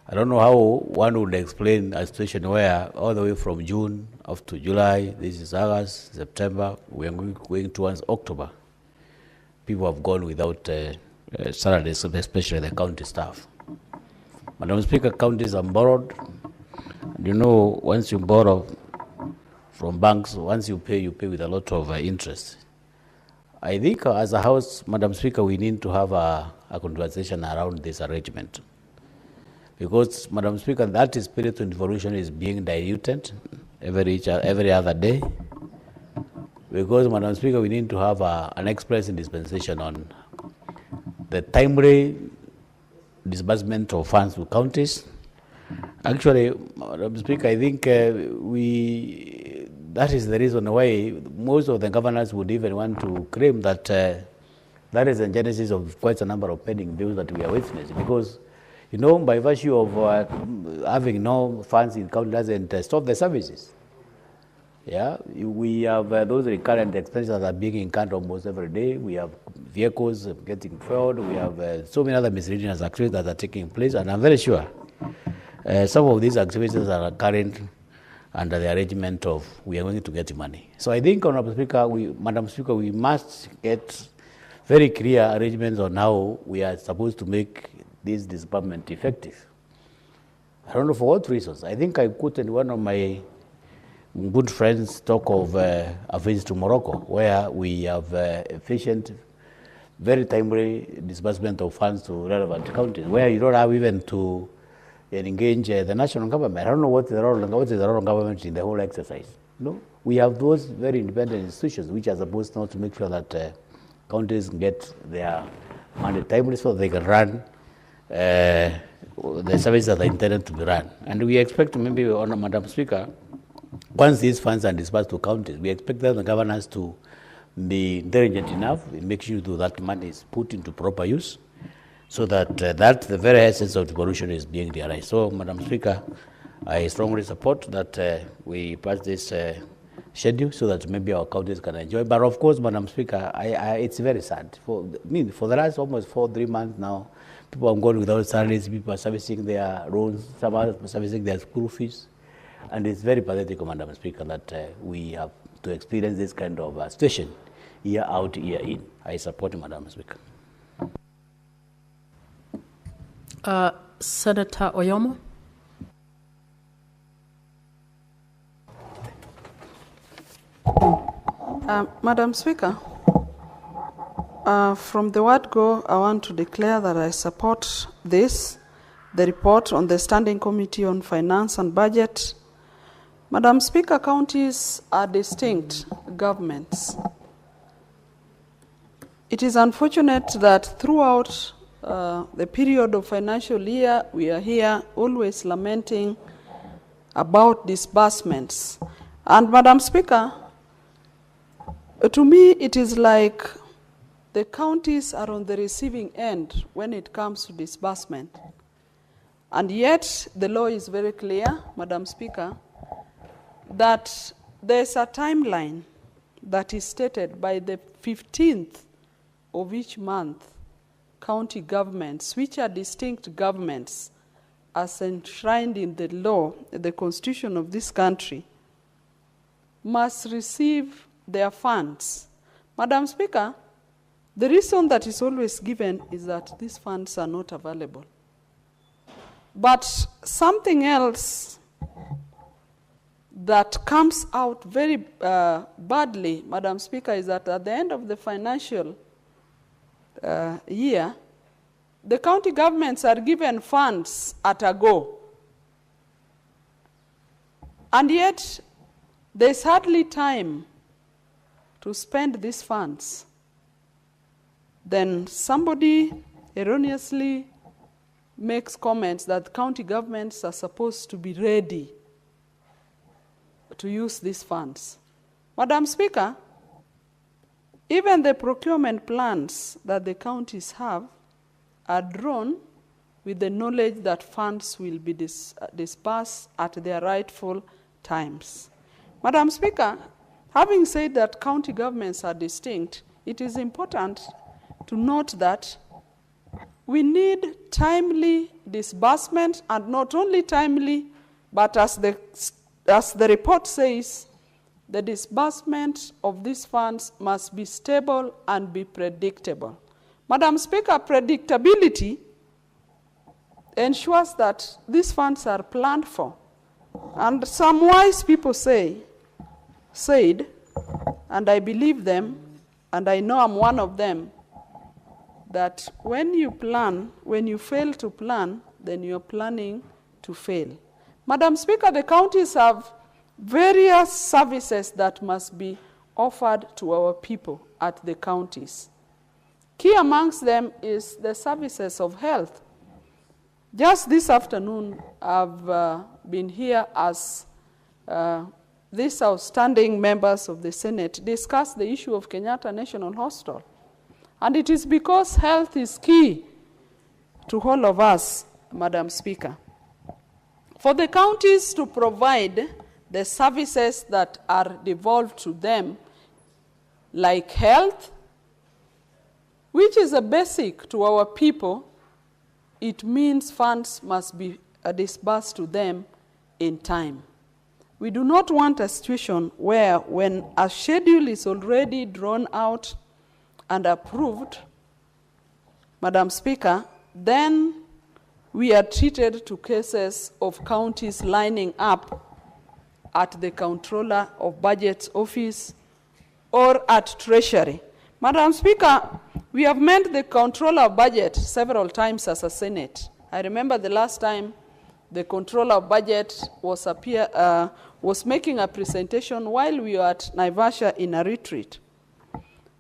I don't know how one would explain a situation where all the way from June up to July, this is August, September, we are going towards October. People have gone without salaries, especially the county staff. Madam Speaker, counties are borrowed. And you know, once you borrow from banks, once you pay with a lot of interest. I think as a House, Madam Speaker, we need to have a conversation around this arrangement. Because, Madam Speaker, that spirit of devolution is being diluted every other day. Because, Madam Speaker, we need to have an express dispensation on the timely disbursement of funds to counties. Actually, Madam Speaker, I think that is the reason why most of the governors would even want to claim that that is the genesis of quite a number of pending bills that we are witnessing. Because, you know, by virtue of having no funds in county doesn't stop the services. Yeah, we have those recurrent expenses that are being incurred almost every day. We have vehicles getting fueled. We have so many other miscellaneous activities that are taking place, and I'm very sure some of these activities are current under the arrangement of we are going to get money. So I think, Honorable Speaker, Madam Speaker, we must get very clear arrangements on how we are supposed to make this disbursement effective. I don't know for what reasons. I think I quoted one of my good friends talk of a visit to Morocco, where we have efficient, very timely disbursement of funds to relevant counties, where you don't have even to engage the national government. I don't know what is the role of government in the whole exercise. No, we have those very independent institutions which are supposed now to make sure that counties get their money timely so they can run the services that are intended to be run. And we expect, maybe, Madam Speaker, once these funds are disbursed to counties, we expect the governors to be intelligent enough in making sure that money is put into proper use, so that the very essence of devolution is being realized. So, Madam Speaker, I strongly support that we pass this schedule so that maybe our counties can enjoy. But of course, Madam Speaker, it's very sad. For the last almost 3 months now, people are going without salaries, people are servicing their loans, some are servicing their school fees. And it's very pathetic, Madam Speaker, that we have to experience this kind of situation year out, year in. I support Madam Speaker. Senator Oyomo. Madam Speaker, from the word go, I want to declare that I support the report on the Standing Committee on Finance and Budget. Madam Speaker, counties are distinct governments. It is unfortunate that throughout the period of financial year, we are here always lamenting about disbursements. And Madam Speaker, to me, it is like the counties are on the receiving end when it comes to disbursement. And yet, the law is very clear, Madam Speaker, that there's a timeline that is stated by the 15th of each month. County governments, which are distinct governments, as enshrined in the law, the constitution of this country, must receive their funds. Madam Speaker, the reason that is always given is that these funds are not available. But something else that comes out very badly, Madam Speaker, is that at the end of the financial year, the county governments are given funds at a go. And yet, there's hardly time to spend these funds. Then somebody erroneously makes comments that county governments are supposed to be ready to use these funds. Madam Speaker, even the procurement plans that the counties have are drawn with the knowledge that funds will be disbursed at their rightful times. Madam Speaker, having said that county governments are distinct, it is important to note that we need timely disbursement, and not only timely, but as the report says, the disbursement of these funds must be stable and be predictable. Madam Speaker, predictability ensures that these funds are planned for. And some wise people said, and I believe them, and I know I'm one of them, that when you fail to plan, then you're planning to fail. Madam Speaker, the counties have various services that must be offered to our people at the counties. Key amongst them is the services of health. Just this afternoon, I've been here as these outstanding members of the Senate discuss the issue of Kenyatta National Hospital. And it is because health is key to all of us, Madam Speaker. For the counties to provide the services that are devolved to them, like health, which is a basic to our people, it means funds must be disbursed to them in time. We do not want a situation where when a schedule is already drawn out and approved, Madam Speaker, then we are treated to cases of counties lining up at the Comptroller of Budget's office or at Treasury. Madam Speaker, we have met the Comptroller of Budget several times as a Senate. I remember the last time the Comptroller of Budget was making a presentation while we were at Naivasha in a retreat.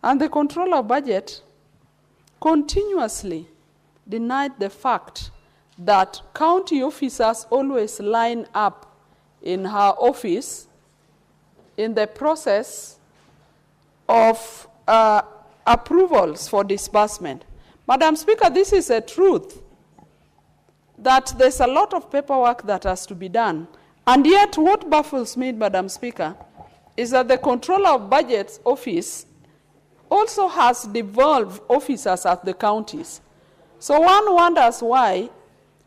And the Comptroller of Budget continuously denied the fact that county officers always line up in her office in the process of approvals for disbursement. Madam Speaker, this is a truth, that there's a lot of paperwork that has to be done. And yet what baffles me, Madam Speaker, is that the Comptroller of Budget's office also has devolved officers at the counties. So one wonders why,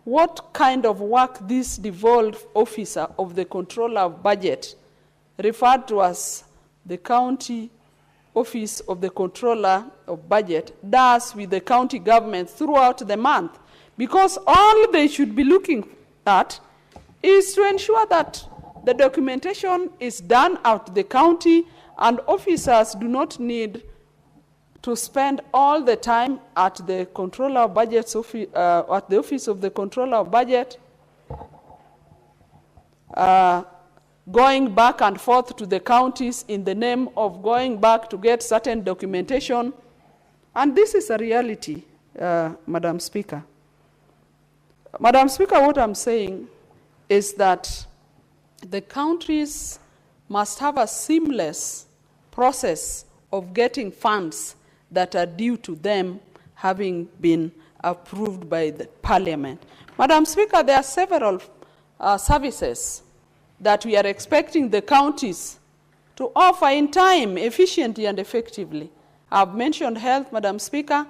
what kind of work this devolved officer of the Comptroller of Budget, referred to as the county office of the Comptroller of Budget, does with the county government throughout the month. Because all they should be looking at is to ensure that the documentation is done at the county and officers do not need to spend all the time at the Comptroller of Budget's office, at the office of the Comptroller of Budget, going back and forth to the counties in the name of going back to get certain documentation. And this is a reality, Madam Speaker. Madam Speaker, what I'm saying is that the countries must have a seamless process of getting funds that are due to them having been approved by the Parliament. Madam Speaker, there are several services that we are expecting the counties to offer in time, efficiently and effectively. I've mentioned health, Madam Speaker.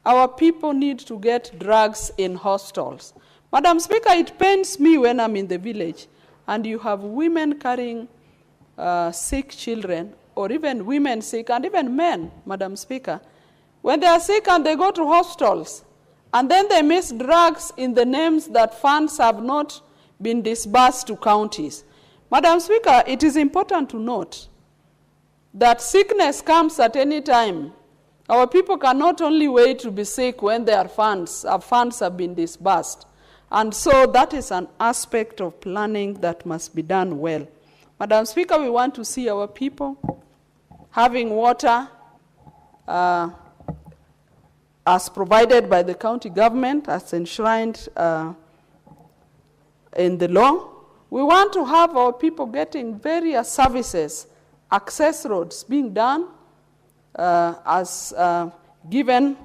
Our people need to get drugs in hostels. Madam Speaker, it pains me when I'm in the village and you have women carrying sick children, or even women sick, and even men, Madam Speaker. When they are sick and they go to hostels, and then they miss drugs in the names that funds have not been disbursed to counties. Madam Speaker, it is important to note that sickness comes at any time. Our people cannot only wait to be sick when their funds have been disbursed. And so that is an aspect of planning that must be done well. Madam Speaker, we want to see our people having water as provided by the county government, as enshrined in the law. We want to have our people getting various services, access roads being done as given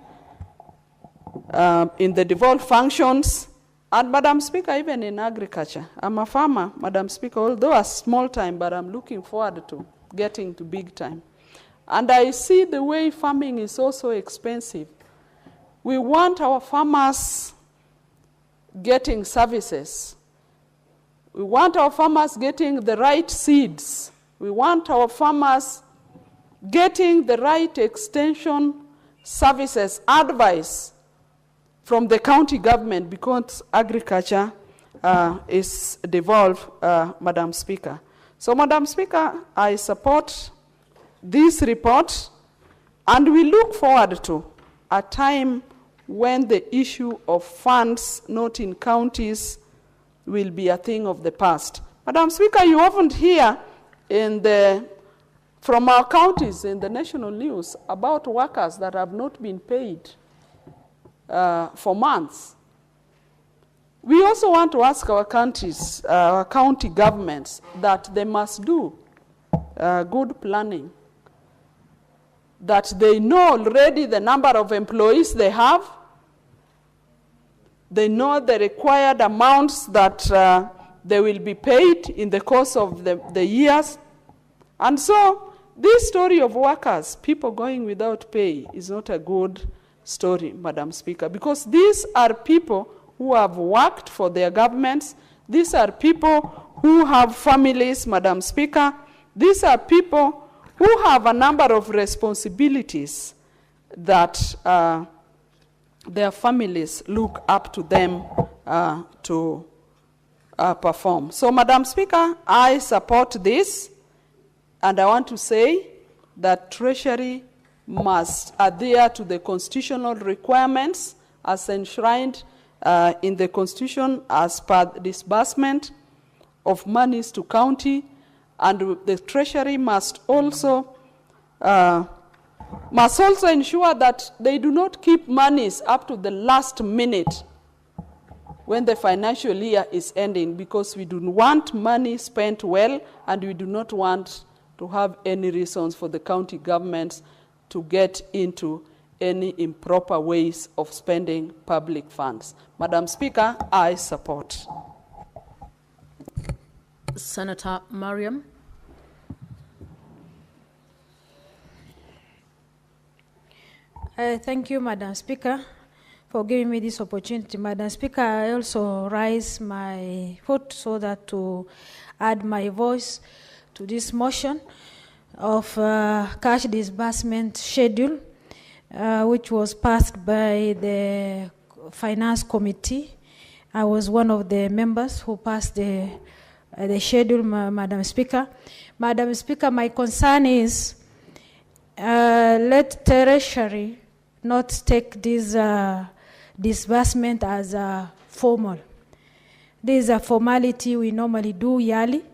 in the devolved functions. And Madam Speaker, even in agriculture, I'm a farmer, Madam Speaker, although a small time, but I'm looking forward to getting to big time. And I see the way farming is also expensive. We want our farmers getting services. We want our farmers getting the right seeds. We want our farmers getting the right extension services, advice from the county government, because agriculture is devolved, Madam Speaker. So, Madam Speaker, I support this report, and we look forward to a time when the issue of funds not in counties will be a thing of the past. Madam Speaker, you often hear from our counties in the national news about workers that have not been paid for months. We also want to ask our counties, our county governments, that they must do good planning, that they know already the number of employees they have, they know the required amounts that they will be paid in the course of the years. And so this story of workers, people going without pay, is not a good story, Madam Speaker, because these are people who have worked for their governments. These are people who have families, Madam Speaker. These are people who have a number of responsibilities that their families look up to them to perform. So, Madam Speaker, I support this, and I want to say that Treasury must adhere to the constitutional requirements as enshrined in the Constitution as per disbursement of monies to county, and the Treasury must also ensure that they do not keep monies up to the last minute when the financial year is ending, because we do want money spent well, and we do not want to have any reasons for the county governments to get into any improper ways of spending public funds. Madam Speaker, I support. Senator Mariam. Thank you, Madam Speaker, for giving me this opportunity. Madam Speaker, I also raise my foot so that to add my voice to this motion of cash disbursement schedule, which was passed by the Finance Committee. I was one of the members who passed the schedule, Madam Speaker. Madam Speaker, my concern is let Treasury not take this disbursement as a formal. This is a formality we normally do yearly.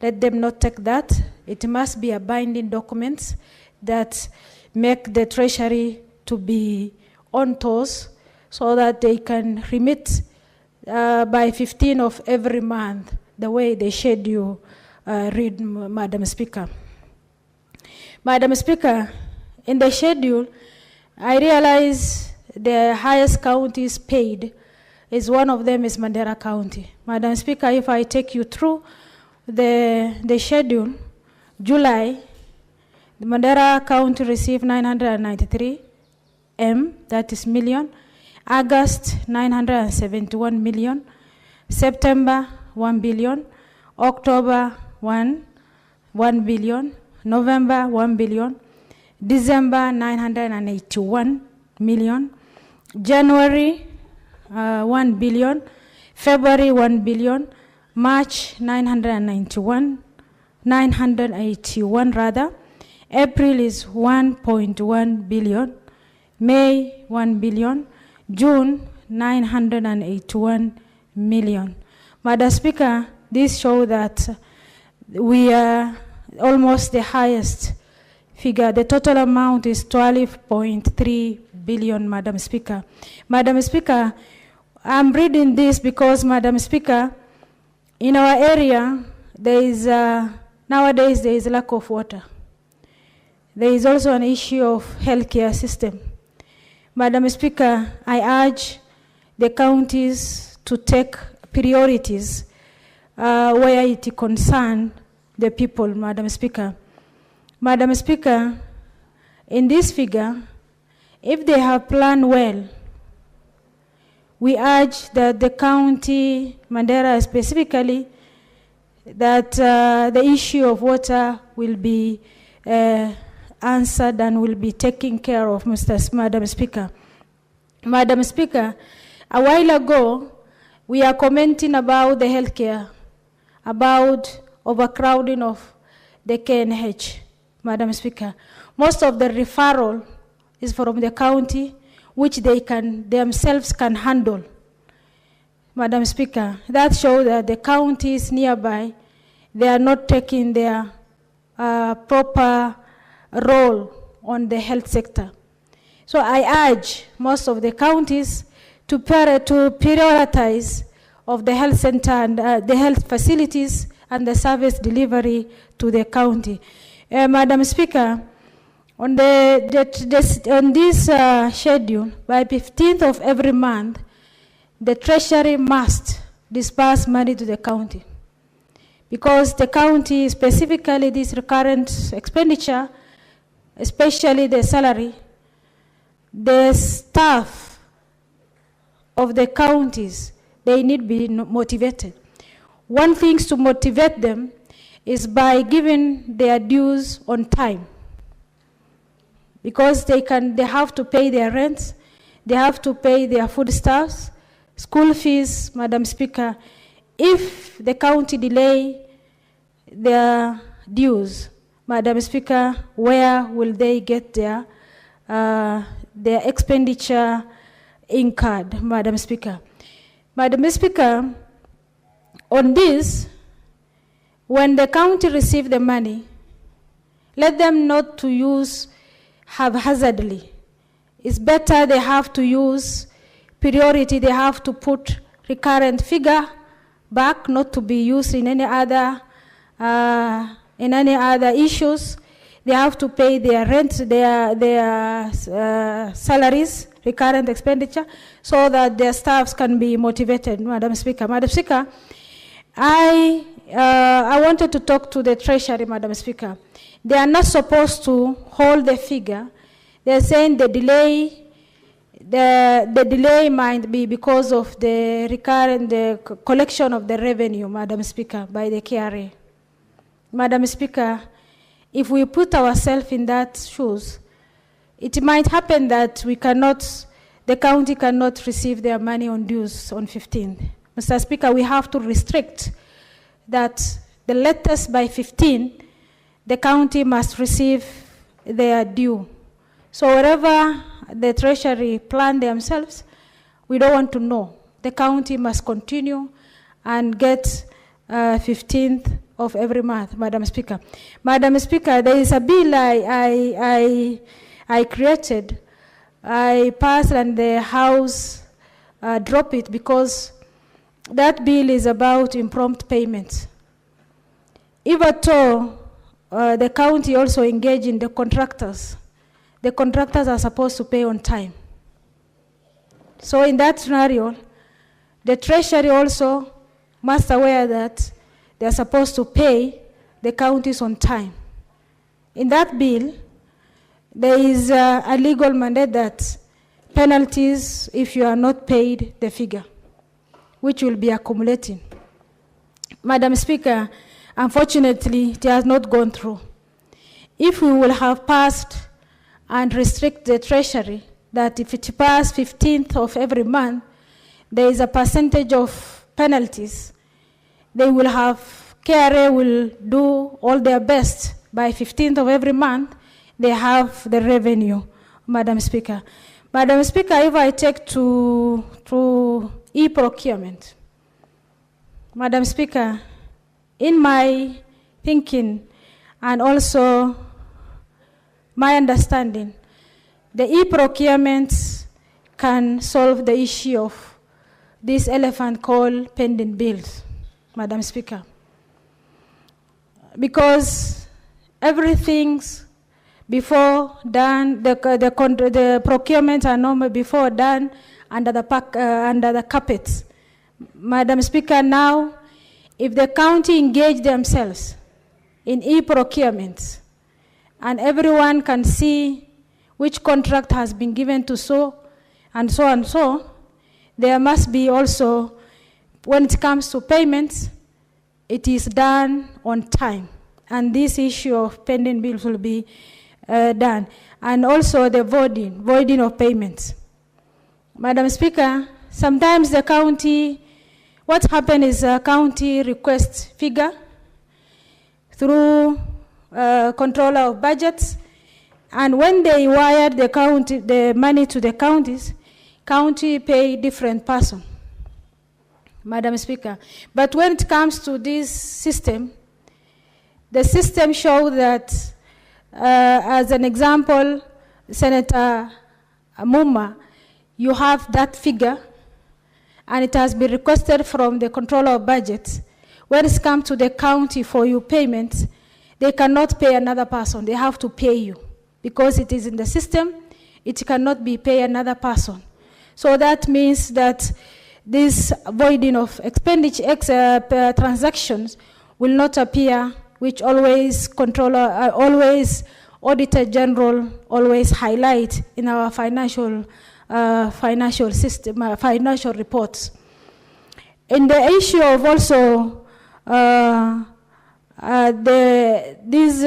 Let them not take that. It must be a binding document that make the Treasury to be on toes so that they can remit by 15 of every month, the way the schedule read, Madam Speaker. Madam Speaker, in the schedule, I realize the highest counties paid is one of them is Mandera County. Madam Speaker, if I take you through the schedule, July, the Mandera County received 993 M, that is million. August, 971 million. September, 1 billion. October, 1 billion. November, 1 billion. December, 981 million. January, 1 billion. February, 1 billion. March, 981 rather. April is 1.1 billion. May, 1 billion. June, 981 million. Madam Speaker, this shows that we are almost the highest figure. The total amount is 12.3 billion, Madam Speaker. Madam Speaker, I'm reading this because, Madam Speaker, In our area, there is nowadays there is lack of water. There is also an issue of healthcare system. Madam Speaker, I urge the counties to take priorities where it concerns the people, Madam Speaker. Madam Speaker, in this figure, if they have planned well, we urge that the county, Mandera specifically, that the issue of water will be answered and will be taken care of, Madam Speaker. Madam Speaker, a while ago, we are commenting about the healthcare, about overcrowding of the KNH, Madam Speaker. Most of the referral is from the county, which they themselves can handle. Madam Speaker, that shows that the counties nearby, they are not taking their proper role on the health sector. So I urge most of the counties to prioritize of the health center and the health facilities and the service delivery to the county. Madam Speaker, on this schedule, by 15th of every month, the Treasury must disburse money to the county. Because the county, specifically this recurrent expenditure, especially the salary, the staff of the counties, they need to be motivated. One thing to motivate them is by giving their dues on time. Because they have to pay their rents, they have to pay their foodstuffs, school fees, Madam Speaker. If the county delay their dues, Madam Speaker, where will they get their expenditure incurred, Madam Speaker? Madam Speaker, on this, when the county receive the money, let them not to use haphazardly. It's better they have to use priority, they have to put recurrent figure back, not to be used in any other issues. They have to pay their rent, their salaries, recurrent expenditure, so that their staffs can be motivated, Madam Speaker. Madam Speaker, I wanted to talk to the Treasury, Madam Speaker. They are not supposed to hold the figure. They're saying the delay might be because of the collection of the revenue, Madam Speaker, by the KRA. Madam Speaker, if we put ourselves in that shoes, it might happen that the county cannot receive their money on dues on 15th. Mr. Speaker, we have to restrict that the latest by 15, the county must receive their due. So whatever the Treasury plan themselves, we don't want to know. The county must continue and get 15th of every month, Madam Speaker. Madam Speaker, there is a bill I created. I passed and the House dropped it because that bill is about impromptu payments. If at all, the county also engage in the contractors are supposed to pay on time. So in that scenario, the Treasury also must aware that they are supposed to pay the counties on time. In that bill, there is a legal mandate that penalties if you are not paid the figure, which will be accumulating. Madam Speaker, unfortunately, it has not gone through. If we will have passed and restrict the Treasury, that if it passes 15th of every month, there is a percentage of penalties. They will have, KRA will do all their best. By 15th of every month, they have the revenue, Madam Speaker. Madam Speaker, if I take to e-procurement, Madam Speaker, in my thinking and also my understanding, the e-procurement can solve the issue of this elephant called pending bills. Madam Speaker. Because everything's before done, the procurements are normally before done under the carpet. Madam Speaker, now, if the county engage themselves in e-procurements, and everyone can see which contract has been given to so, there must be also, when it comes to payments, it is done on time. And this issue of pending bills will be done. And also the voiding of payments. Madam Speaker, sometimes the county, what happens is a county requests figure through controller of budgets, and when they wire the money to the counties, county pay different person. Madam Speaker, but when it comes to this system, the system shows that, as an example, Senator Muma, you have that figure, and it has been requested from the controller of budgets. When it comes to the county for your payments, they cannot pay another person. They have to pay you. Because it is in the system, it cannot be pay another person. So that means that this voiding of expenditure transactions will not appear, which always Auditor General always highlight in our financial system, financial reports. In the issue of also these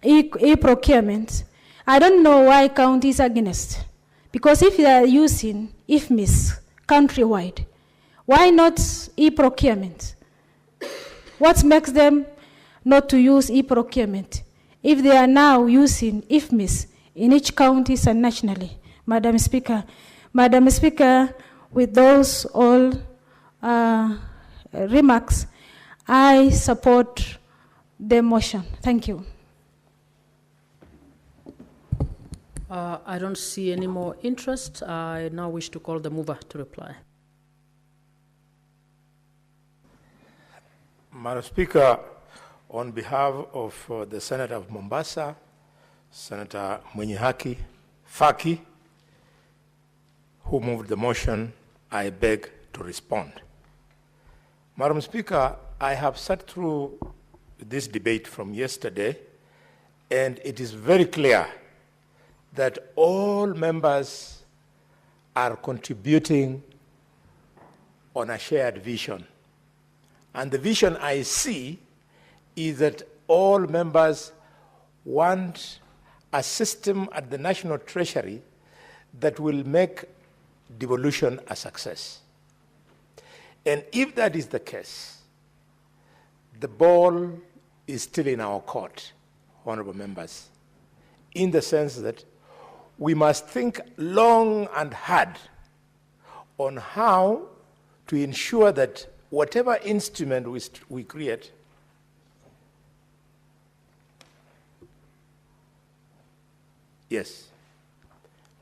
e-procurements, I don't know why counties are against. Because if they are using IFMIS countrywide, why not e-procurement? What makes them not to use e-procurement if they are now using IFMIS in each county and nationally? Madam Speaker, with those all remarks, I support the motion. Thank you. I don't see any more interest. I now wish to call the mover to reply. Madam Speaker, on behalf of the Senator of Mombasa, Senator Mwenye Faki, who moved the motion, I beg to respond. Madam Speaker, I have sat through this debate from yesterday, and it is very clear that all members are contributing on a shared vision. And the vision I see is that all members want a system at the National Treasury that will make devolution a success. And if that is the case, the ball is still in our court, honorable members, in the sense that we must think long and hard on how to ensure that whatever instrument we create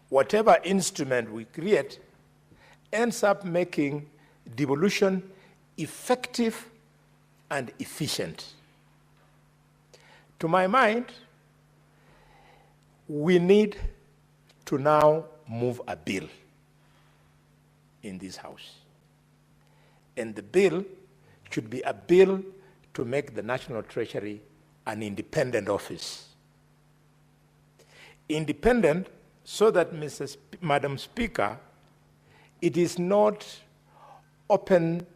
whatever instrument we create ends up making devolution effective and efficient. To my mind, we need to now move a bill in this House. And the bill should be a bill to make the National Treasury an independent office. Independent so that, Madam Speaker, it is not open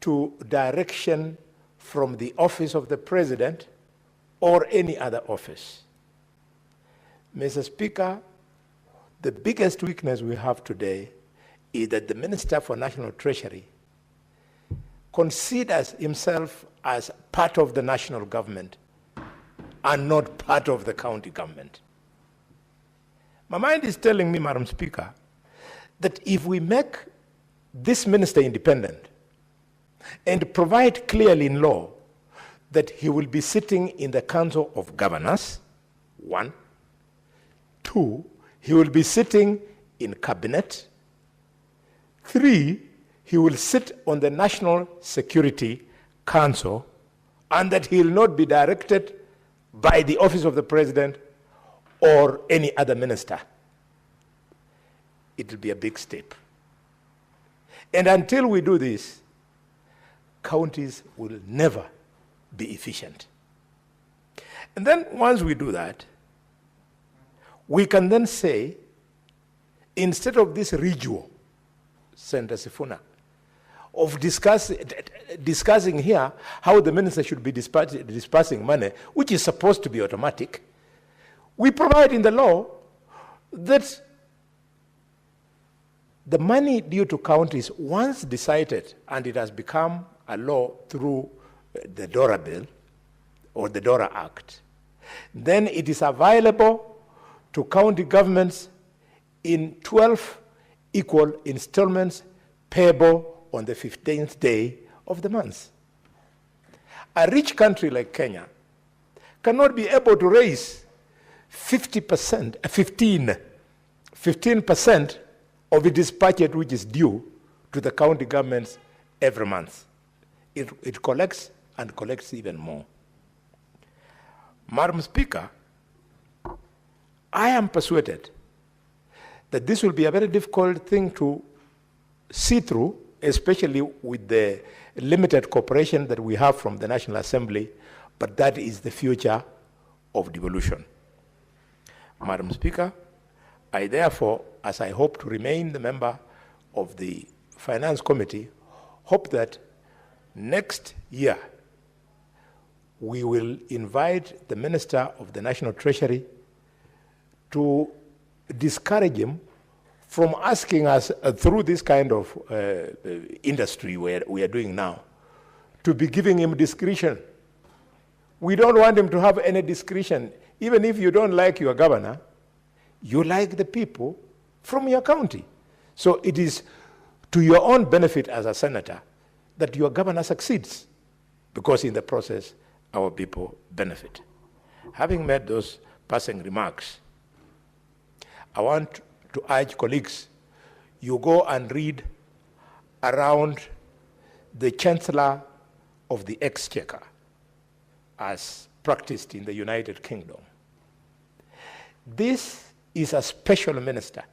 to direction from the office of the President or any other office. Mr. Speaker, the biggest weakness we have today is that the Minister for National Treasury considers himself as part of the national government and not part of the county government. My mind is telling me, Madam Speaker, that if we make this minister independent and provide clearly in law that he will be sitting in the Council of Governors, 1. 2, he will be sitting in cabinet. 3, he will sit on the National Security Council and that he will not be directed by the office of the president or any other minister. It will be a big step. And until we do this, counties will never be efficient. And then once we do that, we can then say, instead of this ritual, Senator Sifuna, of discussing here how the minister should be dispersing money, which is supposed to be automatic, we provide in the law that the money due to counties, once decided, and it has become a law through the DORA bill or the DORA Act, then it is available to county governments in 12 equal installments payable on the 15th day of the month. A rich country like Kenya cannot be able to raise 15% of its budget which is due to the county governments every month. It collects and collects even more. Madam Speaker, I am persuaded that this will be a very difficult thing to see through, especially with the limited cooperation that we have from the National Assembly, but that is the future of devolution. Madam Speaker, I therefore, as I hope to remain the member of the Finance Committee, hope that next year we will invite the Minister of the National Treasury to discourage him from asking us through this kind of industry where we are doing now, to be giving him discretion. We don't want him to have any discretion. Even if you don't like your governor, you like the people from your county. So it is to your own benefit as a senator that your governor succeeds, because in the process, our people benefit. Having made those passing remarks, I want to urge colleagues, you go and read around the Chancellor of the Exchequer as practiced in the United Kingdom. This is a special minister.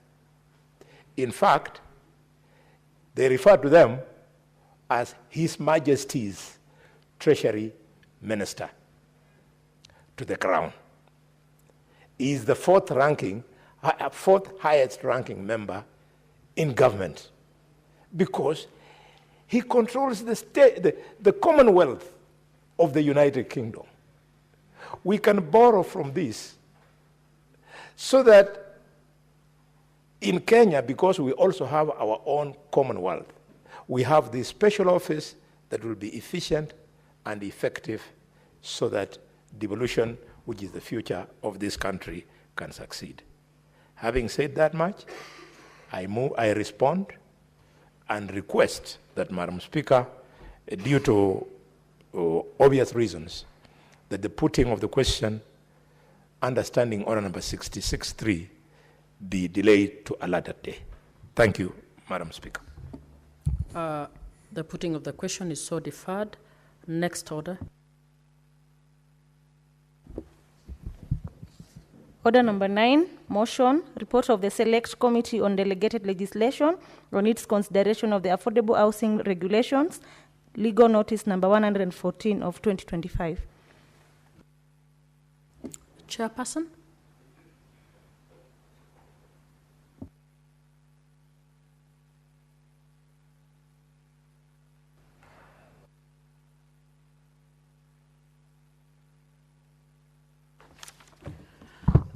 In fact, they refer to them as His Majesty's Treasury Minister to the Crown. He is the fourth highest ranking member in government, because he controls the Commonwealth of the United Kingdom. We can borrow from this so that in Kenya, because we also have our own Commonwealth, we have this special office that will be efficient and effective so that devolution, which is the future of this country, can succeed. Having said that much, I respond and request that, Madam Speaker, due to obvious reasons, that the putting of the question understanding order number 66.3 be delayed to a later day. Thank you, Madam Speaker. The putting of the question is so deferred. Next order. Order number 9, motion, report of the Select Committee on Delegated Legislation on its consideration of the Affordable Housing Regulations, legal notice number 114 of 2025. Chairperson.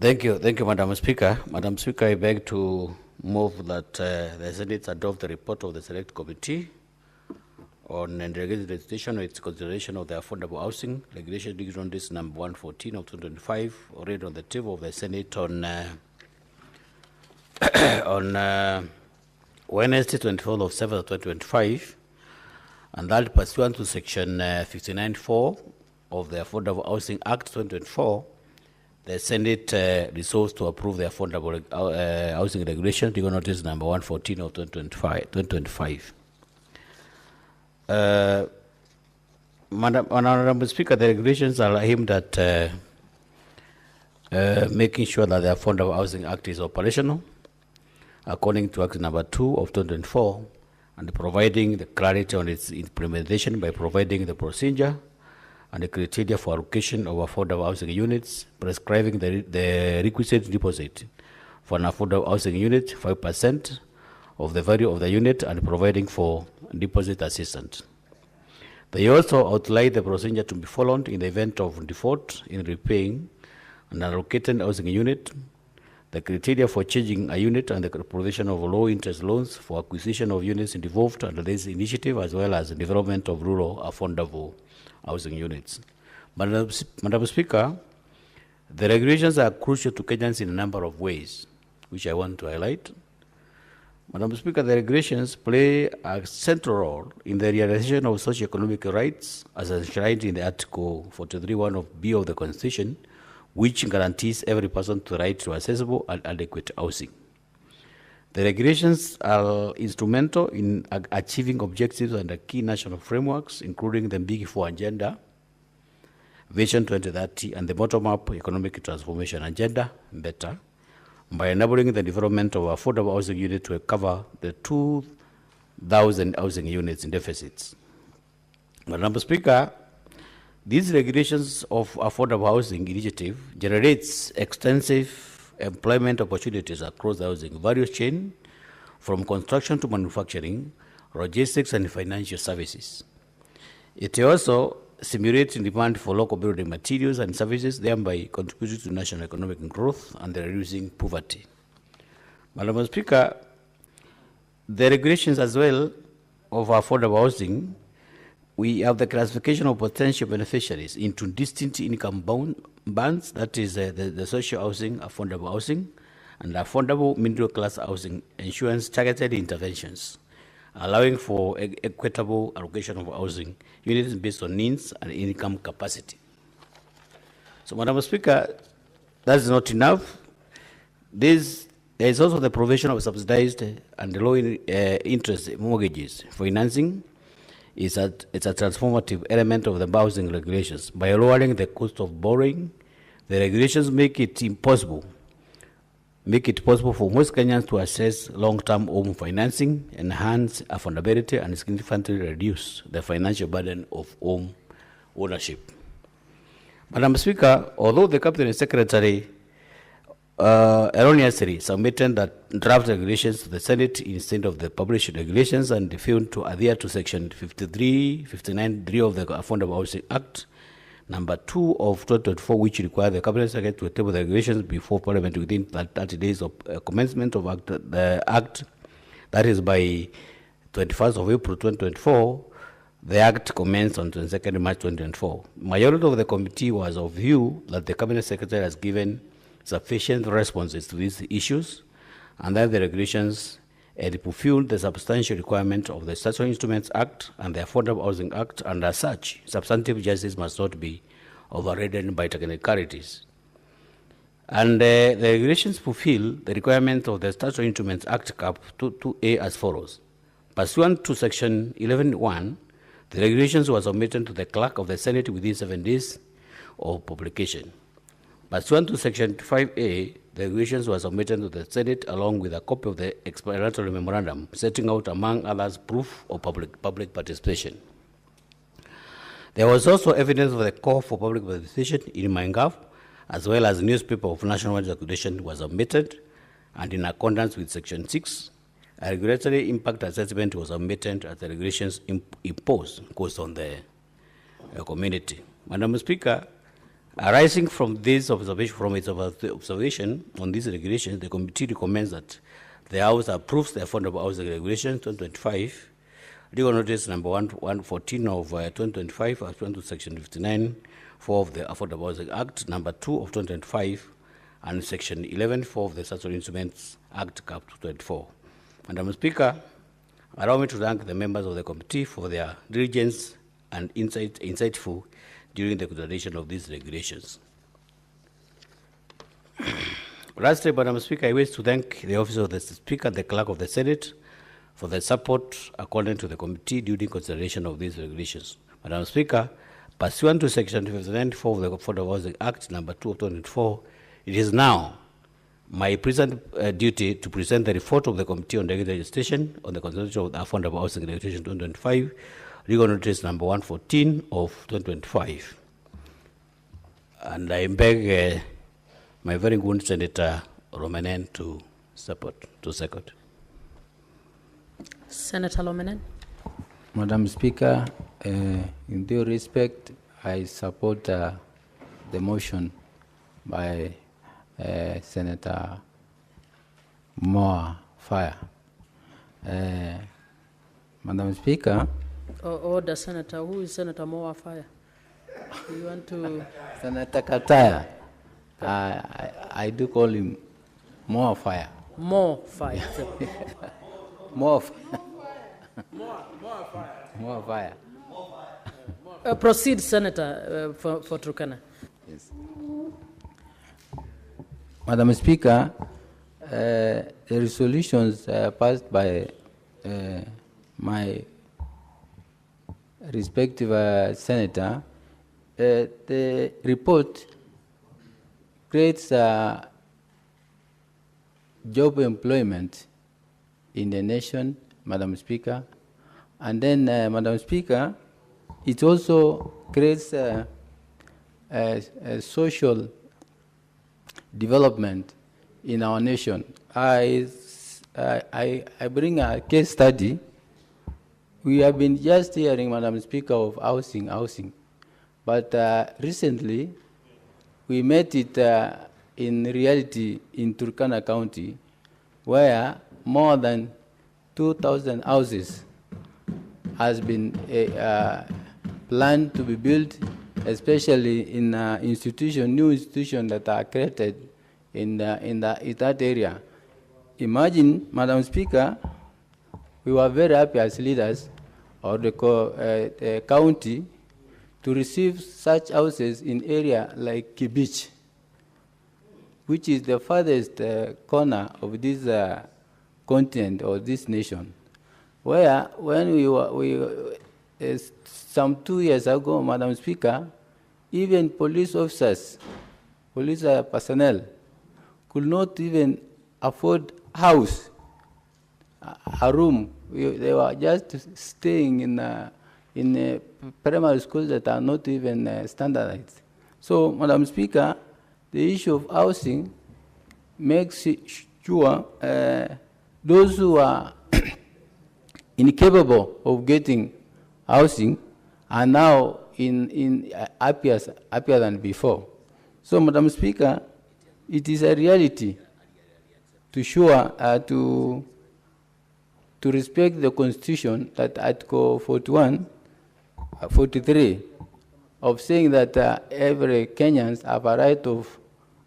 Thank you, Madam Speaker. Madam Speaker, I beg to move that the Senate adopt the report of the Select Committee on delegated legislation with its consideration of the Affordable Housing Regulation Legal Notice number 114 of 2025, read on the table of the Senate on Wednesday, 24th of 7th, 2025, and that pursuant to Section 59.4 of the Affordable Housing Act 2024, the Senate resolves to approve the Affordable Housing Regulation, legal notice number 114 of 2025. Honorable Speaker, the regulations are aimed at making sure that the Affordable Housing Act is operational according to Act number 2 of 2004, and providing the clarity on its implementation by providing the procedure and the criteria for allocation of affordable housing units, prescribing the requisite deposit for an affordable housing unit, 5% of the value of the unit, and providing for deposit assistance. They also outline the procedure to be followed in the event of default in repaying an allocated housing unit, the criteria for changing a unit, and the provision of low-interest loans for acquisition of units involved under this initiative, as well as the development of rural affordable housing units. Madam Speaker, the regulations are crucial to Kenyans in a number of ways, which I want to highlight. Madam Speaker, the regulations play a central role in the realization of socio-economic rights as enshrined in the Article 43(1) of B of the Constitution, which guarantees every person the right to accessible and adequate housing. The regulations are instrumental in achieving objectives under key national frameworks, including the Big Four Agenda, Vision 2030, and the Bottom-up Economic Transformation Agenda, BETTER, by enabling the development of affordable housing units to cover the 2,000 housing units in deficits. Madam Speaker, these regulations of affordable housing initiative generates extensive employment opportunities across the housing value chain, from construction to manufacturing, logistics, and financial services. It also stimulates demand for local building materials and services, thereby contributing to national economic growth and reducing poverty. Madam Speaker, the regulations as well of affordable housing, we have the classification of potential beneficiaries into distinct income bands, that is the social housing, affordable housing, and affordable middle class housing insurance targeted interventions, allowing for equitable allocation of housing units based on needs and income capacity. So, Madam Speaker, that is not enough. There is also the provision of subsidized and low interest mortgages financing. It's a transformative element of the housing regulations. By lowering the cost of borrowing, the regulations make it possible for most Kenyans to access long-term home financing, enhance affordability, and significantly reduce the financial burden of home ownership. Madam Speaker, although the Cabinet Secretary erroneously submitted that draft regulations to the Senate instead of the published regulations and failed to adhere to Section 59(3) of the Affordable Housing Act, number 2 of 2024, which requires the Cabinet Secretary to table the regulations before Parliament within 30 days of commencement of the Act, that is by 21st of April 2024, the Act commenced on 22nd March 2024. Majority of the committee was of view that the Cabinet Secretary has given sufficient responses to these issues, and that the regulations had fulfilled the substantial requirement of the Statutory Instruments Act and the Affordable Housing Act, and as such, substantive justice must not be overridden by technicalities. And the regulations fulfill the requirement of the Statutory Instruments Act Cap 2A as follows. Pursuant to Section 11(1), the regulations were submitted to the Clerk of the Senate within 7 days of publication. Pursuant to Section 5A, the regulations were submitted to the Senate along with a copy of the explanatory memorandum, setting out, among others, proof of public participation. There was also evidence of the call for public participation in MyGov, as well as newspaper of national circulation was submitted, and in accordance with Section 6, a regulatory impact assessment was submitted as the regulations imposed cost on the community. Madam Speaker, arising from this observation on these regulations, the committee recommends that the House approves the Affordable Housing Regulation 2025, legal notice number 114 of 2025, pursuant to Section 59(4) of the Affordable Housing Act, number 2 of 2025, and Section 11(4) of the Statutory Instruments Act, Cap 224. Madam Speaker, allow me to thank the members of the committee for their diligence and insightful during the consideration of these regulations. Lastly, Madam Speaker, I wish to thank the Office of the Speaker and the Clerk of the Senate for the support according to the committee during consideration of these regulations. Madam Speaker, pursuant to Section 59(4) of the Affordable Housing Act number 2 of 2024, it is now my present duty to present the report of the Committee on Delegated Legislation on the consideration of the Affordable Housing Regulation 2025, legal notice number 114 of 2025. And I beg my very good Senator Romenen to support, to second. Senator Lomenen. Madam Speaker, in due respect, I support the motion by Senator Moa Fire. Madam Speaker. Order, Senator. Who is Senator Moa Fire? You want to... Senator Kataya. I do call him Moa Fire. More fire. More fire. More fire. Proceed, Senator, for Turkana. Yes. Madam Speaker, the resolutions passed by my respective senator, the report creates job employment in the nation, Madam Speaker. And then, Madam Speaker, it also creates a social development in our nation. I bring a case study. We have been just hearing, Madam Speaker, of housing. But recently, we met it in reality in Turkana County, where more than 2,000 houses has been planned to be built, especially in new institutions that are created in that area. Imagine, Madam Speaker, we were very happy as leaders of the county to receive such houses in area like Kibich, which is the farthest corner of this continent or this nation, where when we some 2 years ago, Madam Speaker, even police officers, police personnel could not even afford house, a room. They were just staying in primary schools that are not even standardized. So, Madam Speaker, the issue of housing makes sure those who are incapable of getting housing are now happier than before. So, Madam Speaker, it is a reality to respect the Constitution, that Article 43 of saying that every Kenyans have a right of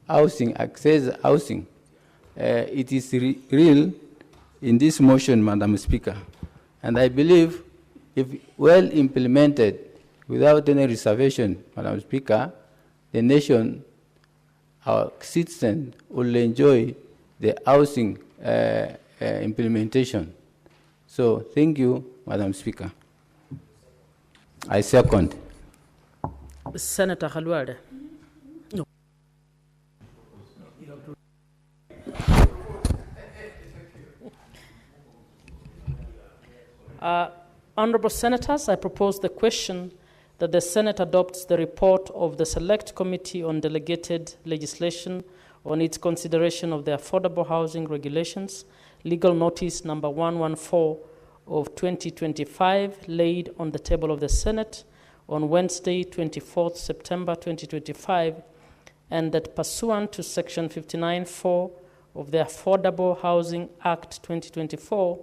housing, access housing. It is real in this motion, Madam Speaker. And I believe if well implemented without any reservation, Madam Speaker, the nation, our citizens will enjoy the housing implementation. So thank you, Madam Speaker. I second. Senator Khalwade. No. Honorable Senators, I propose the question that the Senate adopts the report of the Select Committee on Delegated Legislation on its consideration of the Affordable Housing Regulations, legal notice number 114 of 2025, laid on the table of the Senate on Wednesday, 24th September 2025, and that pursuant to Section 59(4) of the Affordable Housing Act 2024,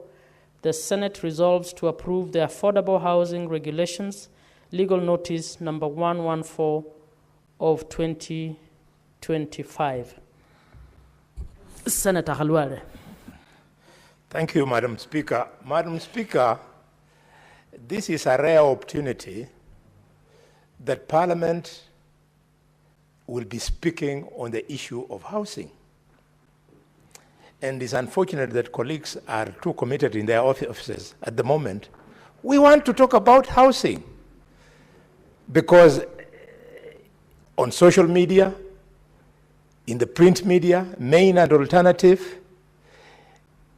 the Senate resolves to approve the Affordable Housing Regulations, legal notice number 114 of 2025. Senator Khalwade. Thank you, Madam Speaker. Madam Speaker, this is a rare opportunity that Parliament will be speaking on the issue of housing. and it's unfortunate that colleagues are too committed in their offices at the moment, we want to talk about housing. Because on social media, in the print media, main and alternative,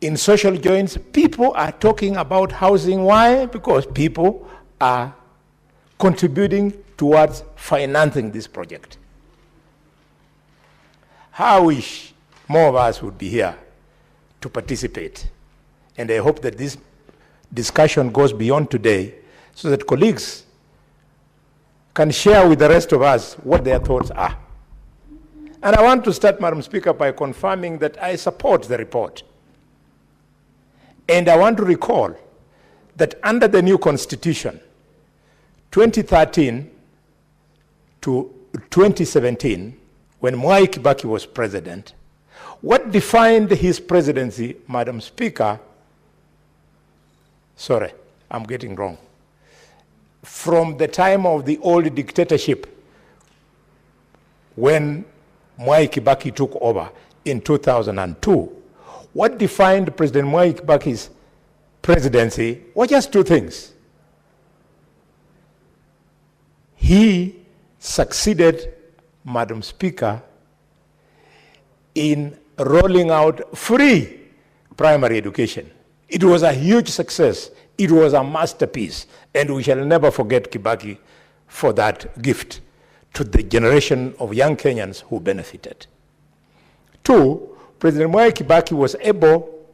in social joints, people are talking about housing. Why? Because people are contributing towards financing this project. I wish more of us would be here to participate. And I hope that this discussion goes beyond today so that colleagues can share with the rest of us what their thoughts are. And I want to start, Madam Speaker, by confirming that I support the report. And I want to recall that under the new constitution, 2013 to 2017, when Mwai Kibaki was president, what defined his presidency, Madam Speaker, sorry, I'm getting wrong. From the time of the old dictatorship, when Mwai Kibaki took over in 2002, what defined President Mwai Kibaki's presidency were just two things. He succeeded, Madam Speaker, in rolling out free primary education. It was a huge success. It was a masterpiece, and we shall never forget Kibaki for that gift to the generation of young Kenyans who benefited. Two, President Mwai Kibaki was able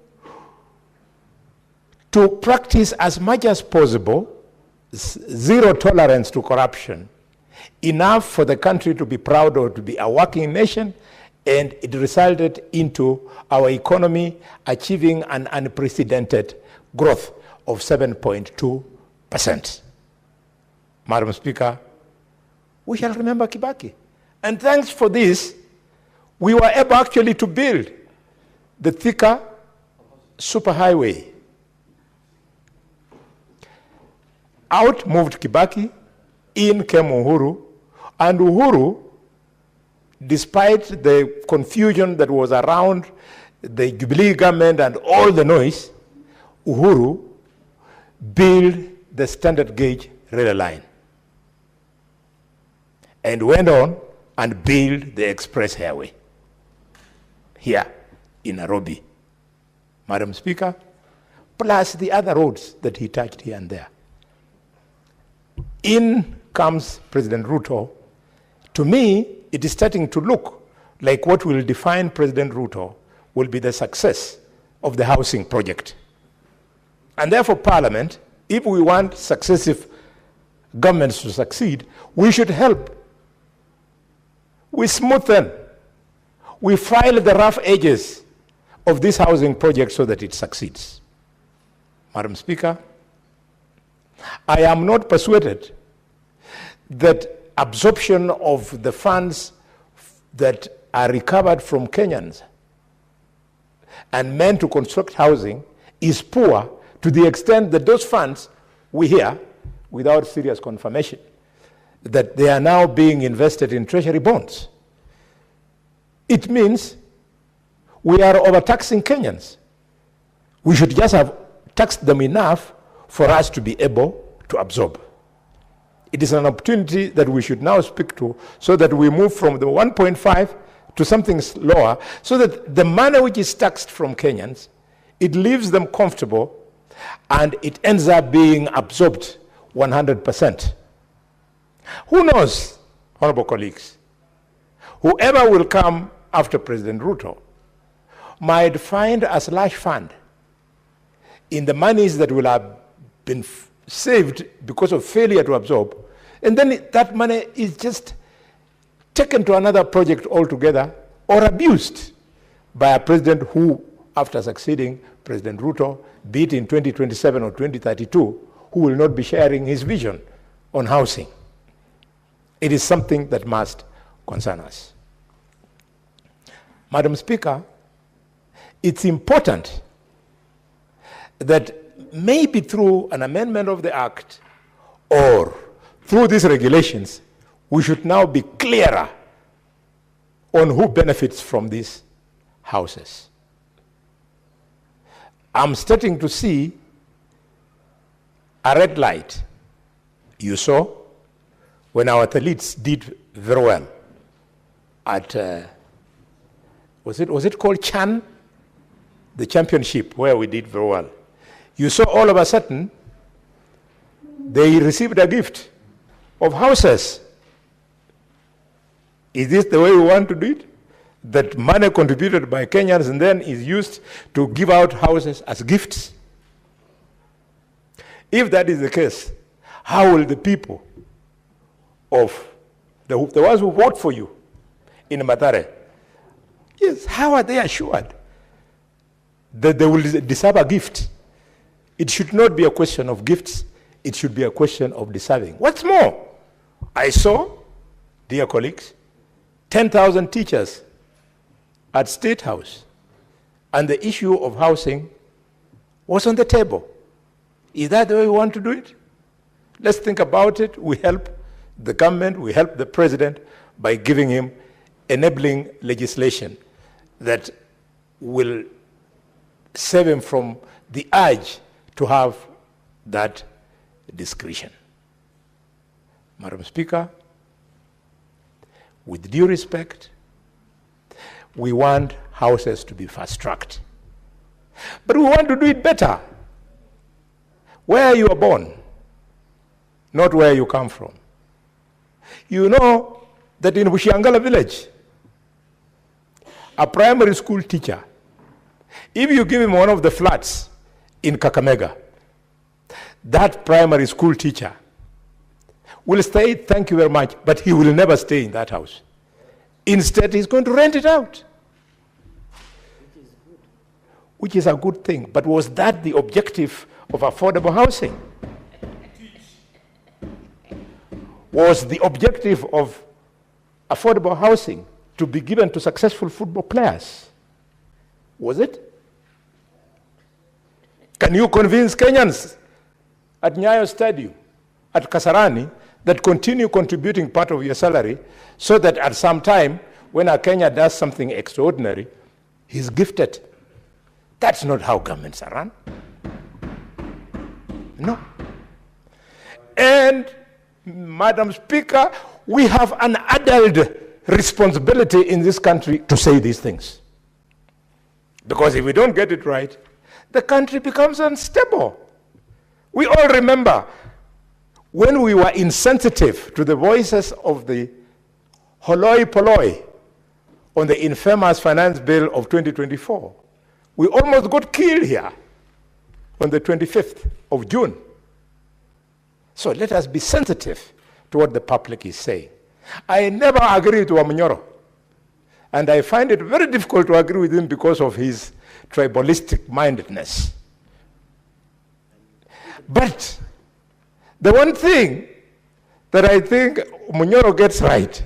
to practice as much as possible zero tolerance to corruption, enough for the country to be proud of, to be a working nation, and it resulted into our economy achieving an unprecedented growth of 7.2%. Madam Speaker, we shall remember Kibaki. And thanks for this, we were able actually to build the Thika superhighway. Out moved Kibaki, in came Uhuru, and Uhuru, despite the confusion that was around the Jubilee government and all the noise, Uhuru built the standard gauge rail line and went on and built the express highway here in Nairobi, Madam Speaker, plus the other roads that he touched here and there. In comes President Ruto. To me, it is starting to look like what will define President Ruto will be the success of the housing project. And therefore, Parliament, if we want successive governments to succeed, we should help. We smoothen, we file the rough edges of this housing project so that it succeeds. Madam Speaker, I am not persuaded that absorption of the funds that are recovered from Kenyans and meant to construct housing is poor to the extent that those funds, we hear, without serious confirmation, that they are now being invested in treasury bonds. It means we are overtaxing Kenyans. We should just have taxed them enough for us to be able to absorb. It is an opportunity that we should now speak to so that we move from the 1.5 to something lower, so that the money which is taxed from Kenyans, it leaves them comfortable and it ends up being absorbed 100%. Who knows, honorable colleagues, whoever will come after President Ruto might find a slush fund in the monies that will have been saved because of failure to absorb, and then that money is just taken to another project altogether or abused by a president who, after succeeding President Ruto, be it in 2027 or 2032, who will not be sharing his vision on housing. It is something that must concern us. Madam Speaker, it's important that maybe through an amendment of the Act or through these regulations, we should now be clearer on who benefits from these houses. I'm starting to see a red light. You saw when our athletes did very well at, was it called Chan? The championship where we did very well. You saw all of a sudden, they received a gift of houses. Is this the way we want to do it? That money contributed by Kenyans and then is used to give out houses as gifts? If that is the case, how will the people of the ones who vote for you in Mathare, yes, how are they assured that they will deserve a gift? It should not be a question of gifts. It should be a question of deserving. What's more, I saw, dear colleagues, 10,000 teachers at State House, and the issue of housing was on the table. Is that the way we want to do it? Let's think about it. We help the government, we help the president by giving him enabling legislation that will save him from the urge to have that discretion. Madam Speaker, with due respect, we want houses to be fast-tracked. But we want to do it better. Where you are born, not where you come from. You know that in Bushiangala village, a primary school teacher, if you give him one of the flats in Kakamega, that primary school teacher will say, thank you very much, but he will never stay in that house. Instead, he's going to rent it out. Which is a good thing. But was that the objective of affordable housing? Was the objective of affordable housing to be given to successful football players? Was it? Can you convince Kenyans at Nyayo Stadium, at Kasarani, that continue contributing part of your salary so that at some time, when a Kenya does something extraordinary, he's gifted? That's not how governments are run. No. And, Madam Speaker, we have an adult responsibility in this country to say these things. Because if we don't get it right, the country becomes unstable. We all remember when we were insensitive to the voices of the Holoi Polloi on the infamous finance bill of 2024. We almost got killed here on the 25th of June. So let us be sensitive to what the public is saying. I never agree to manyora, and I find it very difficult to agree with him because of his tribalistic mindedness. But the one thing that I think Manyora gets right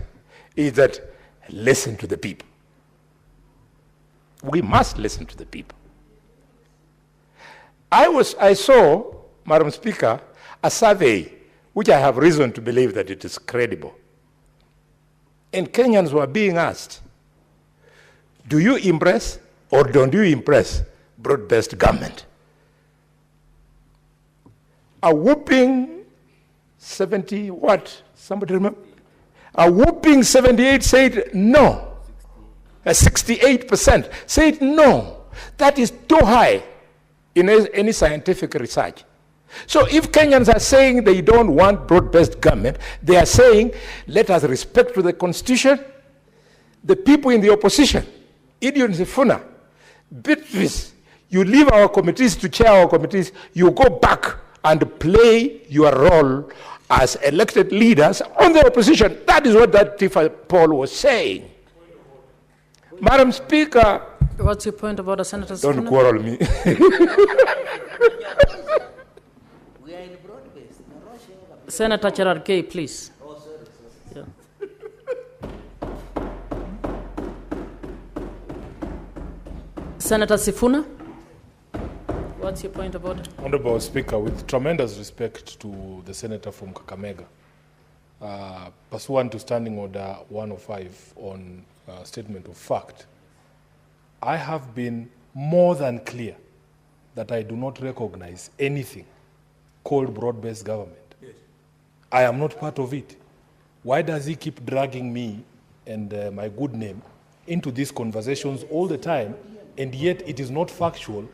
is that listen to the people. We must listen to the people. I saw, Madam Speaker, a survey which I have reason to believe that it is credible. And Kenyans were being asked, do you impress or don't you impress broad-based government? A whooping 70, what? Somebody remember? A whooping 78 said no. 68% said no. That is too high in any scientific research. So if Kenyans are saying they don't want broad-based government, they are saying, let us respect to the Constitution. The people in the opposition, Idiot Sifuna, Beatrice, you leave our committees to chair our committees, you go back and play your role as elected leaders on the opposition. That is what that Tifa poll was saying. Madam Speaker. What's your point about the Senator's Don't quarrel me. Senator Cherargei, please. Yeah. Senator Sifuna, what's your point about it? Honorable Speaker, with tremendous respect to the Senator from Kakamega, pursuant to Standing Order 105 on statement of fact, I have been more than clear that I do not recognize anything called broad-based government. Yes. I am not part of it. Why does he keep dragging me and my good name into these conversations all the time, and yet it is not factual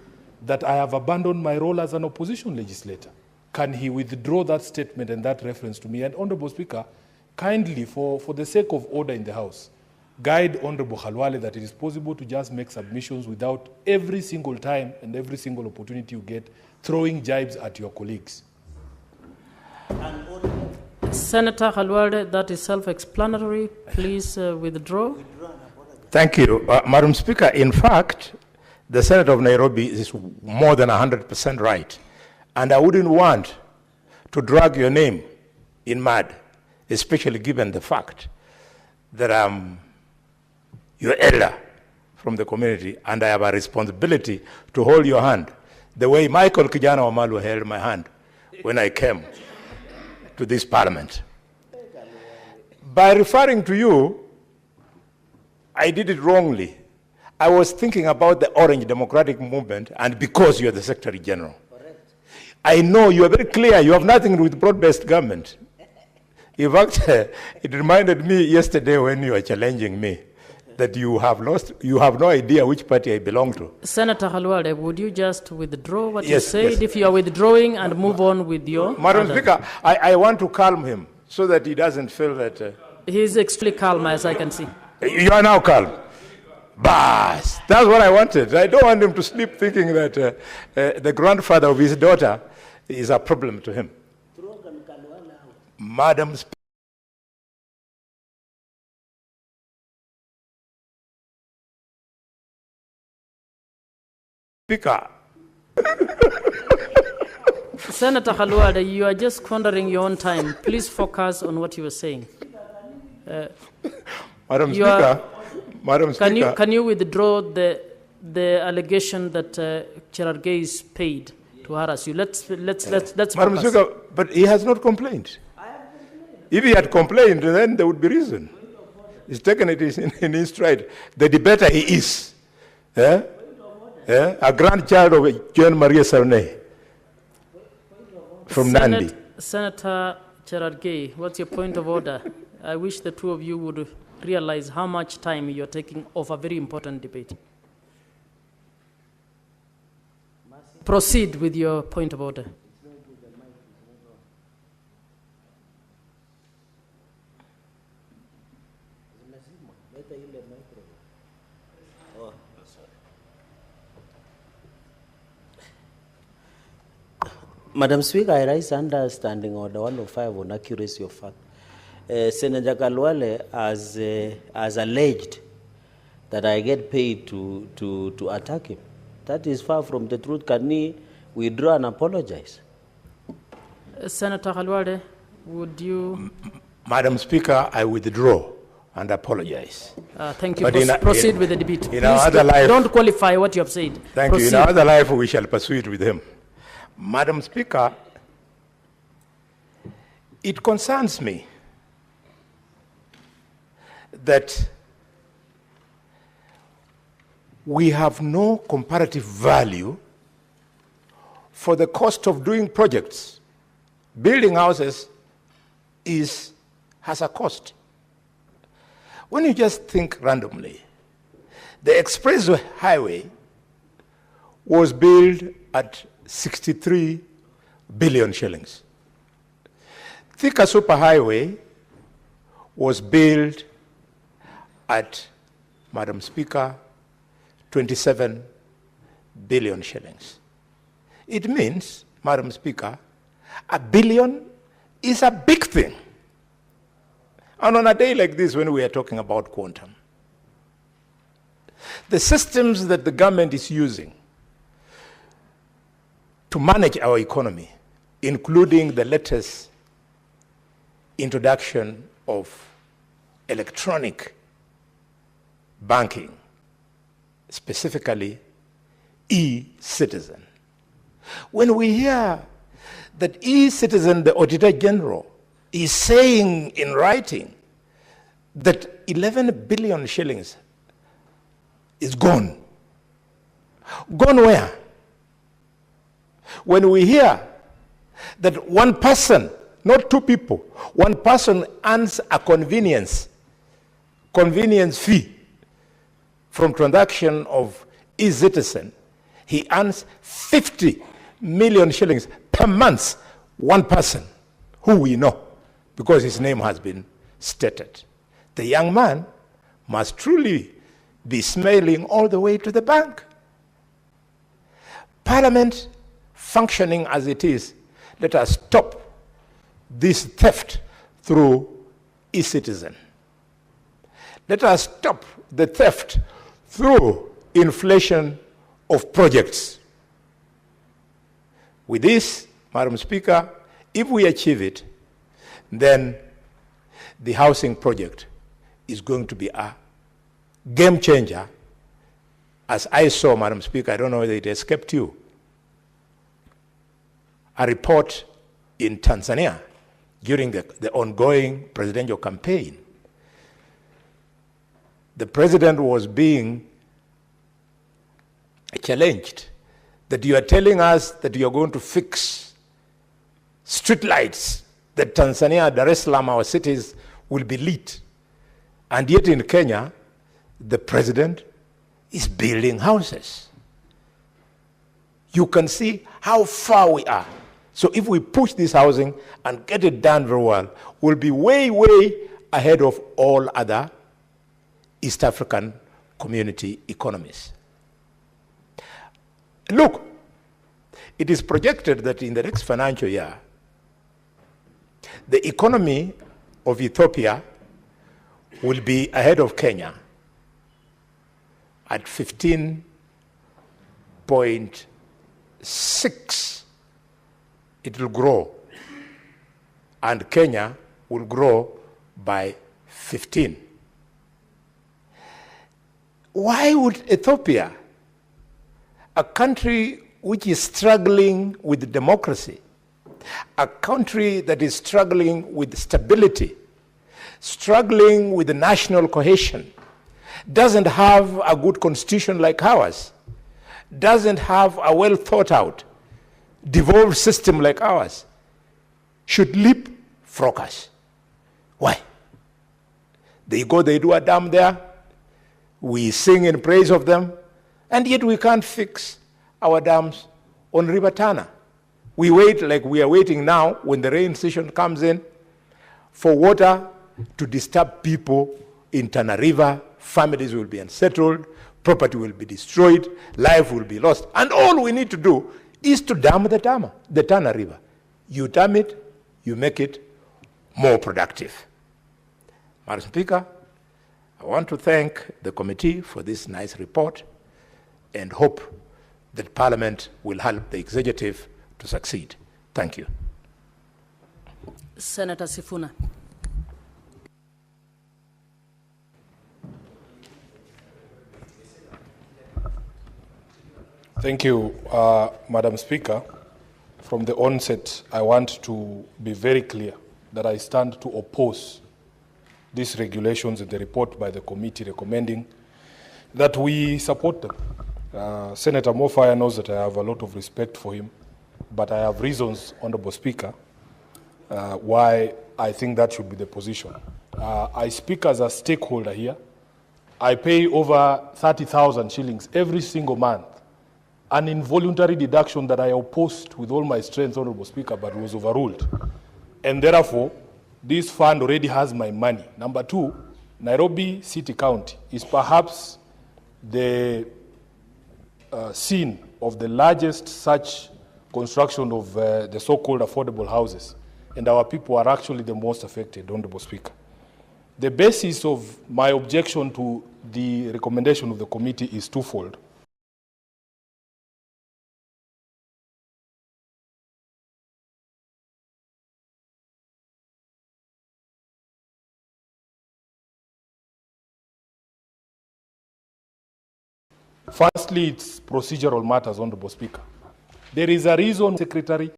that I have abandoned my role as an opposition legislator? Can he withdraw that statement and that reference to me? And Honorable Speaker, kindly, for the sake of order in the House, guide Honorable Khalwale that it is possible to just make submissions without every single time and every single opportunity you get throwing jibes at your colleagues. Senator Khalwale, that is self-explanatory. Please withdraw. Thank you. Madam Speaker, in fact, the Senator of Nairobi is more than 100% right. And I wouldn't want to drag your name in mud, especially given the fact that I'm your elder from the community, and I have a responsibility to hold your hand the way Michael Kijana Wamalu held my hand when I came to this parliament. By referring to you, I did it wrongly. I was thinking about the Orange Democratic Movement, and because you're the Secretary General. Correct. I know you are very clear, you have nothing to do with broad-based government. In fact, it reminded me yesterday when you were challenging me that you have no idea which party I belong to. Senator Khalwale, would you just withdraw what Yes, you said yes. if you are withdrawing and move on with your... Madam Speaker, I want to calm him so that he doesn't feel that... He's extremely calm, as I can see. You are now calm. Bas, that's what I wanted. I don't want him to sleep thinking that the grandfather of his daughter is a problem to him. Madam Speaker. Senator Khalwale, you are just squandering your own time. Please focus on what you were saying. Madam Speaker. Madam Speaker. Can you withdraw the allegation that Cherargei is paid to harass you? Let's Madam focus. Speaker, but he has not complained. If he had complained, then there would be reason. He's taken it in his stride. The debater he is. A grandchild of John Maria Sarney from Nandi. Senator Cherargei, what's your point of order? I wish the two of you would realize how much time you're taking off a very important debate. Proceed with your point of order. Madam Speaker, I raise understanding order 105 on accuracy of fact. Senator Khalwale has alleged that I get paid to attack him. That is far from the truth. Can he withdraw and apologize? Senator Khalwale, would you... Madam Speaker, I withdraw and apologize. Thank you. Proceed with the debate. In our other life, don't qualify what you have said. Thank you. In our other life, we shall pursue it with him. Madam Speaker, it concerns me that we have no comparative value for the cost of doing projects. Building houses has a cost. When you just think randomly, the expressway highway was built at 63 billion shillings. Thika Superhighway was built at, Madam Speaker, 27 billion shillings. It means, Madam Speaker, $1 billion is a big thing. And on a day like this, when we are talking about quantum, the systems that the government is using to manage our economy, including the latest introduction of electronic banking, specifically e-citizen. When we hear that e-citizen, the Auditor General, is saying in writing that 11 billion shillings is gone. Gone where? When we hear that one person, not two people, one person earns a convenience fee from transaction of e-citizen, he earns 50 million shillings per month, one person who we know because his name has been stated. The young man must truly be smiling all the way to the bank. Parliament functioning as it is, let us stop this theft through e-citizen. Let us stop the theft through inflation of projects. With this, Madam Speaker, if we achieve it, then the housing project is going to be a game changer. As I saw, Madam Speaker, I don't know whether it escaped you, a report in Tanzania during the ongoing presidential campaign. The president was being challenged that you are telling us that you are going to fix street lights, that Tanzania, Dar es Salaam, our cities will be lit. And yet in Kenya, the president is building houses. You can see how far we are. So if we push this housing and get it done very well, we'll be way, way ahead of all other East African community economies. Look, it is projected that in the next financial year, the economy of Ethiopia will be ahead of Kenya at 15.6. It will grow, and Kenya will grow by 15. Why would Ethiopia, a country which is struggling with democracy, a country that is struggling with stability, struggling with the national cohesion, doesn't have a good constitution like ours, doesn't have a well thought out, devolved system like ours, should leapfrog us? Why? They go, they do a dam there, we sing in praise of them, and yet we can't fix our dams on River Tana. We wait like we are waiting now when the rain season comes in for water to disturb people in Tana River. Families will be unsettled, property will be destroyed, life will be lost. And all we need to do is to dam the Tana River. You dam it, you make it more productive. Madam Speaker, I want to thank the committee for this nice report and hope that Parliament will help the executive to succeed. Thank you. Senator Sifuna. Thank you, Madam Speaker. From the onset, I want to be very clear that I stand to oppose these regulations in the report by the committee recommending that we support them. Senator Mofaya knows that I have a lot of respect for him, but I have reasons, Honorable Speaker, why I think that should be the position. I speak as a stakeholder here. I pay over 30,000 shillings every single month, an involuntary deduction that I opposed with all my strength, Honorable Speaker, but was overruled. And therefore, this fund already has my money. Number two, Nairobi City County is perhaps the scene of the largest such construction of the so-called affordable houses. And our people are actually the most affected, Honorable Speaker. The basis of my objection to the recommendation of the committee is twofold. Firstly, it's procedural matters, Honorable Speaker. There is a reason, Secretary,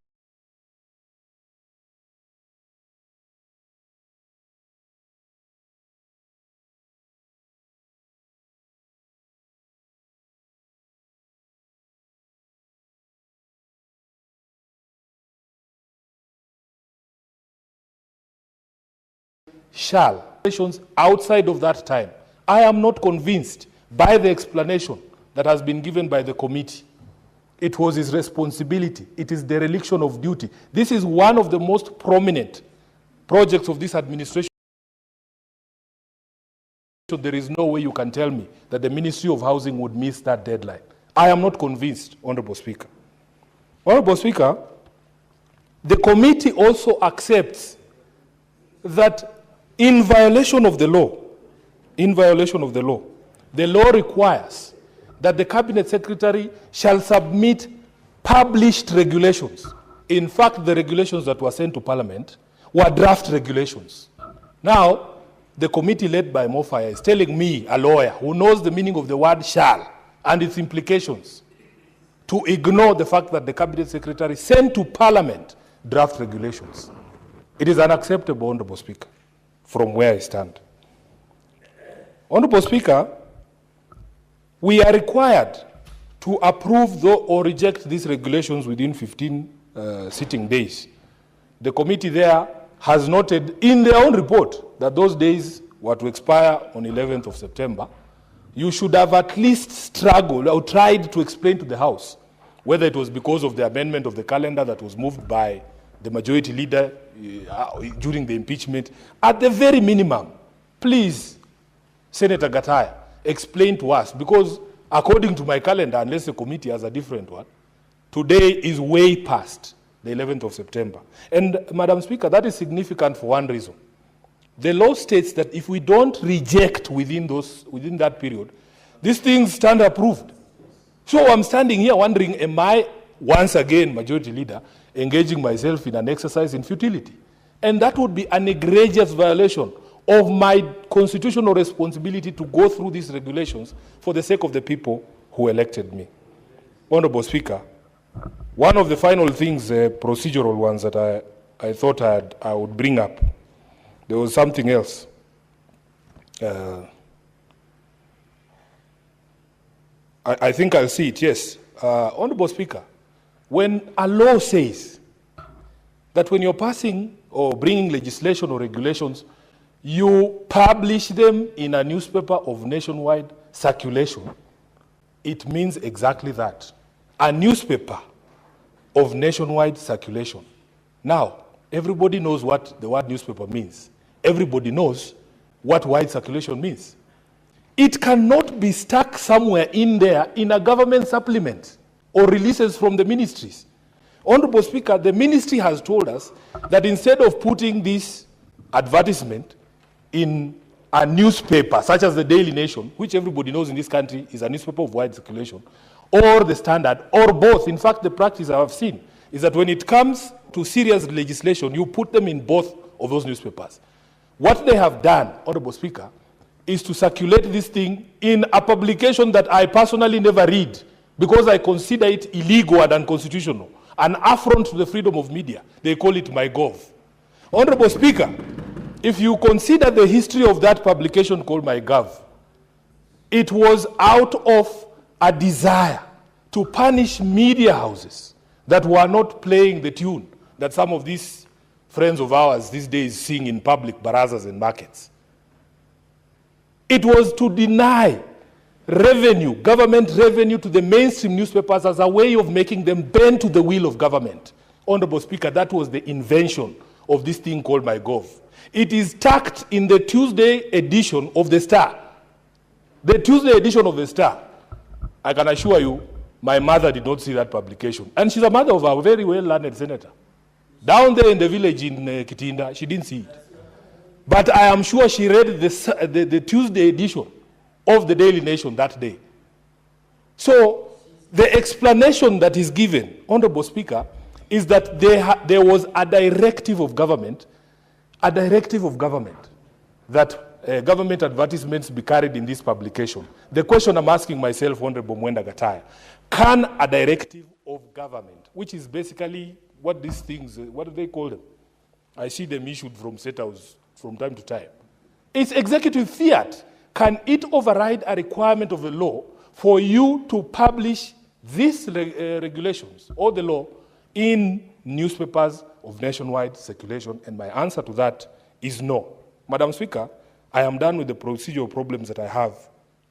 shall. Outside of that time, I am not convinced by the explanation that has been given by the committee. It was his responsibility. It is dereliction of duty. This is one of the most prominent projects of this administration. There is no way you can tell me that the Ministry of Housing would miss that deadline. I am not convinced, Honorable Speaker. Honorable Speaker, the committee also accepts that in violation of the law, the law requires that the Cabinet Secretary shall submit published regulations. In fact, the regulations that were sent to Parliament were draft regulations. Now, the committee led by Mofaya is telling me, a lawyer who knows the meaning of the word shall and its implications, to ignore the fact that the Cabinet Secretary sent to Parliament draft regulations. It is unacceptable, Honorable Speaker, from where I stand. Honorable Speaker, we are required to approve or reject these regulations within 15 sitting days. The committee there has noted in their own report that those days were to expire on 11th of September. You should have at least struggled or tried to explain to the House whether it was because of the amendment of the calendar that was moved by the majority leader during the impeachment. At the very minimum, please, Senator Gataya, explain to us, because according to my calendar, unless the committee has a different one, today is way past the 11th of September. And, Madam Speaker, that is significant for one reason. The law states that if we don't reject within that period, these things stand approved. So I'm standing here wondering, am I, once again, Majority Leader, engaging myself in an exercise in futility? And that would be an egregious violation of my constitutional responsibility to go through these regulations for the sake of the people who elected me. Honorable Speaker, one of the final things, procedural ones that I thought I would bring up, there was something else. I think I'll see it, yes. Honorable Speaker, when a law says that when you're passing or bringing legislation or regulations, you publish them in a newspaper of nationwide circulation, it means exactly that. A newspaper of nationwide circulation. Now, everybody knows what the word newspaper means. Everybody knows what wide circulation means. It cannot be stuck somewhere in there in a government supplement or releases from the ministries. Honorable Speaker, the ministry has told us that instead of putting this advertisement in a newspaper such as the Daily Nation, which everybody knows in this country is a newspaper of wide circulation, or the Standard, or both. In fact, the practice I have seen is that when it comes to serious legislation, you put them in both of those newspapers. What they have done, Honorable Speaker, is to circulate this thing in a publication that I personally never read because I consider it illegal and unconstitutional, an affront to the freedom of media. They call it MyGov. Honorable Speaker, if you consider the history of that publication called MyGov, it was out of a desire to punish media houses that were not playing the tune that some of these friends of ours these days sing in public barazas and markets. It was to deny revenue, government revenue, to the mainstream newspapers as a way of making them bend to the will of government. Honorable Speaker, that was the invention of this thing called MyGov. It is tucked in the Tuesday edition of the Star. The Tuesday edition of the Star. I can assure you, my mother did not see that publication. And she's a mother of a very well-learned senator. Down there in the village in Kitinda, she didn't see it. But I am sure she read the Tuesday edition of the Daily Nation that day. So the explanation that is given, Honorable Speaker, is that there was a directive of government that government advertisements be carried in this publication. The question I'm asking myself, Honorable Mwenda Gataya, can a directive of government, which is basically what these things, what do they call them? I see them issued from State House from time to time. It's executive fiat. Can it override a requirement of the law for you to publish these regulations or the law in newspapers of nationwide circulation? And my answer to that is no. Madam Speaker, I am done with the procedural problems that I have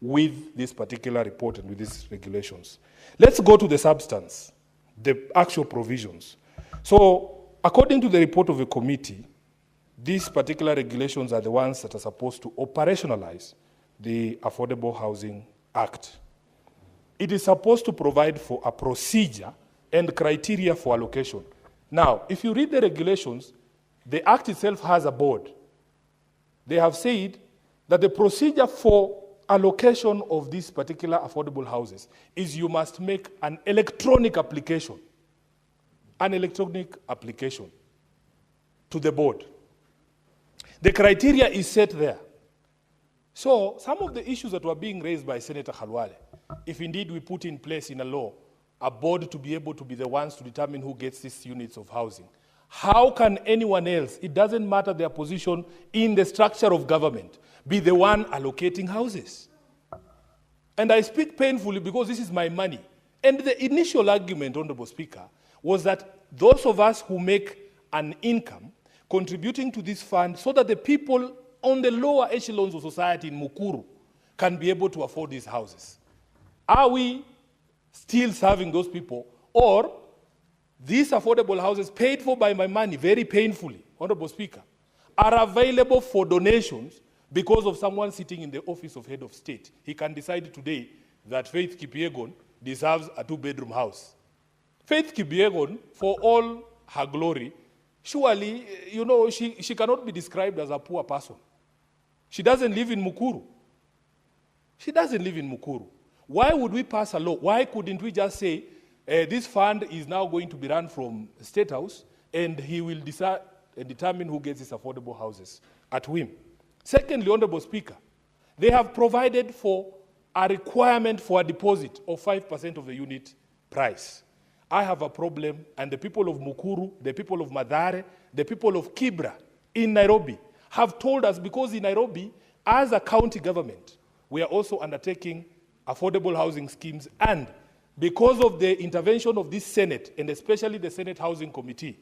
with this particular report and with these regulations. Let's go to the substance, the actual provisions. So, according to the report of the committee, these particular regulations are the ones that are supposed to operationalize the Affordable Housing Act. It is supposed to provide for a procedure and criteria for allocation. Now, if you read the regulations, the Act itself has a board. They have said that the procedure for allocation of these particular affordable houses is you must make an electronic application to the board. The criteria is set there. So some of the issues that were being raised by Senator Khalwale, if indeed we put in place in a law a board to be able to be the ones to determine who gets these units of housing, how can anyone else, it doesn't matter their position in the structure of government, be the one allocating houses? And I speak painfully because this is my money. And the initial argument, Honorable Speaker, was that those of us who make an income contributing to this fund so that the people on the lower echelons of society in Mukuru can be able to afford these houses. Are we still serving those people, or these affordable houses paid for by my money very painfully, Honorable Speaker, are available for donations because of someone sitting in the office of head of state? He can decide today that Faith Kipyegon deserves a 2-bedroom house. Faith Kipyegon, for all her glory, surely, you know, she cannot be described as a poor person. She doesn't live in Mukuru. She doesn't live in Mukuru. Why would we pass a law? Why couldn't we just say, this fund is now going to be run from the State House, and he will decide and determine who gets his affordable houses at whim? Secondly, Honorable Speaker, they have provided for a requirement for a deposit of 5% of the unit price. I have a problem, and the people of Mukuru, the people of Mathare, the people of Kibra in Nairobi have told us, because in Nairobi, as a county government, we are also undertaking affordable housing schemes, and because of the intervention of this Senate, and especially the Senate Housing Committee,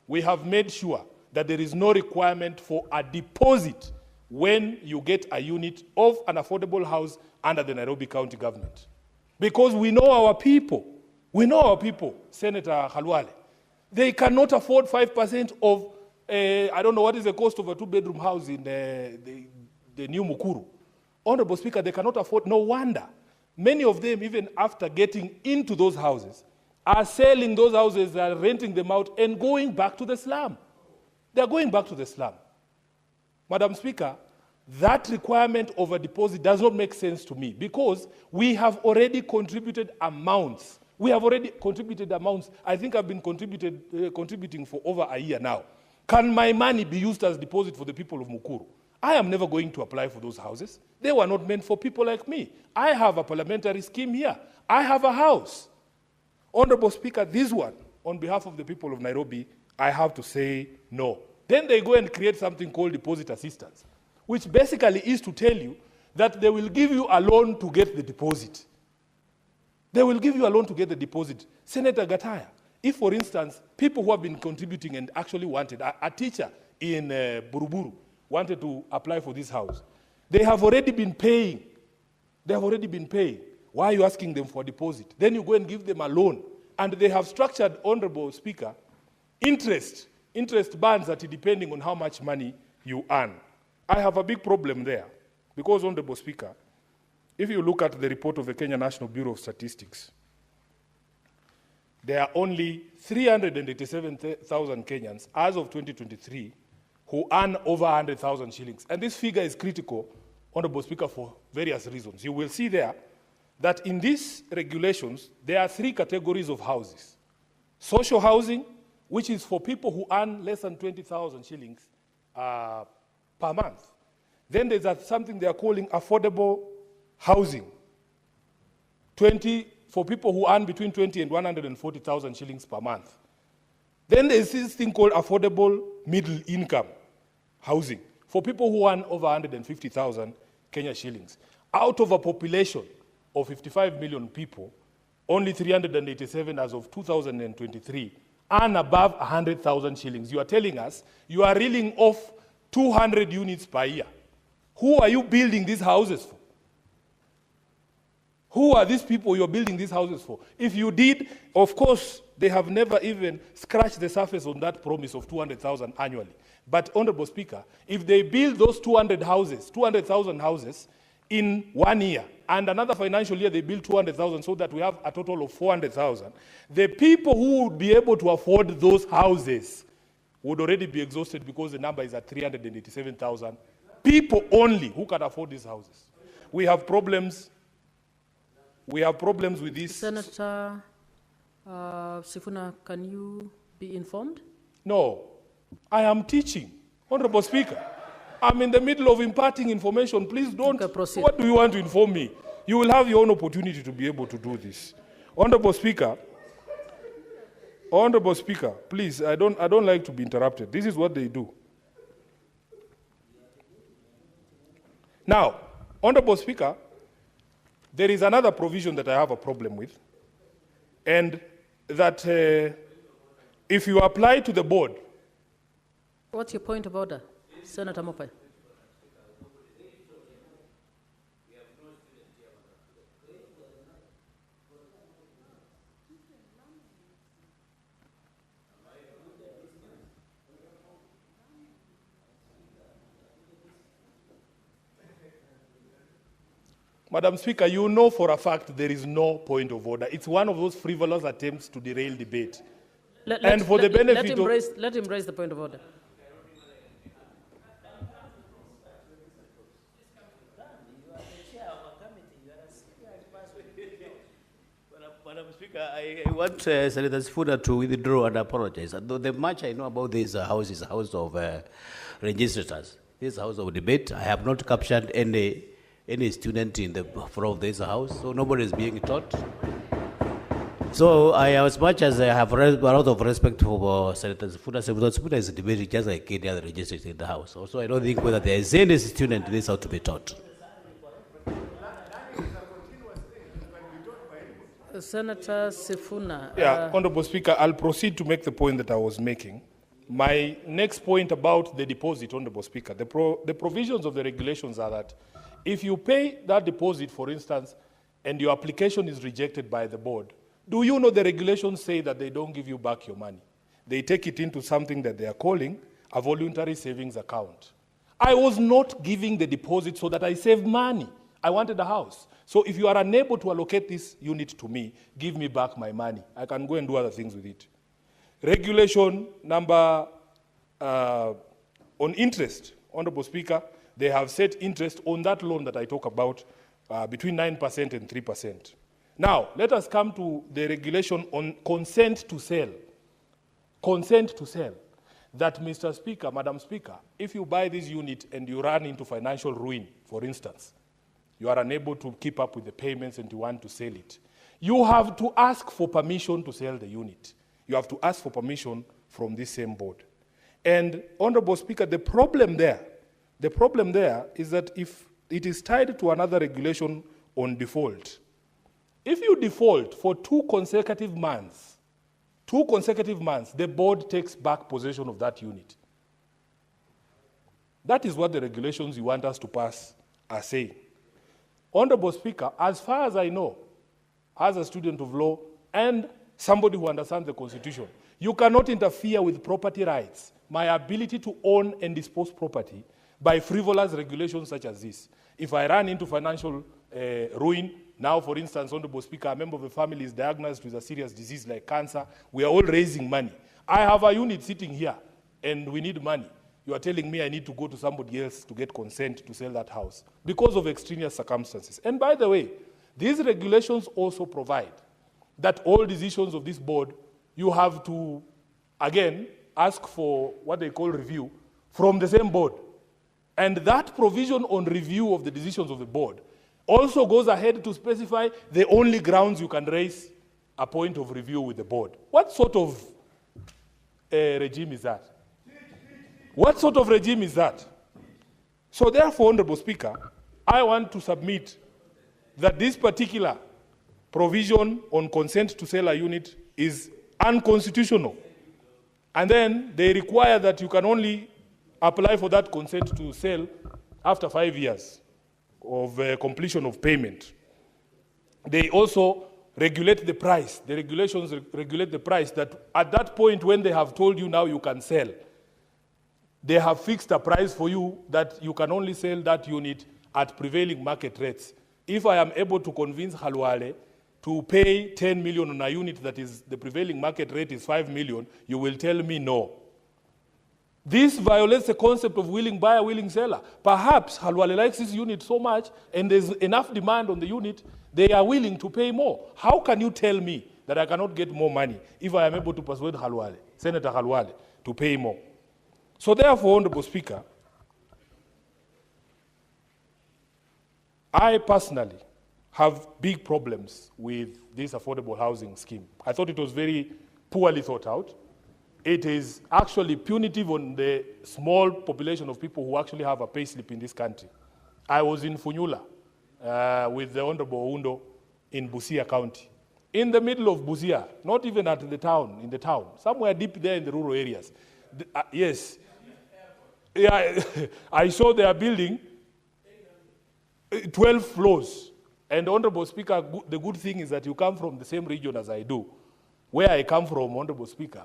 we have made sure that there is no requirement for a deposit when you get a unit of an affordable house under the Nairobi County government. Because we know our people, Senator Khalwale, they cannot afford 5% of, I don't know what is the cost of a 2-bedroom house in the new Mukuru. Honorable Speaker, they cannot afford. No wonder many of them, even after getting into those houses, are selling those houses, are renting them out and going back to the slum. They're going back to the slum. Madam Speaker, that requirement of a deposit does not make sense to me, because we have already contributed amounts. I think I've been contributing for over a year now. Can my money be used as deposit for the people of Mukuru? I am never going to apply for those houses. They were not meant for people like me. I have a parliamentary scheme here. I have a house. Honorable Speaker, this one, on behalf of the people of Nairobi, I have to say no. Then they go and create something called deposit assistance, which basically is to tell you that they will give you a loan to get the deposit. They will give you a loan to get the deposit. Senator Gataya, if, for instance, people who have been contributing and actually wanted, a teacher in Buruburu wanted to apply for this house, they have already been paying. Why are you asking them for a deposit? Then you go and give them a loan. And they have structured, Honorable Speaker, interest bands that depending on how much money you earn. I have a big problem there, because, Honorable Speaker, if you look at the report of the Kenya National Bureau of Statistics, there are only 387,000 Kenyans as of 2023 who earn over 100,000 shillings. And this figure is critical, Honorable Speaker, for various reasons. You will see there that in these regulations, there are 3 categories of houses. Social housing, which is for people who earn less than 20,000 shillings per month. Then there's something they are calling affordable housing, for people who earn between 20 and 140,000 shillings per month. Then there's this thing called affordable middle income housing, for people who earn over 150,000 Kenya shillings. Out of a population of 55 million people, only 387 as of 2023 earn above 100,000 shillings. You are telling us you are reeling off 200 units per year. Who are you building these houses for? Who are these people you're building these houses for? If you did, of course, they have never even scratched the surface on that promise of 200,000 annually. But, Honorable Speaker, if they build those 200,000 houses in 1 year, and another financial year they build 200,000 so that we have a total of 400,000, the people who would be able to afford those houses would already be exhausted because the number is at 387,000 people only who can afford these houses. We have problems. We have problems with this. Senator Sifuna, can you be informed? No, I am teaching. Honorable Speaker, I'm in the middle of imparting information. Please don't. Okay, proceed. What do you want to inform me? You will have your own opportunity to be able to do this. Honorable Speaker, please, I don't like to be interrupted. This is what they do. Now, Honorable Speaker, there is another provision that I have a problem with, and that if you apply to the board. What's your point of order, Senator Mopai? Madam Speaker, you know for a fact there is no point of order. It's one of those frivolous attempts to derail debate. Let him raise the point of order. Madam Speaker, I want Senator Sifuna to withdraw and apologize. Though the much I know about this house is a house of registrators. This house of debate. I have not captured any student in the front of this house, so nobody is being taught. So I, as much as I have a lot of respect for Senator Sifuna is debating just like any other registrants in the house. Also, I don't think whether there is any student in this house to be taught. Senator Sifuna. Yeah, Honorable Speaker, I'll proceed to make the point that I was making. My next point about the deposit, Honorable Speaker, the provisions of the regulations are that if you pay that deposit, for instance, and your application is rejected by the board, do you know the regulations say that they don't give you back your money? They take it into something that they are calling a voluntary savings account. I was not giving the deposit so that I save money. I wanted a house. So if you are unable to allocate this unit to me, give me back my money. I can go and do other things with it. Regulation number on interest, Honorable Speaker, they have set interest on that loan that I talk about between 9% and 3%. Now, let us come to the regulation on consent to sell. Consent to sell. That, Mr. Speaker, Madam Speaker, if you buy this unit and you run into financial ruin, for instance, you are unable to keep up with the payments and you want to sell it, you have to ask for permission to sell the unit. You have to ask for permission from this same board. And, Honorable Speaker, the problem there is that if it is tied to another regulation on default, if you default for 2 consecutive months, the board takes back possession of that unit. That is what the regulations you want us to pass are saying. Honorable Speaker, as far as I know, as a student of law and somebody who understands the Constitution, you cannot interfere with property rights, my ability to own and dispose property, by frivolous regulations such as this. If I run into financial ruin, now, for instance, Honorable Speaker, a member of the family is diagnosed with a serious disease like cancer, we are all raising money. I have a unit sitting here, and we need money. You are telling me I need to go to somebody else to get consent to sell that house because of extraneous circumstances. And by the way, these regulations also provide that all decisions of this board, you have to, again, ask for what they call review from the same board. And that provision on review of the decisions of the board also goes ahead to specify the only grounds you can raise a point of review with the board. What sort of regime is that? What sort of regime is that? So therefore, Honorable Speaker, I want to submit that this particular provision on consent to sell a unit is unconstitutional. And then they require that you can only apply for that consent to sell after 5 years of completion of payment. They also regulate the price. The regulations regulate the price that at that point when they have told you now you can sell, they have fixed a price for you that you can only sell that unit at prevailing market rates. If I am able to convince Khalwale to pay 10 million on a unit that is the prevailing market rate is 5 million, you will tell me no. This violates the concept of willing buyer, willing seller. Perhaps Khalwale likes this unit so much and there's enough demand on the unit, they are willing to pay more. How can you tell me that I cannot get more money if I am able to persuade Khalwale, Senator Khalwale, to pay more? So therefore, Honorable Speaker, I personally have big problems with this affordable housing scheme. I thought it was very poorly thought out. It is actually punitive on the small population of people who actually have a payslip in this country. I was in Funyula with the Honorable Oundo in Busia County. In the middle of Busia, not even at the town, in the town, somewhere deep there in the rural areas. Yes. Yeah, I saw they are building 12 floors. And Honorable Speaker, the good thing is that you come from the same region as I do. Where I come from, Honorable Speaker,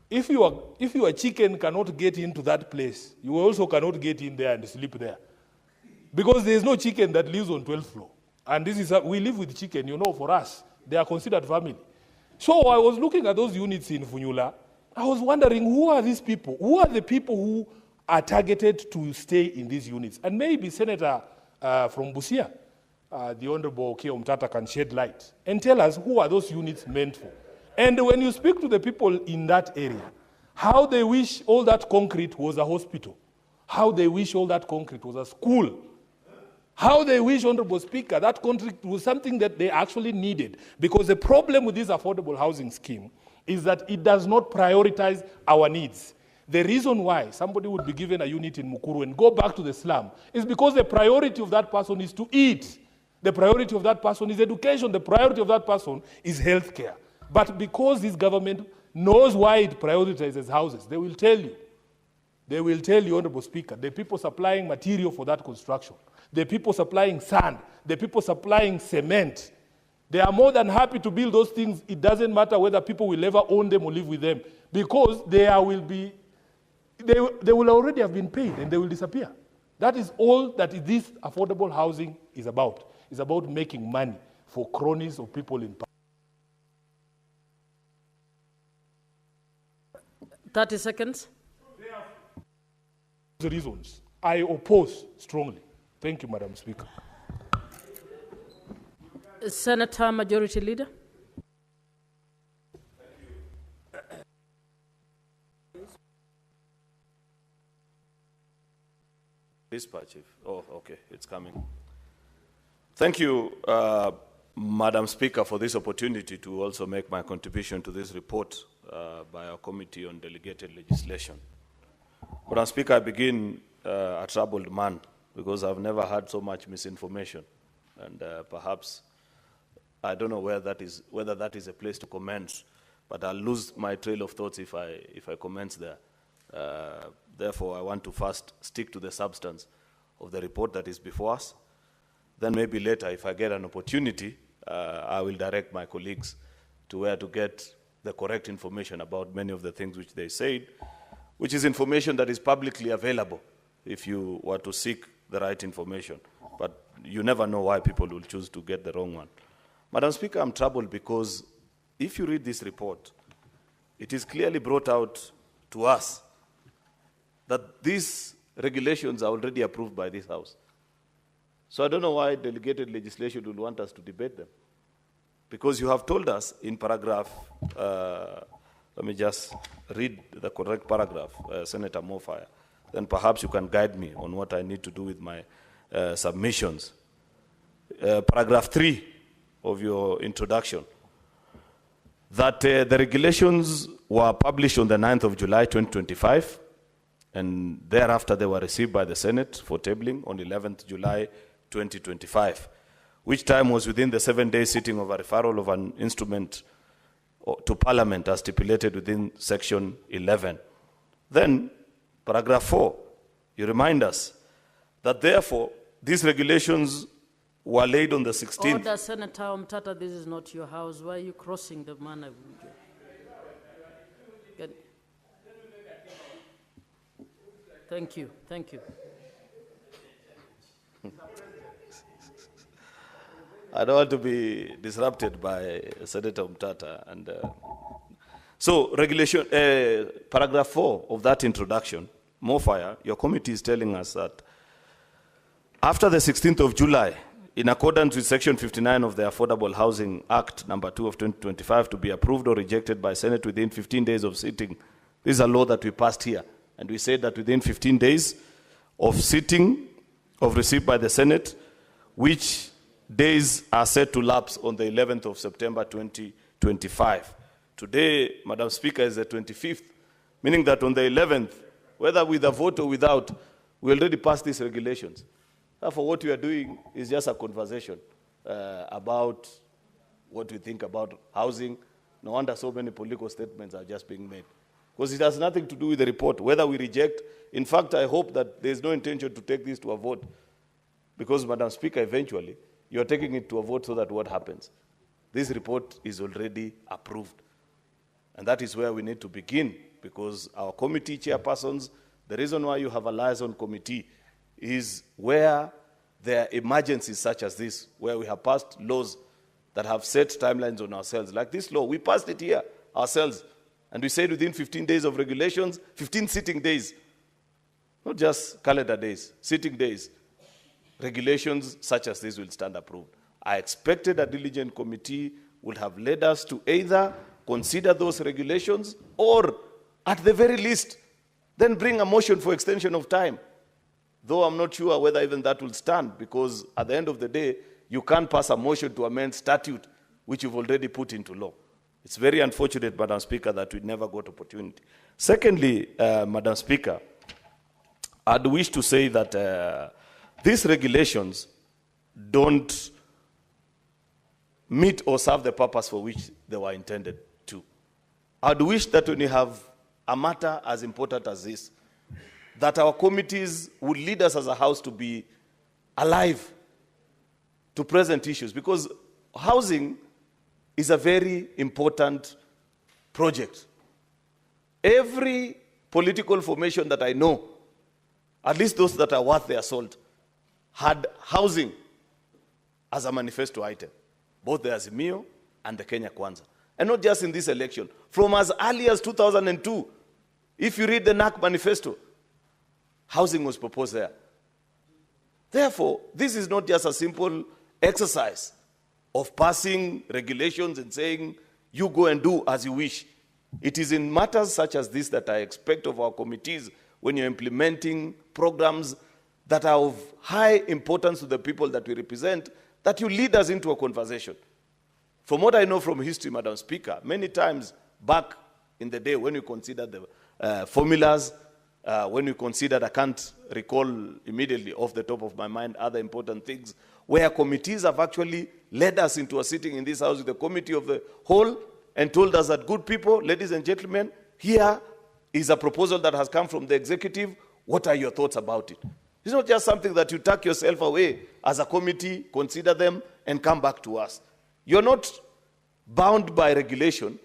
if your chicken cannot get into that place, you also cannot get in there and sleep there. Because there is no chicken that lives on 12th floor. And this is, we live with chicken, you know, for us. They are considered family. So I was looking at those units in Funyula. I was wondering, who are these people? Who are the people who are targeted to stay in these units? And maybe Senator from Busia, the Honorable Okiya Omtata, can shed light and tell us who are those units meant for. And when you speak to the people in that area, how they wish all that concrete was a hospital, how they wish all that concrete was a school, how they wish, Honorable Speaker, that concrete was something that they actually needed. Because the problem with this affordable housing scheme is that it does not prioritize our needs. The reason why somebody would be given a unit in Mukuru and go back to the slum is because the priority of that person is to eat. The priority of that person is education. The priority of that person is healthcare. But because this government knows why it prioritizes houses, they will tell you. They will tell you, Honorable Speaker, the people supplying material for that construction, the people supplying sand, the people supplying cement, they are more than happy to build those things. It doesn't matter whether people will ever own them or live with them, because they will already have been paid and they will disappear. That is all that this affordable housing is about. It's about making money for cronies of people in power. 30 seconds. The reasons I oppose strongly. Thank you, Madam Speaker. Senator Majority Leader. Dispatch. Oh, okay, it's coming. Thank you, Madam Speaker, for this opportunity to also make my contribution to this report by our Committee on Delegated Legislation. Madam Speaker, I begin a troubled man because I've never had so much misinformation, and perhaps I don't know whether that is a place to comment, but I'll lose my trail of thoughts if I comment there. Therefore, I want to first stick to the substance of the report that is before us. Then maybe later, if I get an opportunity, I will direct my colleagues to where to get the correct information about many of the things which they said, which is information that is publicly available if you were to seek the right information. But you never know why people will choose to get the wrong one. Madam Speaker, I'm troubled because if you read this report, it is clearly brought out to us that these regulations are already approved by this House. So I don't know why delegated legislation will want us to debate them. Because you have told us in paragraph, let me just read the correct paragraph, Senator Mofire. Then perhaps you can guide me on what I need to do with my submissions. Paragraph 3 of your introduction, that the regulations were published on the 9th of July 2025, and thereafter they were received by the Senate for tabling on 11th July 2025, which time was within the 7-day sitting of a referral of an instrument to Parliament as stipulated within Section 11. Then Paragraph 4, you remind us that therefore these regulations were laid on the 16th. Order, Senator Mutata, this is not your house. Why are you crossing the manner? Thank you, thank you. I don't want to be disrupted by Senator Mutata. And so regulation, paragraph 4 of that introduction, more fire, your committee is telling us that after the 16th of July, in accordance with Section 59 of the Affordable Housing Act, number 2 of 2025, to be approved or rejected by Senate within 15 days of sitting. This is a law that we passed here. And we said that within 15 days of sitting, of receipt by the Senate, which days are set to lapse on the 11th of September 2025. Today, Madam Speaker, is the 25th, meaning that on the 11th, whether with a vote or without, we already passed these regulations. Therefore, what we are doing is just a conversation about what we think about housing. No wonder so many political statements are just being made. Because it has nothing to do with the report, whether we reject. In fact, I hope that there's no intention to take this to a vote. Because, Madam Speaker, eventually, you're taking it to a vote so that what happens? This report is already approved. And that is where we need to begin, because our committee chairpersons, the reason why you have a liaison committee is where there are emergencies such as this, where we have passed laws that have set timelines on ourselves. Like this law, we passed it here ourselves. And we said within 15 days of regulations, 15 sitting days, not just calendar days, sitting days, regulations such as this will stand approved. I expected a diligent committee would have led us to either consider those regulations or, at the very least, then bring a motion for extension of time. Though I'm not sure whether even that will stand, because at the end of the day, you can't pass a motion to amend statute which you've already put into law. It's very unfortunate, Madam Speaker, that we never got opportunity. Secondly, Madam Speaker, I'd wish to say that these regulations don't meet or serve the purpose for which they were intended to. I'd wish that when you have a matter as important as this, that our committees would lead us as a house to be alive to present issues, because housing is a very important project. Every political formation that I know, at least those that are worth their salt, had housing as a manifesto item, both the Azimio and the Kenya Kwanza. And not just in this election. From as early as 2002, if you read the NAC manifesto, housing was proposed there. Therefore, this is not just a simple exercise of passing regulations and saying, you go and do as you wish. It is in matters such as this that I expect of our committees, when you're implementing programs that are of high importance to the people that we represent, that you lead us into a conversation. From what I know from history, Madam Speaker, many times back in the day when you consider the formulas, when you considered, I can't recall immediately off the top of my mind, other important things, where committees have actually led us into a sitting in this house with the committee of the whole and told us that, good people, ladies and gentlemen, here is a proposal that has come from the executive. What are your thoughts about it? It's not just something that you tuck yourself away as a committee, consider them, and come back to us. You're not bound by regulation,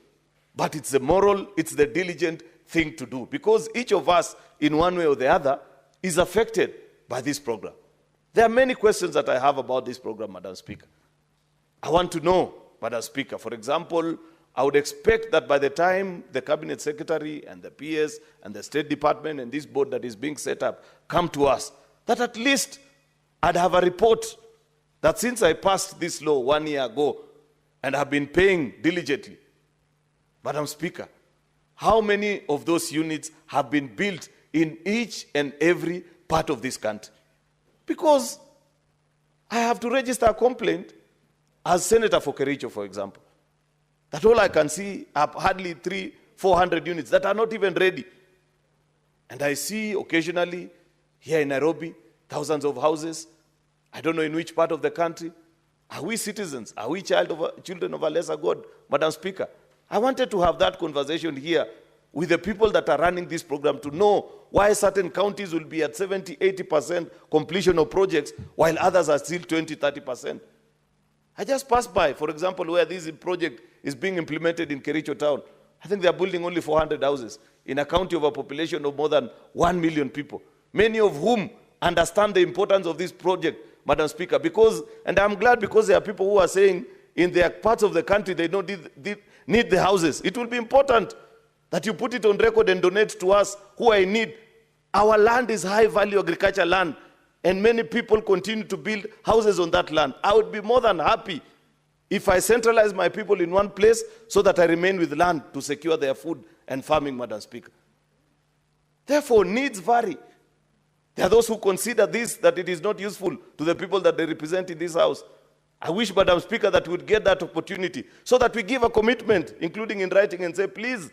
but it's the moral, it's the diligent thing to do, because each of us, in one way or the other, is affected by this program. There are many questions that I have about this program, Madam Speaker. I want to know, Madam Speaker, for example, I would expect that by the time the Cabinet Secretary and the PS and the State Department and this board that is being set up come to us, that at least I'd have a report that since I passed this law 1 year ago and have been paying diligently, Madam Speaker, how many of those units have been built in each and every part of this country? Because I have to register a complaint as Senator for Kericho, for example, that all I can see are hardly 300-400 units that are not even ready. And I see occasionally here in Nairobi, thousands of houses. I don't know in which part of the country. Are we citizens? Are we children of a lesser God? Madam Speaker, I wanted to have that conversation here with the people that are running this program to know why certain counties will be at 70, 80% completion of projects, while others are still 20, 30%. I just passed by, for example, where this project is being implemented in Kericho town. I think they are building only 400 houses in a county of a population of more than 1 million people, many of whom understand the importance of this project, Madam Speaker, because, and I'm glad because there are people who are saying in their parts of the country they don't need the houses. It will be important that you put it on record and donate to us who are in need. Our land is high-value agricultural land, and many people continue to build houses on that land. I would be more than happy if I centralize my people in one place so that I remain with land to secure their food and farming, Madam Speaker. Therefore, needs vary. There are those who consider this, that it is not useful to the people that they represent in this house. I wish, Madam Speaker, that we would get that opportunity so that we give a commitment, including in writing, and say, please,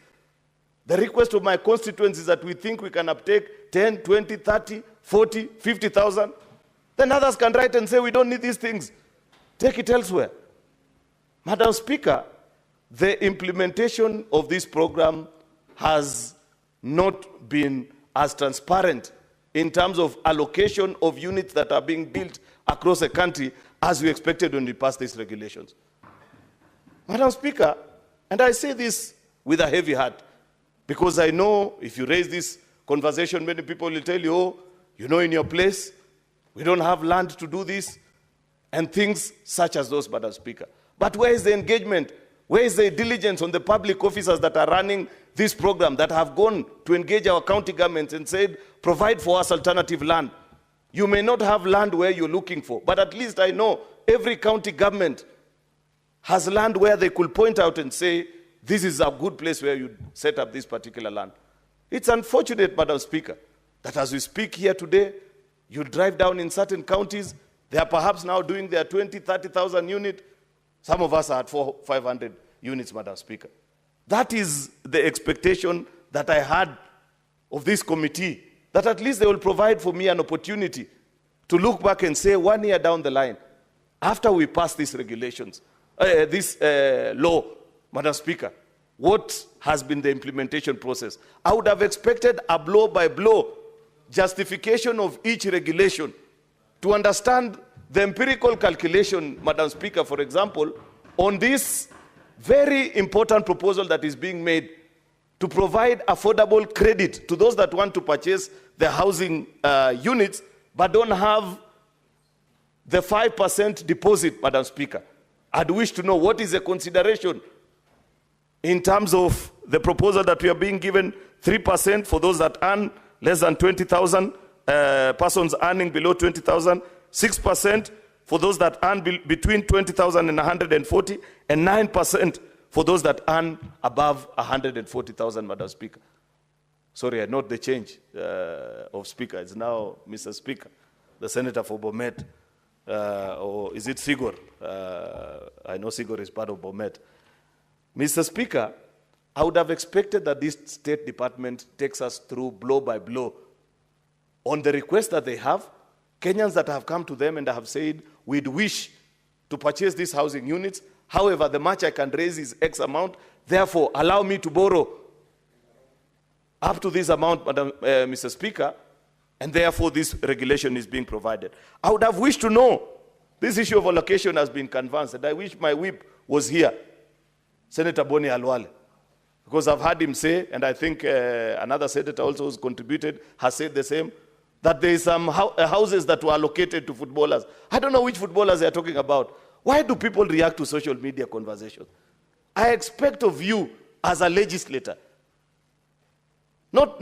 the request of my constituents is that we think we can uptake 10, 20, 30, 40, 50,000. Then others can write and say, we don't need these things. Take it elsewhere. Madam Speaker, the implementation of this program has not been as transparent in terms of allocation of units that are being built across the country as we expected when we passed these regulations. Madam Speaker, and I say this with a heavy heart, because I know if you raise this conversation, many people will tell you, oh, you know, in your place, we don't have land to do this, and things such as those, Madam Speaker. But where is the engagement? Where is the diligence on the public officers that are running this program, that have gone to engage our county governments and said, provide for us alternative land? You may not have land where you're looking for, but at least I know every county government has land where they could point out and say, this is a good place where you set up this particular land. It's unfortunate, Madam Speaker, that as we speak here today, you drive down in certain counties, they are perhaps now doing their 20, 30,000 unit. Some of us are at 400, 500 units, Madam Speaker. That is the expectation that I had of this committee, that at least they will provide for me an opportunity to look back and say 1 year down the line, after we pass these regulations, this law, Madam Speaker, what has been the implementation process? I would have expected a blow-by-blow justification of each regulation to understand the empirical calculation, Madam Speaker, for example, on this very important proposal that is being made to provide affordable credit to those that want to purchase the housing units but don't have the 5% deposit, Madam Speaker. I'd wish to know what is the consideration in terms of the proposal that we are being given 3% for those that earn less than 20,000, persons earning below 20,000, 6% for those that earn between 20,000 and 140, and 9% for those that earn above 140,000, Madam Speaker. Sorry, I note the change of Speaker. It's now Mr. Speaker, the Senator for Bomet, or is it Sigor? I know Sigor is part of Bomet. Mr. Speaker, I would have expected that this State Department takes us through blow by blow on the request that they have, Kenyans that have come to them and have said, we'd wish to purchase these housing units. However, the much I can raise is X amount. Therefore, allow me to borrow up to this amount, Mr. Speaker, and therefore this regulation is being provided. I would have wished to know, this issue of allocation has been canvassed, and I wish my whip was here, Senator Boni Alwale, because I've heard him say, and I think another senator also who's contributed has said the same, that there is some houses that were allocated to footballers. I don't know which footballers they are talking about. Why do people react to social media conversations? I expect of you as a legislator, not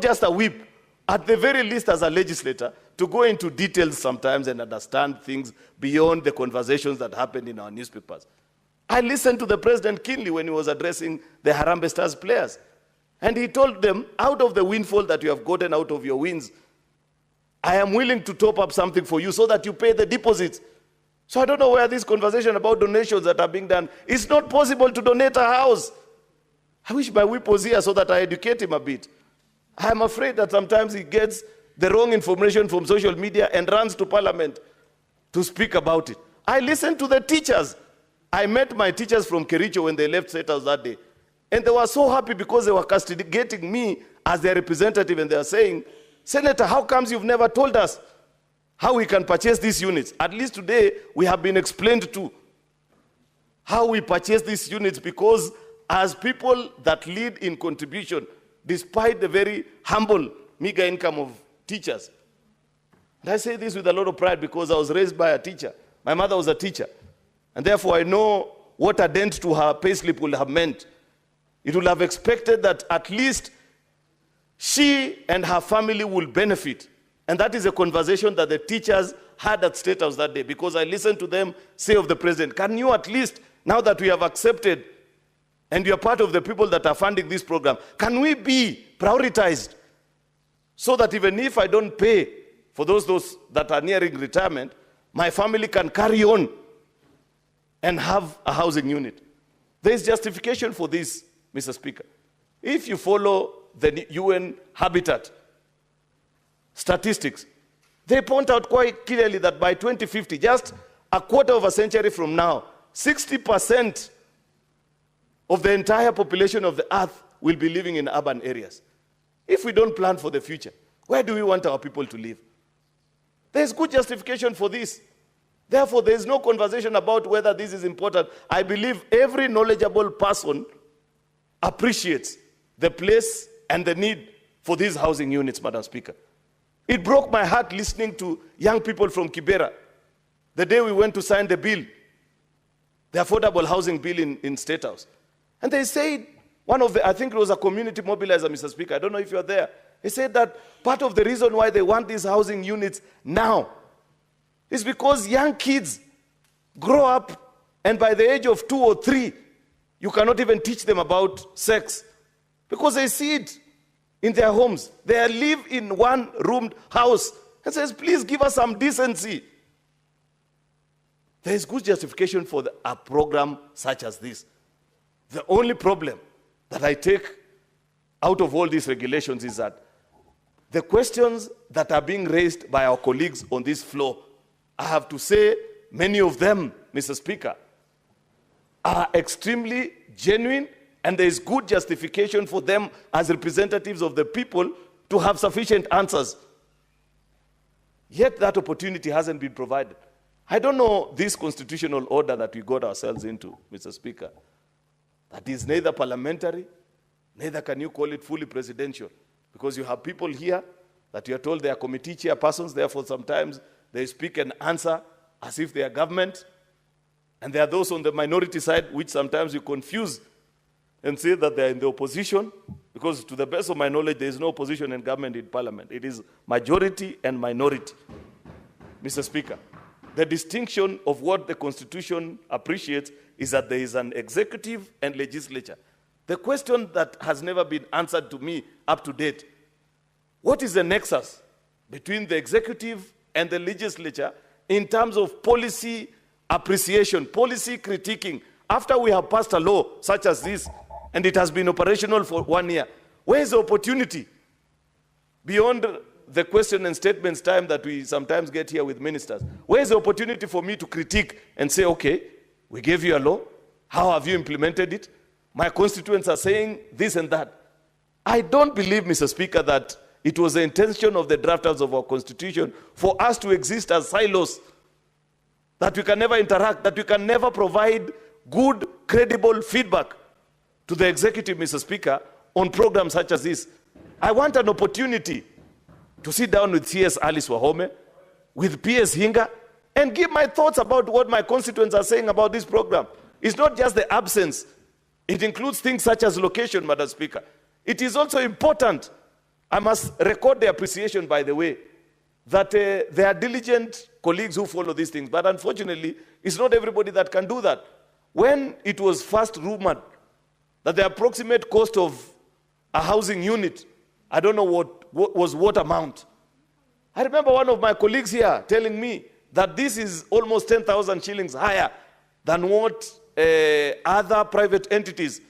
just a whip, at the very least as a legislator, to go into details sometimes and understand things beyond the conversations that happen in our newspapers. I listened to the President keenly when he was addressing the Harambee Stars players. And he told them, out of the windfall that you have gotten out of your wins, I am willing to top up something for you so that you pay the deposits. So I don't know where this conversation about donations that are being done. It's not possible to donate a house. I wish my whip was here so that I educate him a bit. I am afraid that sometimes he gets the wrong information from social media and runs to Parliament to speak about it. I listened to the teachers. I met my teachers from Kericho when they left State House that day. And they were so happy because they were castigating me as their representative, and they are saying, Senator, how comes you've never told us how we can purchase these units? At least today, we have been explained to how we purchase these units, because as people that lead in contribution, despite the very humble, meager income of teachers, and I say this with a lot of pride because I was raised by a teacher. My mother was a teacher. And therefore, I know what a dent to her payslip would have meant. It would have expected that at least she and her family will benefit. And that is a conversation that the teachers had at State House that day, because I listened to them say of the president, can you at least, now that we have accepted and you are part of the people that are funding this program, can we be prioritized so that even if I don't pay for those that are nearing retirement, my family can carry on and have a housing unit? There is justification for this, Mr. Speaker. If you follow the UN Habitat statistics, they point out quite clearly that by 2050, just a quarter of a century from now, 60% of the entire population of the earth will be living in urban areas. If we don't plan for the future, where do we want our people to live? There's good justification for this. Therefore, there is no conversation about whether this is important. I believe every knowledgeable person appreciates the place and the need for these housing units, Madam Speaker. It broke my heart listening to young people from Kibera the day we went to sign the bill, the affordable housing bill in State House. And they said, I think it was a community mobilizer, Mr. Speaker, I don't know if you're there. He said that part of the reason why they want these housing units now is because young kids grow up, and by the age of 2 or 3, you cannot even teach them about sex, because they see it in their homes. They live in one-roomed house and says, please give us some decency. There is good justification for a program such as this. The only problem that I take out of all these regulations is that the questions that are being raised by our colleagues on this floor, I have to say, many of them, Mr. Speaker, are extremely genuine, and there is good justification for them as representatives of the people to have sufficient answers. Yet that opportunity hasn't been provided. I don't know this constitutional order that we got ourselves into, Mr. Speaker, that is neither parliamentary, neither can you call it fully presidential, because you have people here that you are told they are committee chairpersons, therefore sometimes they speak and answer as if they are government, and there are those on the minority side which sometimes you confuse and say that they are in the opposition, because to the best of my knowledge, there is no opposition in government in parliament. It is majority and minority. Mr. Speaker, the distinction of what the Constitution appreciates is that there is an executive and legislature. The question that has never been answered to me up to date, what is the nexus between the executive and the legislature in terms of policy appreciation, policy critiquing? After we have passed a law such as this, and it has been operational for 1 year, where is the opportunity beyond the question and statements time that we sometimes get here with ministers? Where is the opportunity for me to critique and say, okay, we gave you a law, how have you implemented it? My constituents are saying this and that. I don't believe, Mr. Speaker, that it was the intention of the drafters of our constitution for us to exist as silos, that we can never interact, that we can never provide good, credible feedback to the executive, Mr. Speaker, on programs such as this. I want an opportunity to sit down with CS Alice Wahome, with PS Hinga, and give my thoughts about what my constituents are saying about this program. It's not just the absence. It includes things such as location, Madam Speaker. It is also important, I must record the appreciation, by the way, that there are diligent colleagues who follow these things, but unfortunately, it's not everybody that can do that. When it was first rumored that the approximate cost of a housing unit, I don't know what amount. I remember one of my colleagues here telling me that this is almost 10,000 shillings higher than what other private entities.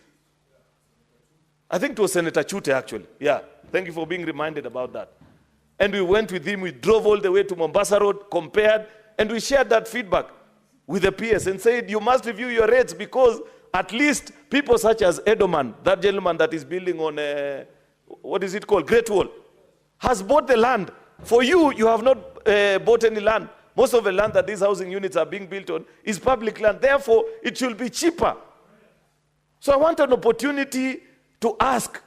I think it was Senator Chute, actually. Yeah, thank you for being reminded about that. And we went with him, we drove all the way to Mombasa Road, compared, and we shared that feedback with the PS and said, you must review your rates, because At least people such as Herman, that gentleman that is building on, what is it called, Great Wall, has bought the land. For you, you have not bought any land. Most of the land that these housing units are being built on is public land. Therefore, it should be cheaper. So I want an opportunity to ask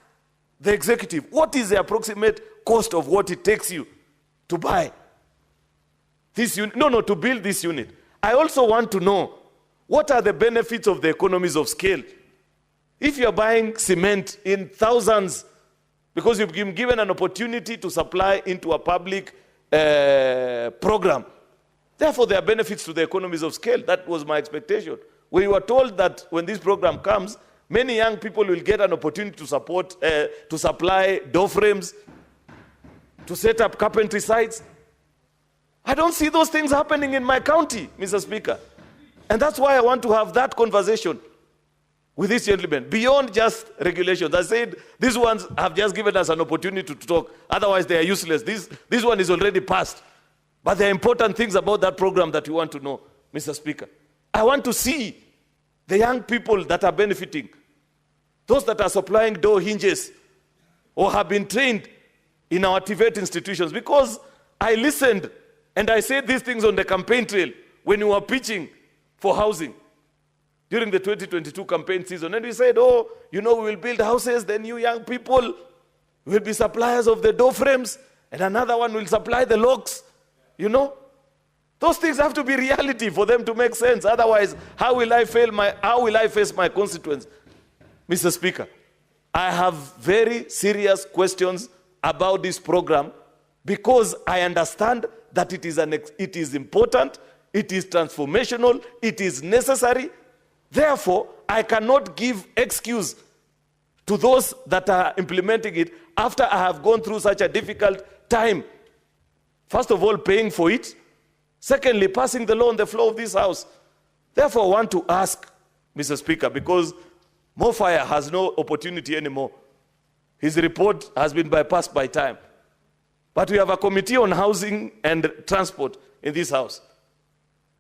the executive, what is the approximate cost of what it takes you to buy this unit? No, to build this unit. I also want to know, what are the benefits of the economies of scale? If you're buying cement in thousands, because you've been given an opportunity to supply into a public program, therefore there are benefits to the economies of scale. That was my expectation. We were told that when this program comes, many young people will get an opportunity to support, to supply door frames, to set up carpentry sites. I don't see those things happening in my county, Mr. Speaker. And that's why I want to have that conversation with this gentleman, beyond just regulations. I said, these ones have just given us an opportunity to talk. Otherwise, they are useless. This one is already passed. But there are important things about that program that you want to know, Mr. Speaker. I want to see the young people that are benefiting, those that are supplying door hinges or have been trained in our TVET institutions. Because I listened and I said these things on the campaign trail when we were pitching for housing during the 2022 campaign season. And we said, oh, we will build houses, then you young people will be suppliers of the door frames, and another one will supply the locks, Those things have to be reality for them to make sense. Otherwise, how will I face my constituents? Mr. Speaker, I have very serious questions about this program because I understand that it is important, it is transformational, it is necessary. Therefore, I cannot give excuse to those that are implementing it after I have gone through such a difficult time. First of all, paying for it. Secondly, passing the law on the floor of this House. Therefore, I want to ask, Mr. Speaker, because Mofire has no opportunity anymore. His report has been bypassed by time. But we have a committee on housing and transport in this House.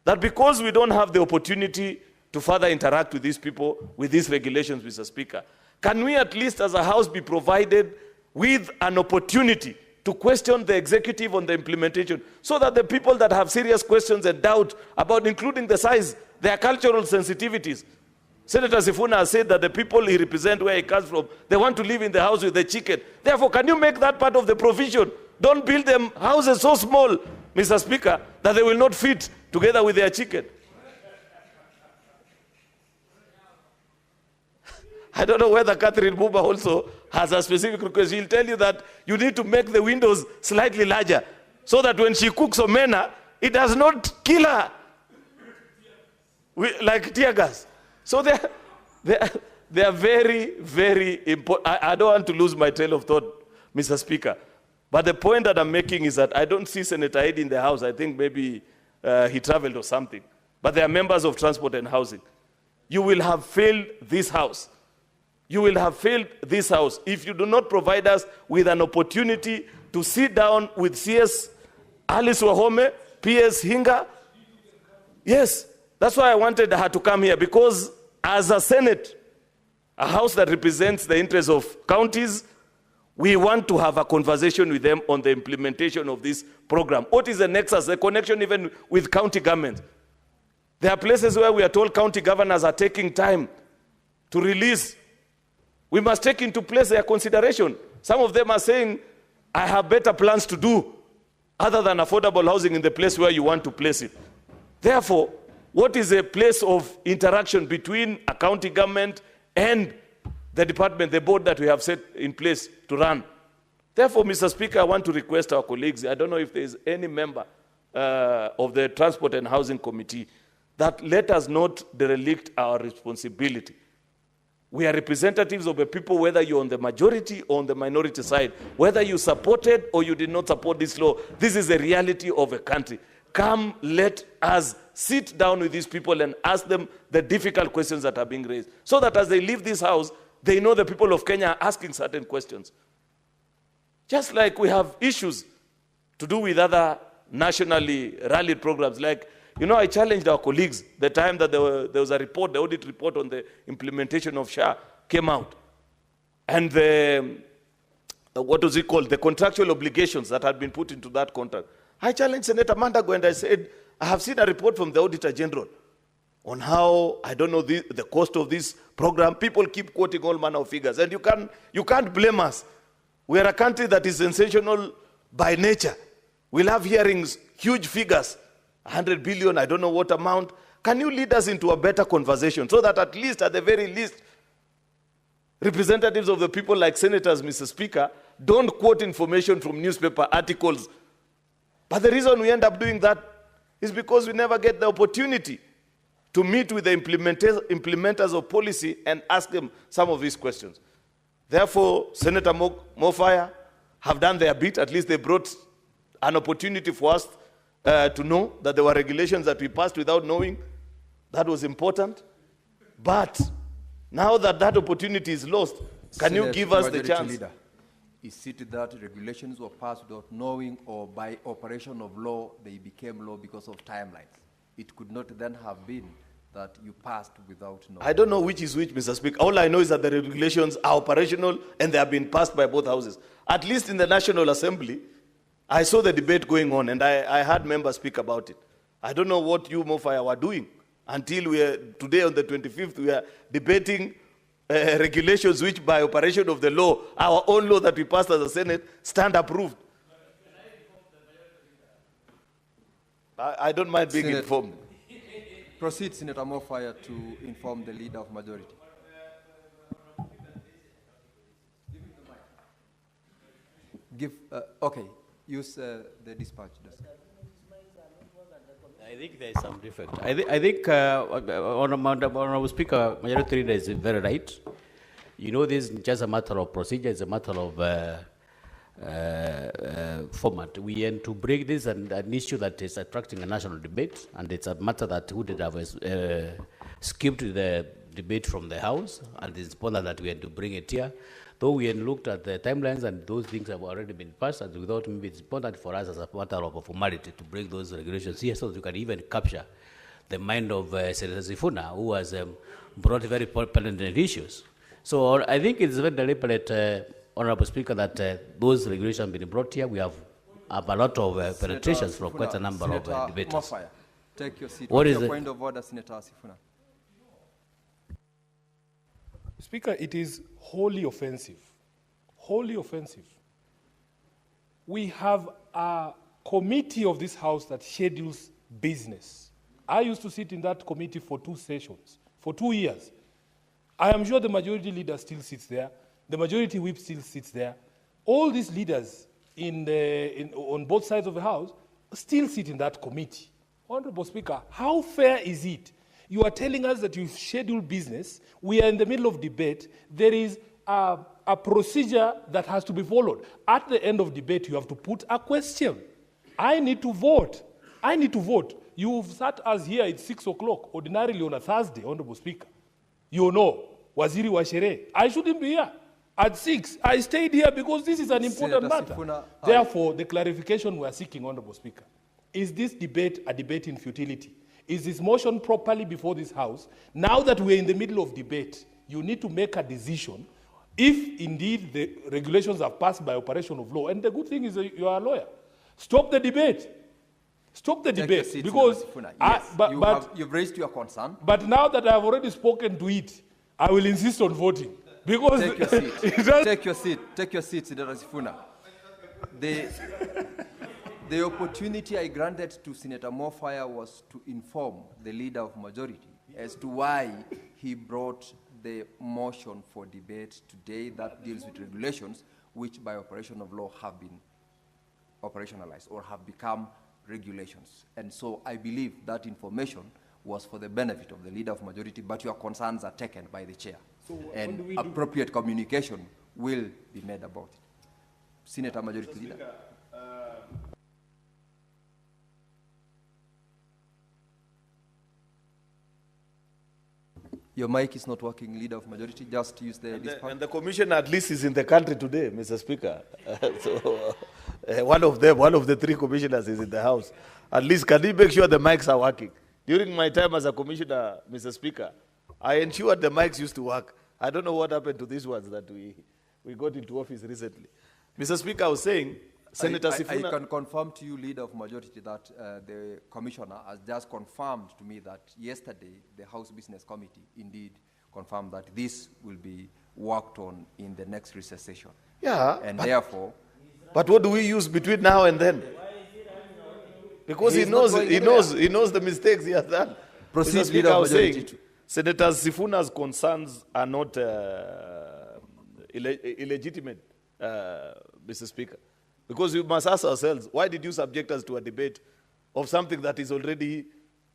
That because we don't have the opportunity to further interact with these people, with these regulations, Mr. Speaker, can we at least as a House be provided with an opportunity to question the executive on the implementation, so that the people that have serious questions and doubt about including the size, their cultural sensitivities. Senator Sifuna has said that the people he represents, where he comes from, they want to live in the house with the chicken. Therefore, can you make that part of the provision? Don't build them houses so small, Mr. Speaker, that they will not fit together with their chicken. I don't know whether Catherine Buba also has a specific request. She'll tell you that you need to make the windows slightly larger so that when she cooks omena, it does not kill her like tear gas. So they are very, very important. I don't want to lose my trail of thought, Mr. Speaker. But the point that I'm making is that I don't see Senator Eddie in the House. I think maybe he traveled or something. But they are members of Transport and Housing. You will have failed this House. You will have failed this House if you do not provide us with an opportunity to sit down with CS Alice Wahome, PS Hinga. Yes, that's why I wanted her to come here, because as a Senate, a House that represents the interests of counties, we want to have a conversation with them on the implementation of this program. What is the nexus, the connection even with county government? There are places where we are told county governors are taking time to release. We must take into place their consideration. Some of them are saying, I have better plans to do other than affordable housing in the place where you want to place it. Therefore, what is a place of interaction between a county government and the department, the board that we have set in place to run? Therefore, Mr. Speaker, I want to request our colleagues, I don't know if there is any member of the Transport and Housing Committee, that let us not derelict our responsibility. We are representatives of the people, whether you're on the majority or on the minority side, whether you supported or you did not support this law. This is the reality of a country. Come, let us sit down with these people and ask them the difficult questions that are being raised, so that as they leave this House, they know the people of Kenya are asking certain questions. Just like we have issues to do with other nationally rallied programs, like You know, I challenged our colleagues the time that there was a report, the audit report on the implementation of SHA came out. And the, what was it called? The contractual obligations that had been put into that contract. I challenged Senator Mandago and I said, I have seen a report from the Auditor General on how, I don't know, the cost of this program. People keep quoting all manner of figures, and you can't blame us. We are a country that is sensational by nature. We'll have hearings, huge figures, 100 billion, I don't know what amount. Can you lead us into a better conversation so that at least, at the very least, representatives of the people like senators, Mr. Speaker, don't quote information from newspaper articles. But the reason we end up doing that is because we never get the opportunity to meet with the implementers of policy and ask them some of these questions. Therefore, Senator Mofaya have done their bit. At least they brought an opportunity for us to know that there were regulations that we passed without knowing. That was important. But now that that opportunity is lost, can you give us the chance? Leader, is it that regulations were passed without knowing, or by operation of law they became law because of timelines? It could not then have been that you passed without knowing. I don't know which is which, Mr. Speaker. All I know is that the regulations are operational and they have been passed by both houses. At least in the National Assembly, I saw the debate going on and I heard members speak about it. I don't know what you, Mofaya, were doing until today on the 25th, we are debating regulations which by operation of the law, our own law that we passed as a Senate, stand approved. I don't mind being informed. Proceed, Senator Mofaya, to inform the Leader of Majority. Okay, use the dispatch desk. I think there is some defect. I think Honorable Speaker, Majority Leader is very right. You know, this is just a matter of procedure, it's a matter of format. We aim to break this and an issue that is attracting a national debate, and it's a matter that would have skipped the debate from the House, and it's important that we had to bring it here. Though we had looked at the timelines and those things have already been passed, and without maybe it's important for us as a matter of a formality to bring those regulations here so that you can even capture the mind of Senator Sifuna, who has brought very pertinent issues. So I think it's very deliberate, Honorable Speaker, that those regulations have been brought here. We have a lot of penetrations from quite a number of debaters. Mofaya, take your seat. What is your the point of order, Senator Sifuna? Speaker, it is wholly offensive. Wholly offensive. We have a committee of this House that schedules business. I used to sit in that committee for 2 sessions, for 2 years. I am sure the Majority Leader still sits there. The Majority Whip still sits there. All these leaders on both sides of the House still sit in that committee. Honorable Speaker, how fair is it? You are telling us that you schedule business. We are in the middle of debate. There is a procedure that has to be followed. At the end of debate, you have to put a question. I need to vote. I need to vote. You've sat us here at 6 o'clock, ordinarily on a Thursday, Honorable Speaker. You know, Waziri wa Sherehe. I shouldn't be here. At 6, I stayed here because this is an important matter. Sifuna, therefore, the clarification we are seeking, Honorable Speaker, is this debate a debate in futility? Is this motion properly before this House? Now that we're in the middle of debate, you need to make a decision if indeed the regulations are passed by operation of law. And the good thing is that you are a lawyer. Stop the debate. Stop the debate. Seat, because yes, you've raised your concern. But now that I have already spoken to it, I will insist on voting. Because take your seat. Take your seat. Take your seat, Senator Sifuna. The opportunity I granted to Senator Mofaya was to inform the Leader of Majority as to why he brought the motion for debate today that deals with regulations which by operation of law have been operationalized or have become regulations. And so I believe that information was for the benefit of the Leader of Majority, but your concerns are taken by the Chair. So and appropriate communication will be made about it. Senator Majority Leader. Your mic is not working, Leader of Majority. Just use the dispatch. And the Commissioner at least is in the country today, Mr. Speaker. one of the three commissioners is in the house. At least can you make sure the mics are working? During my time as a commissioner, Mr. Speaker, I ensured the mics used to work. I don't know what happened to these ones that we got into office recently. Mr. Speaker, I was saying, Senator Sifuna... I can confirm to you, Leader of Majority, that the Commissioner has just confirmed to me that yesterday the House Business Committee indeed confirmed that this will be worked on in the next recess session. Yeah. And therefore... But what do we use between now and then? Because he knows the mistakes he has done. Proceed, Speaker, I was saying, Senator Sifuna's concerns are not illegitimate, Mr. Speaker. Because we must ask ourselves, why did you subject us to a debate of something that is already,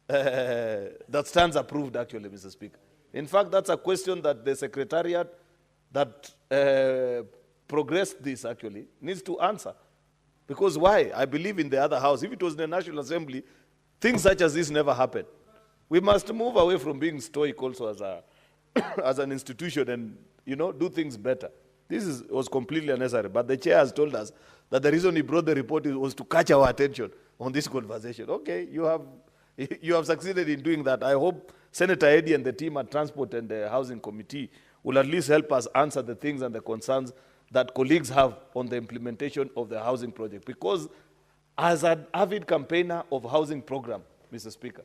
that stands approved actually, Mr. Speaker? In fact, that's a question that the Secretariat that progressed this actually needs to answer. Because why? I believe in the other house, if it was in the National Assembly, things such as this never happen. We must move away from being stoic also as an institution and, do things better. This was completely unnecessary. But the chair has told us that the reason he brought the report was to catch our attention on this conversation. Okay, you have succeeded in doing that. I hope Senator Eddy and the team at Transport and the Housing Committee will at least help us answer the things and the concerns that colleagues have on the implementation of the housing project. Because as an avid campaigner of housing program, Mr. Speaker,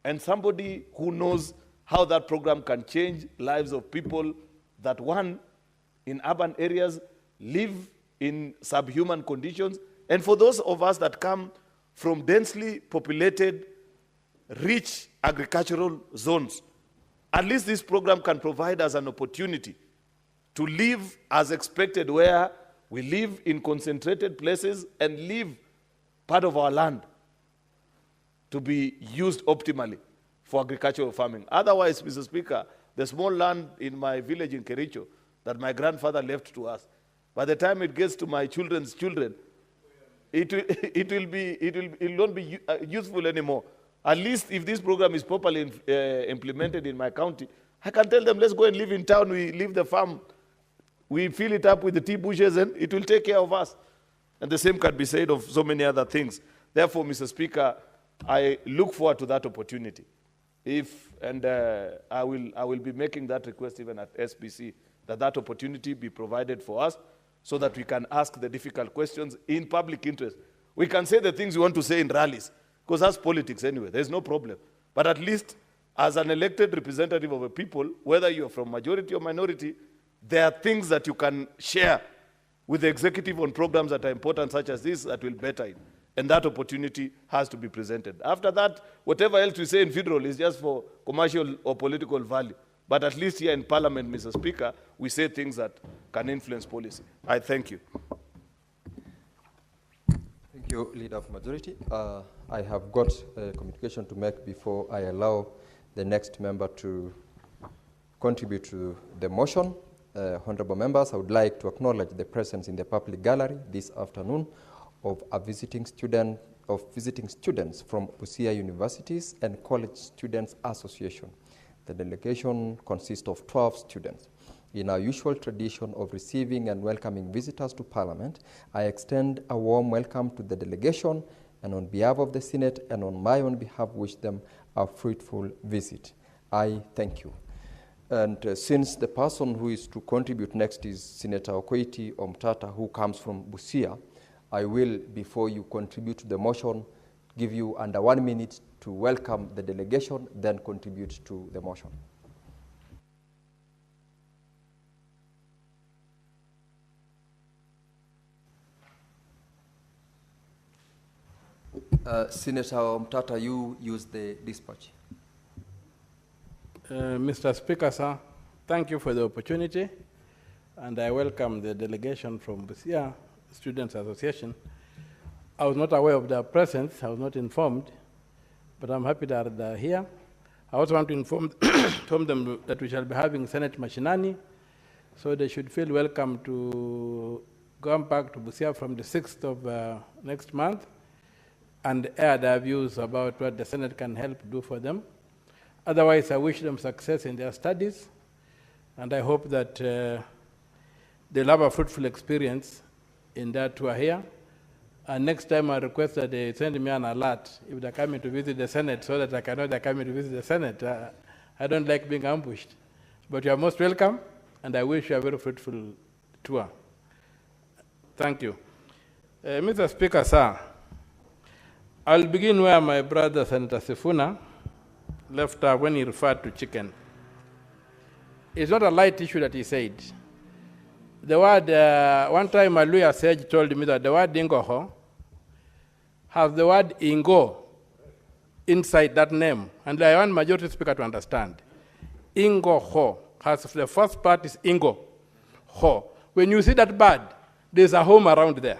and somebody who knows how that program can change lives of people that, one, in urban areas, live in subhuman conditions, and for those of us that come from densely populated, rich agricultural zones, at least this program can provide us an opportunity to live as expected, where we live in concentrated places and leave part of our land to be used optimally for agricultural farming. Otherwise, Mr. Speaker, the small land in my village in Kericho that my grandfather left to us, by the time it gets to my children's children, it will not be useful anymore. At least if this program is properly implemented in my county, I can tell them, let's go and live in town, we leave the farm, we fill it up with the tea bushes, and it will take care of us. And the same can be said of so many other things. Therefore, Mr. Speaker, I look forward to that opportunity. I will be making that request even at SBC, that opportunity be provided for us so that we can ask the difficult questions in public interest. We can say the things we want to say in rallies, because that's politics anyway, there's no problem. But at least as an elected representative of a people, whether you're from majority or minority, there are things that you can share with the executive on programs that are important such as this that will better it. And that opportunity has to be presented. After that, whatever else we say in federal is just for commercial or political value. But at least here in Parliament, Mr. Speaker, we say things that can influence policy. I thank you. Thank you, Leader of Majority. I have got a communication to make before I allow the next member to contribute to the motion. Honorable members, I would like to acknowledge the presence in the public gallery this afternoon of visiting students from Busia universities and College Students Association. The delegation consists of 12 students. In our usual tradition of receiving and welcoming visitors to Parliament, I extend a warm welcome to the delegation, and on behalf of the Senate and on my own behalf, wish them a fruitful visit. I thank you. And since the person who is to contribute next is Senator Okoiti Omtata, who comes from Busia, I will, before you contribute to the motion, give you under 1 minute to welcome the delegation, then contribute to the motion. Senator Omtata, you use the dispatch. Mr. Speaker, sir, thank you for the opportunity, and I welcome the delegation from Busia Students Association. I was not aware of their presence, I was not informed, but I'm happy that they're here. I also want to inform them that we shall be having Senate Mashinani, so they should feel welcome to come back to Busia from the 6th of next month and air their views about what the Senate can help do for them. Otherwise, I wish them success in their studies, and I hope that they'll have a fruitful experience in that tour here. And next time I request that they send me an alert if they're coming to visit the Senate so that I can know they're coming to visit the Senate. I don't like being ambushed. But you are most welcome, and I wish you a very fruitful tour. Thank you. Mr. Speaker, sir, I'll begin where my brother, Senator Sifuna, left off when he referred to chicken. It's not a light issue that he said. The word, one time a lawyer sage told me that the word ingoho has the word ingo inside that name. And I want majority speaker to understand. Ingoho has the first part is ingo, ho. When you see that bird, there's a home around there.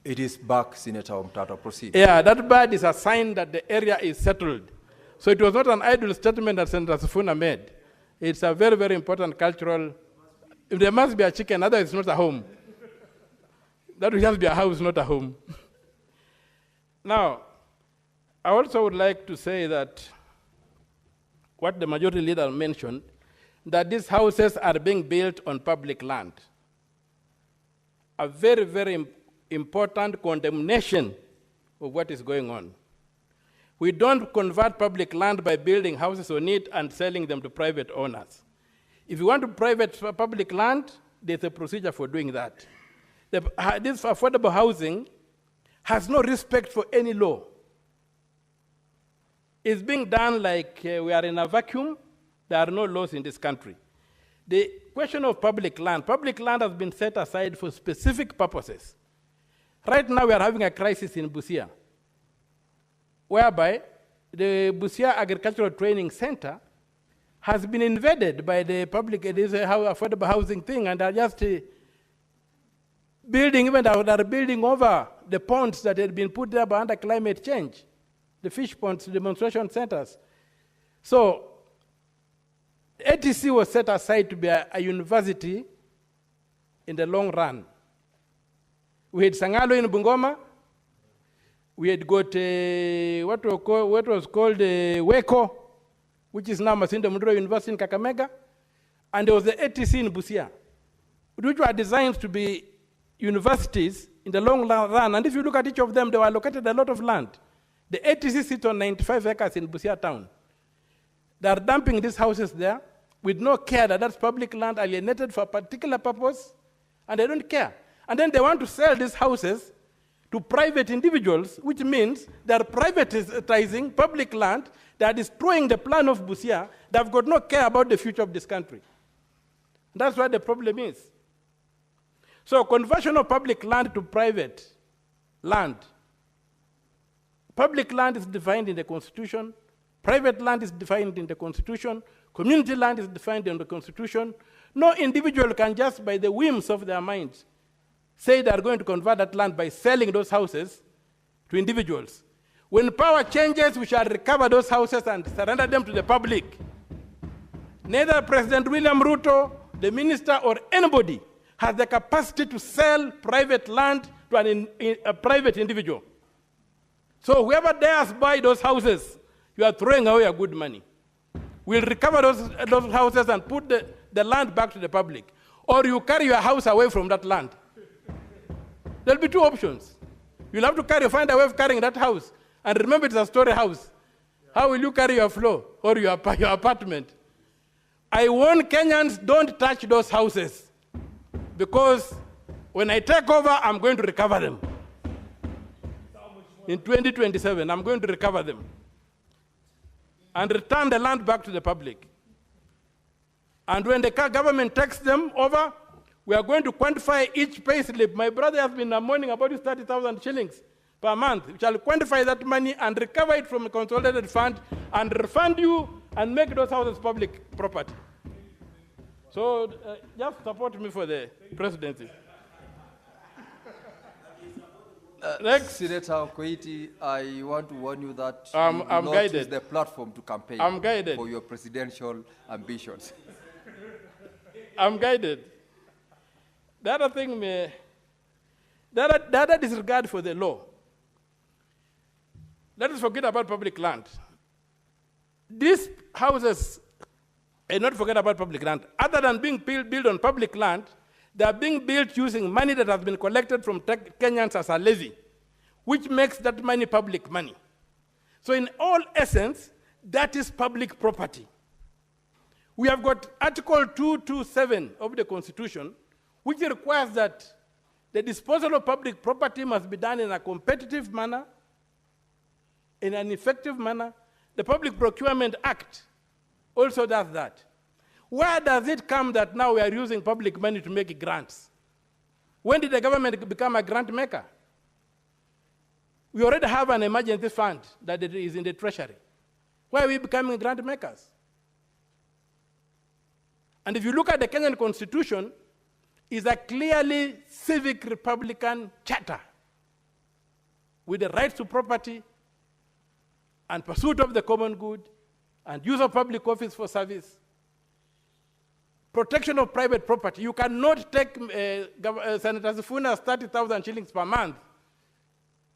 It is back, Senator Mutata. Proceed. Yeah, that bird is a sign that the area is settled. So it was not an idle statement that Senator Sifuna made. It's a very, very important cultural. If there must be a chicken, otherwise it's not a home. That will just be a house, not a home. Now, I also would like to say that what the majority leader mentioned, that these houses are being built on public land. A very, very important condemnation of what is going on. We don't convert public land by building houses on it and selling them to private owners. If you want to private public land, there's a procedure for doing that. This affordable housing has no respect for any law. It's being done like we are in a vacuum. There are no laws in this country. The question of public land has been set aside for specific purposes. Right now we are having a crisis in Busia, whereby the Busia Agricultural Training Center has been invaded by the public. It is a affordable housing thing, and they're just building, even they're building over the ponds that had been put there by under climate change, the fish ponds, demonstration centers. So ATC was set aside to be a university in the long run. We had Sangalo in Bungoma. We had got what was called Weko, which is now Masinda Mudro University in Kakamega. And there was the ATC in Busia, which were designed to be universities in the long run. And if you look at each of them, they were allocated a lot of land. The ATC sits on 95 acres in Busia town. They are dumping these houses there with no care that that's public land alienated for a particular purpose, and they don't care. And then they want to sell these houses to private individuals, which means they are privatizing public land, they are destroying the plan of Busia, they have got no care about the future of this country. That's what the problem is. So conversion of public land to private land. Public land is defined in the Constitution, private land is defined in the Constitution, community land is defined in the Constitution. No individual can just by the whims of their minds say they are going to convert that land by selling those houses to individuals. When power changes, we shall recover those houses and surrender them to the public. Neither President William Ruto, the minister, or anybody has the capacity to sell private land to a private individual. So whoever dares buy those houses, you are throwing away your good money. We'll recover those houses and put the land back to the public. Or you carry your house away from that land. There'll be two options. You'll have to find a way of carrying that house. And remember, it's a story house. How will you carry your floor or your apartment? I warn Kenyans, don't touch those houses. Because when I take over, I'm going to recover them. In 2027, I'm going to recover them. And return the land back to the public. And when the government takes them over, we are going to quantify each pay slip. My brother has been mourning about his 30,000 shillings per month. We shall quantify that money and recover it from a consolidated fund and refund you and make those houses public property. So just support me for the presidency. Next. Senator Koiti, I want to warn you that I'm you will not guided. use the platform to campaign I'm guided. for your presidential ambitions. I'm guided. The other thing, the other disregard for the law. Let us forget about public land. These houses and not forget about public land. Other than being built on public land, they are being built using money that has been collected from Kenyans as a levy, which makes that money public money. So in all essence, that is public property. We have got Article 227 of the Constitution, which requires that the disposal of public property must be done in a competitive manner, in an effective manner. The Public Procurement Act also does that. Where does it come that now we are using public money to make grants? When did the government become a grant maker? We already have an emergency fund that is in the treasury. Why are we becoming grant makers? And if you look at the Kenyan Constitution, it's a clearly civic republican charter with the rights to property and pursuit of the common good and use of public office for service, protection of private property. You cannot take Senator Sifuna's 30,000 shillings per month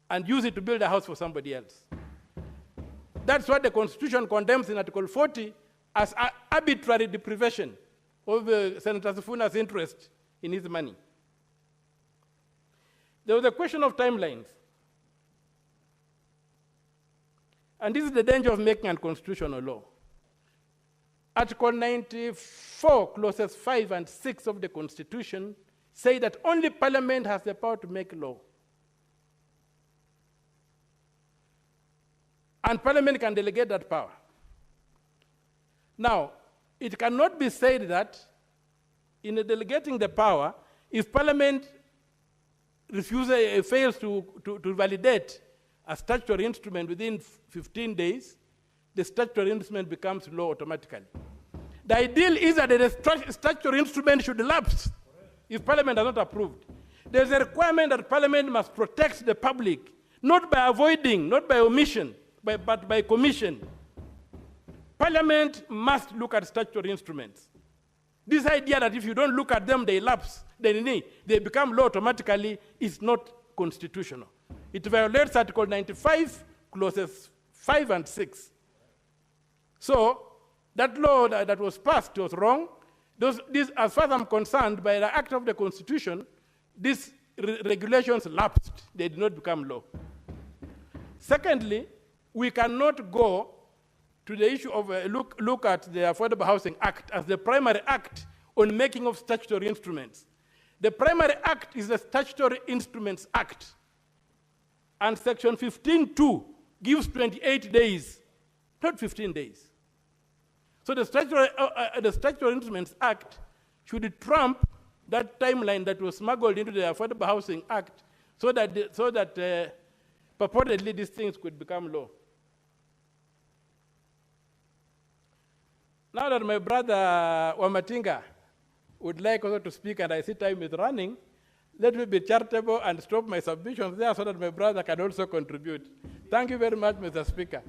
and use it to build a house for somebody else. That's what the Constitution condemns in Article 40 as arbitrary deprivation of Senator Sifuna's interest in his money. There was a question of timelines. And this is the danger of making unconstitutional law. Article 94, clauses 5 and 6 of the Constitution say that only Parliament has the power to make law. And Parliament can delegate that power. Now, it cannot be said that in delegating the power, if Parliament fails to validate a statutory instrument within 15 days, the statutory instrument becomes law automatically. The ideal is that the statutory instrument should lapse if Parliament has not approved. There's a requirement that Parliament must protect the public, not by avoiding, not by omission, but by commission. Parliament must look at statutory instruments. This idea that if you don't look at them, they lapse, they become law automatically, is not constitutional. It violates Article 95, clauses 5 and 6. So, that law that was passed was wrong. As far as I'm concerned, by the act of the Constitution, these regulations lapsed. They did not become law. Secondly, we cannot go to the issue of look at the Affordable Housing Act as the primary act on making of statutory instruments. The primary act is the Statutory Instruments Act. And Section 15(2) gives 28 days, not 15 days. So the Statutory Instruments Act should trump that timeline that was smuggled into the Affordable Housing Act so that purportedly these things could become law. Now that my brother Wamatinga would like also to speak and I see time is running, let me be charitable and stop my submissions there so that my brother can also contribute. Thank you very much, Mr. Speaker.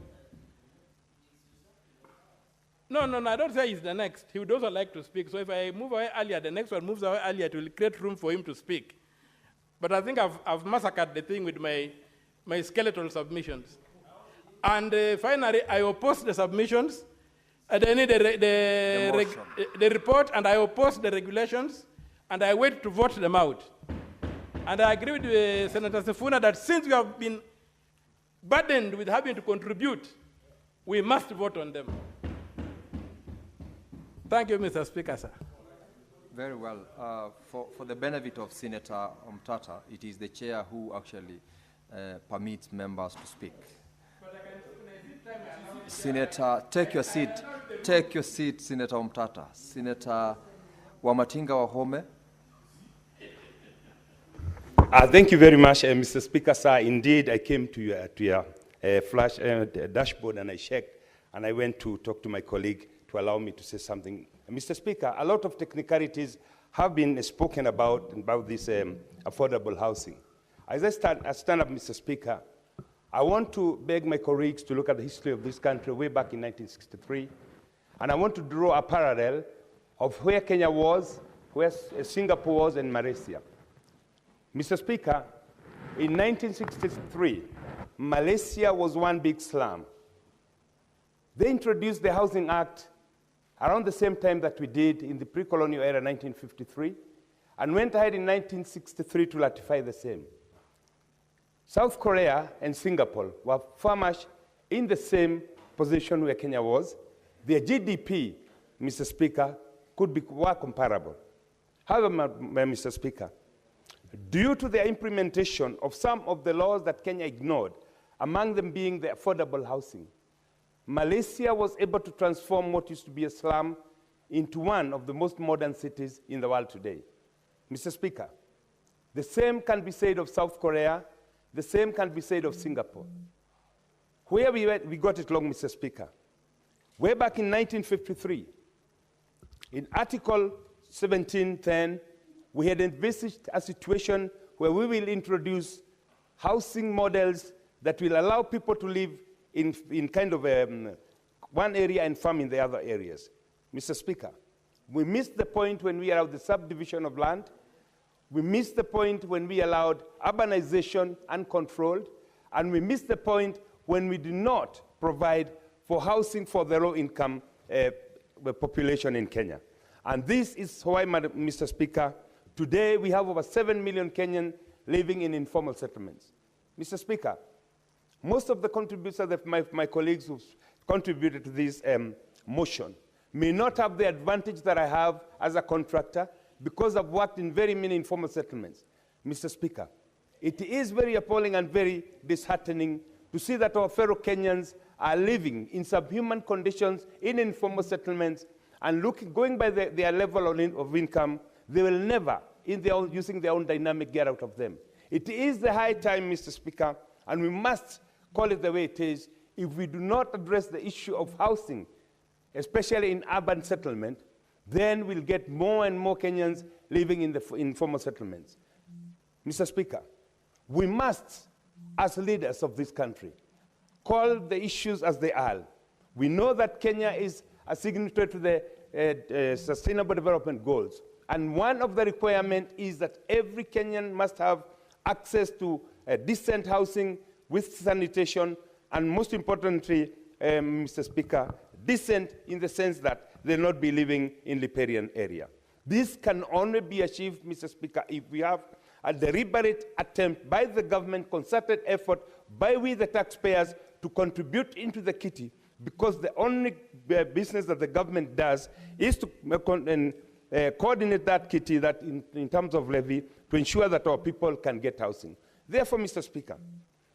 No, I don't say he's the next. He would also like to speak. So if I move away earlier, the next one moves away earlier, it will create room for him to speak. But I think I've massacred the thing with my skeletal submissions. And finally, I oppose the submissions. I need the report, and I oppose the regulations, and I wait to vote them out. And I agree with Senator Sifuna that since we have been burdened with having to contribute, we must vote on them. Thank you, Mr. Speaker, sir. Very well. For the benefit of Senator Mutata, it is the chair who actually permits members to speak. Senator, take your seat. Take your seat, Senator Mutata. Senator Wamatinga Wahome. Thank you very much, Mr. Speaker, sir. Indeed, I came to your flash dashboard and I checked, and I went to talk to my colleague to allow me to say something. Mr. Speaker, a lot of technicalities have been spoken about this affordable housing. As I stand up, Mr. Speaker, I want to beg my colleagues to look at the history of this country way back in 1963, and I want to draw a parallel of where Kenya was, where Singapore was, and Malaysia. Mr. Speaker, in 1963, Malaysia was one big slum. They introduced the Housing Act around the same time that we did in the pre-colonial era, 1953, and went ahead in 1963 to ratify the same. South Korea and Singapore were far much in the same position where Kenya was. Their GDP, Mr. Speaker, were comparable. However, Mr. Speaker, due to the implementation of some of the laws that Kenya ignored, among them being the affordable housing, Malaysia was able to transform what used to be a slum into one of the most modern cities in the world today. Mr. Speaker, the same can be said of South Korea, the same can be said of Singapore. Where we got it wrong, Mr. Speaker, way back in 1953, in Article 1710, we had envisaged a situation where we will introduce housing models that will allow people to live in kind of one area and farm in the other areas. Mr. Speaker, we missed the point when we allowed the subdivision of land. We missed the point when we allowed urbanization uncontrolled. And we missed the point when we did not provide for housing for the low-income population in Kenya. And this is why, Mr. Speaker, today we have over 7 million Kenyans living in informal settlements. Mr. Speaker, most of the contributors, my colleagues who contributed to this motion, may not have the advantage that I have as a contractor because I've worked in very many informal settlements. Mr. Speaker, it is very appalling and very disheartening to see that our fellow Kenyans are living in subhuman conditions in informal settlements and going by their level of income, they will never, using their own dynamic, get out of them. It is the high time, Mr. Speaker, and we must call it the way it is. If we do not address the issue of housing, especially in urban settlement, then we'll get more and more Kenyans living in the informal settlements. Mr. Speaker, we must, as leaders of this country, call the issues as they are. We know that Kenya is a signatory to the Sustainable Development Goals. And one of the requirements is that every Kenyan must have access to decent housing with sanitation, and most importantly, Mr. Speaker, decent in the sense that they'll not be living in riparian area. This can only be achieved, Mr. Speaker, if we have a deliberate attempt by the government, concerted effort by we the taxpayers to contribute into the kitty, because the only business that the government does is to coordinate that kitty that in terms of levy to ensure that our people can get housing. Therefore, Mr. Speaker,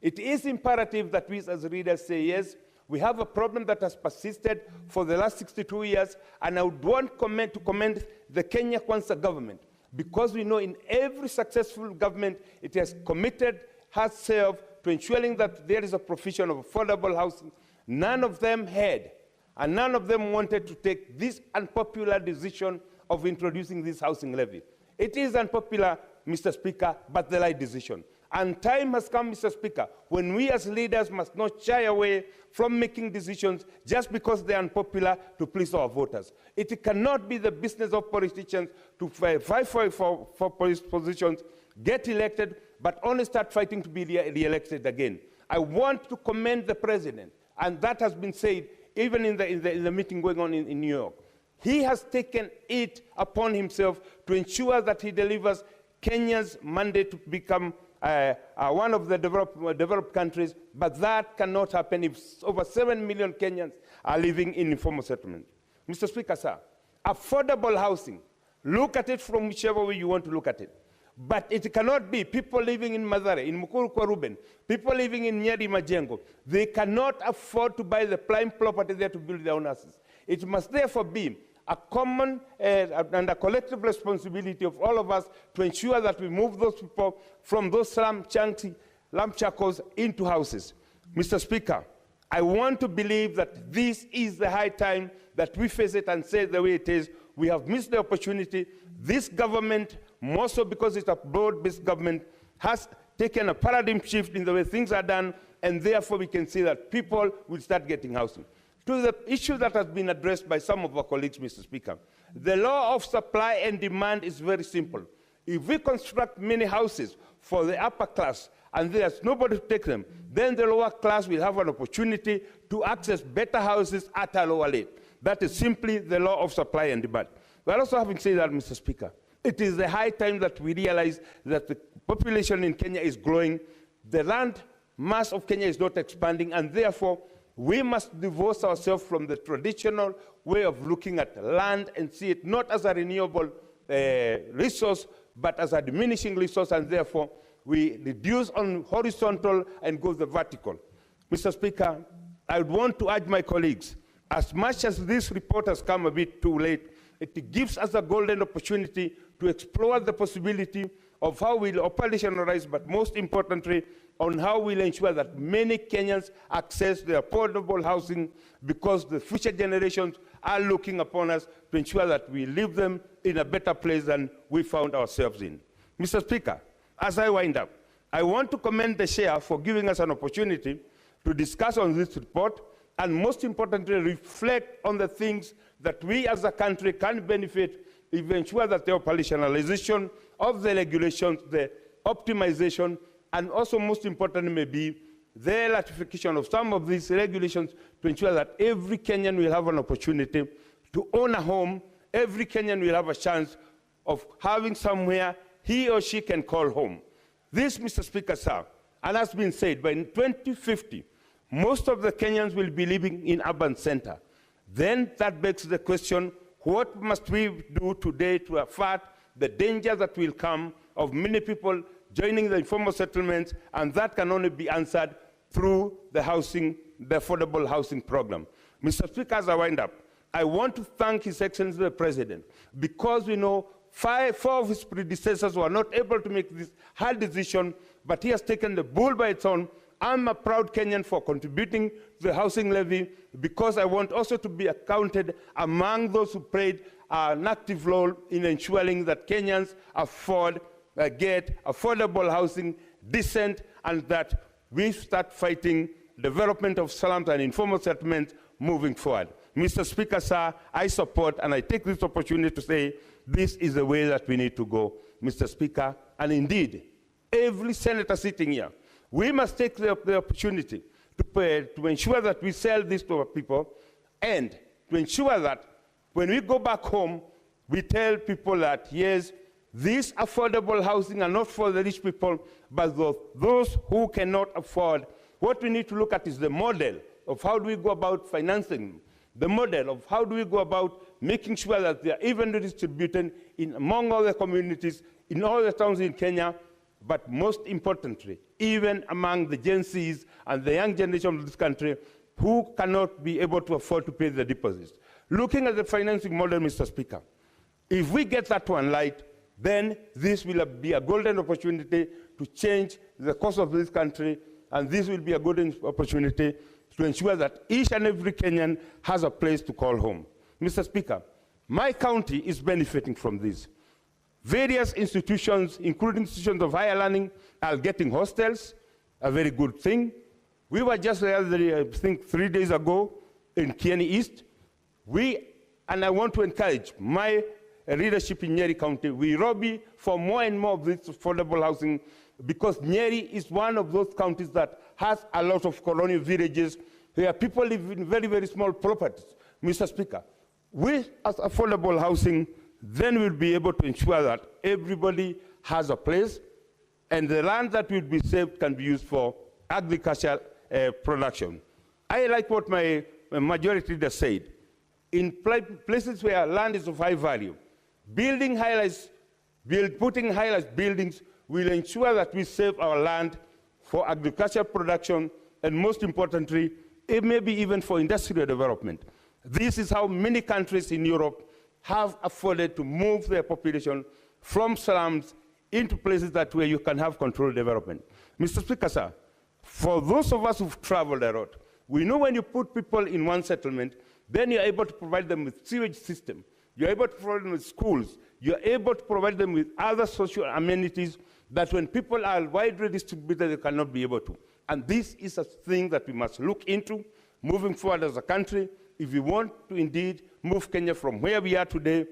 it is imperative that we as leaders say, yes, we have a problem that has persisted for the last 62 years, and I would want to commend the Kenya Kwanza government, because we know in every successful government, it has committed herself to ensuring that there is a provision of affordable housing. None of them had, and none of them wanted to take this unpopular decision of introducing this housing levy. It is unpopular, Mr. Speaker, but the right decision. And time has come, Mr. Speaker, when we as leaders must not shy away from making decisions just because they are unpopular to please our voters. It cannot be the business of politicians to fight for positions, get elected, but only start fighting to be re-elected again. I want to commend the president, and that has been said even in the meeting going on in New York. He has taken it upon himself to ensure that he delivers Kenya's mandate to become one of the developed countries, but that cannot happen if over 7 million Kenyans are living in informal settlement. Mr. Speaker, sir, affordable housing, look at it from whichever way you want to look at it. But it cannot be people living in Mathare, in Mukuru kwa Ruben, people living in Nyeri Majengo. They cannot afford to buy the prime property there to build their own houses. It must therefore be a common and a collective responsibility of all of us to ensure that we move those people from those slum shackles into houses. Mr. Speaker, I want to believe that this is the high time that we face it and say the way it is. We have missed the opportunity. This government, more so because it's a broad-based government, has taken a paradigm shift in the way things are done, and therefore we can see that people will start getting housing. To the issue that has been addressed by some of our colleagues, Mr. Speaker, the law of supply and demand is very simple. If we construct many houses for the upper class and there's nobody to take them, then the lower class will have an opportunity to access better houses at a lower rate. That is simply the law of supply and demand. But also having said that, Mr. Speaker, it is the high time that we realize that the population in Kenya is growing, the land mass of Kenya is not expanding, and therefore we must divorce ourselves from the traditional way of looking at land and see it not as a renewable resource, but as a diminishing resource, and therefore we reduce on horizontal and go the vertical. Mr. Speaker, I would want to urge my colleagues, as much as this report has come a bit too late, it gives us a golden opportunity to explore the possibility of how we'll operationalize, but most importantly, on how we'll ensure that many Kenyans access the affordable housing, because the future generations are looking upon us to ensure that we leave them in a better place than we found ourselves in. Mr. Speaker, as I wind up, I want to commend the chair for giving us an opportunity to discuss on this report, and most importantly, reflect on the things that we as a country can benefit if we ensure that the operationalization of the regulations, the optimization, and also most importantly maybe the ratification of some of these regulations to ensure that every Kenyan will have an opportunity to own a home, every Kenyan will have a chance of having somewhere he or she can call home. This, Mr. Speaker, sir, and has been said, by 2050, most of the Kenyans will be living in urban center. Then that begs the question, what must we do today to avert the danger that will come of many people joining the informal settlements, and that can only be answered through the housing, the affordable housing program. Mr. Speaker, as I wind up, I want to thank His Excellency the President, because we know four of his predecessors were not able to make this hard decision, but he has taken the bull by its horn. I'm a proud Kenyan for contributing to the housing levy, because I want also to be accounted among those who played an active role in ensuring that Kenyans get affordable housing, decent, and that we start fighting development of slums and informal settlements moving forward. Mr. Speaker, sir, I support, and I take this opportunity to say this is the way that we need to go, Mr. Speaker, and indeed, every senator sitting here, we must take the opportunity to ensure that we sell this to our people, and to ensure that when we go back home, we tell people that, yes, these affordable housing are not for the rich people, but those who cannot afford. What we need to look at is the model of how do we go about financing, the model of how do we go about making sure that they are evenly distributed among all the communities, in all the towns in Kenya, but most importantly, even among the Gen Zs and the young generation of this country who cannot be able to afford to pay the deposits. Looking at the financing model, Mr. Speaker, if we get that one right, then this will be a golden opportunity to change the course of this country, and this will be a golden opportunity to ensure that each and every Kenyan has a place to call home. Mr. Speaker, my county is benefiting from this. Various institutions, including institutions of higher learning, are getting hostels, a very good thing. We were just the other day, I think 3 days ago, in Kieni East. And I want to encourage my leadership in Nyeri County. We lobby for more and more of this affordable housing, because Nyeri is one of those counties that has a lot of colonial villages where people live in very, very small properties. Mr. Speaker, with affordable housing, then we'll be able to ensure that everybody has a place, and the land that will be saved can be used for agricultural production. I like what my majority leader said. In places where land is of high value, putting high-rise buildings will ensure that we save our land for agricultural production, and most importantly, it may be even for industrial development. This is how many countries in Europe have afforded to move their population from slums into places where you can have controlled development. Mr. Speaker, sir, for those of us who've traveled a lot, we know when you put people in one settlement, then you're able to provide them with sewage system, you're able to provide them with schools, you're able to provide them with other social amenities that when people are widely distributed, they cannot be able to. And this is a thing that we must look into moving forward as a country if we want to indeed move Kenya from where we are today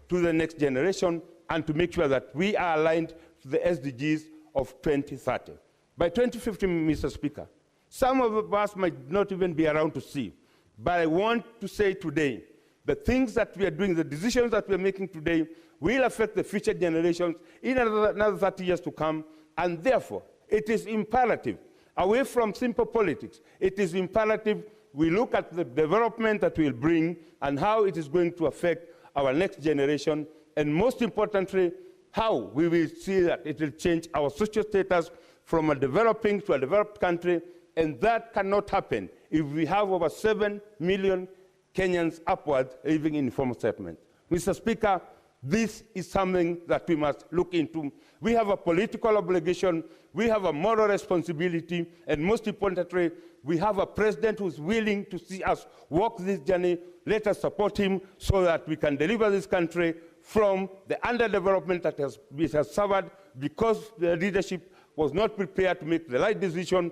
to the next generation, and to make sure that we are aligned to the SDGs of 2030. By 2050, Mr. Speaker, some of us might not even be around to see, but I want to say today The things that we are doing, the decisions that we are making today will affect the future generations in another 30 years to come, and therefore it is imperative, away from simple politics, it is imperative we look at the development that will bring and how it is going to affect our next generation, and most importantly, how we will see that it will change our social status from a developing to a developed country, and that cannot happen if we have over 7 million Kenyans upwards living in informal settlement. Mr. Speaker, this is something that we must look into. We have a political obligation, we have a moral responsibility, and most importantly, we have a president who's willing to see us walk this journey. Let us support him so that we can deliver this country from the underdevelopment that it has suffered because the leadership was not prepared to make the right decision.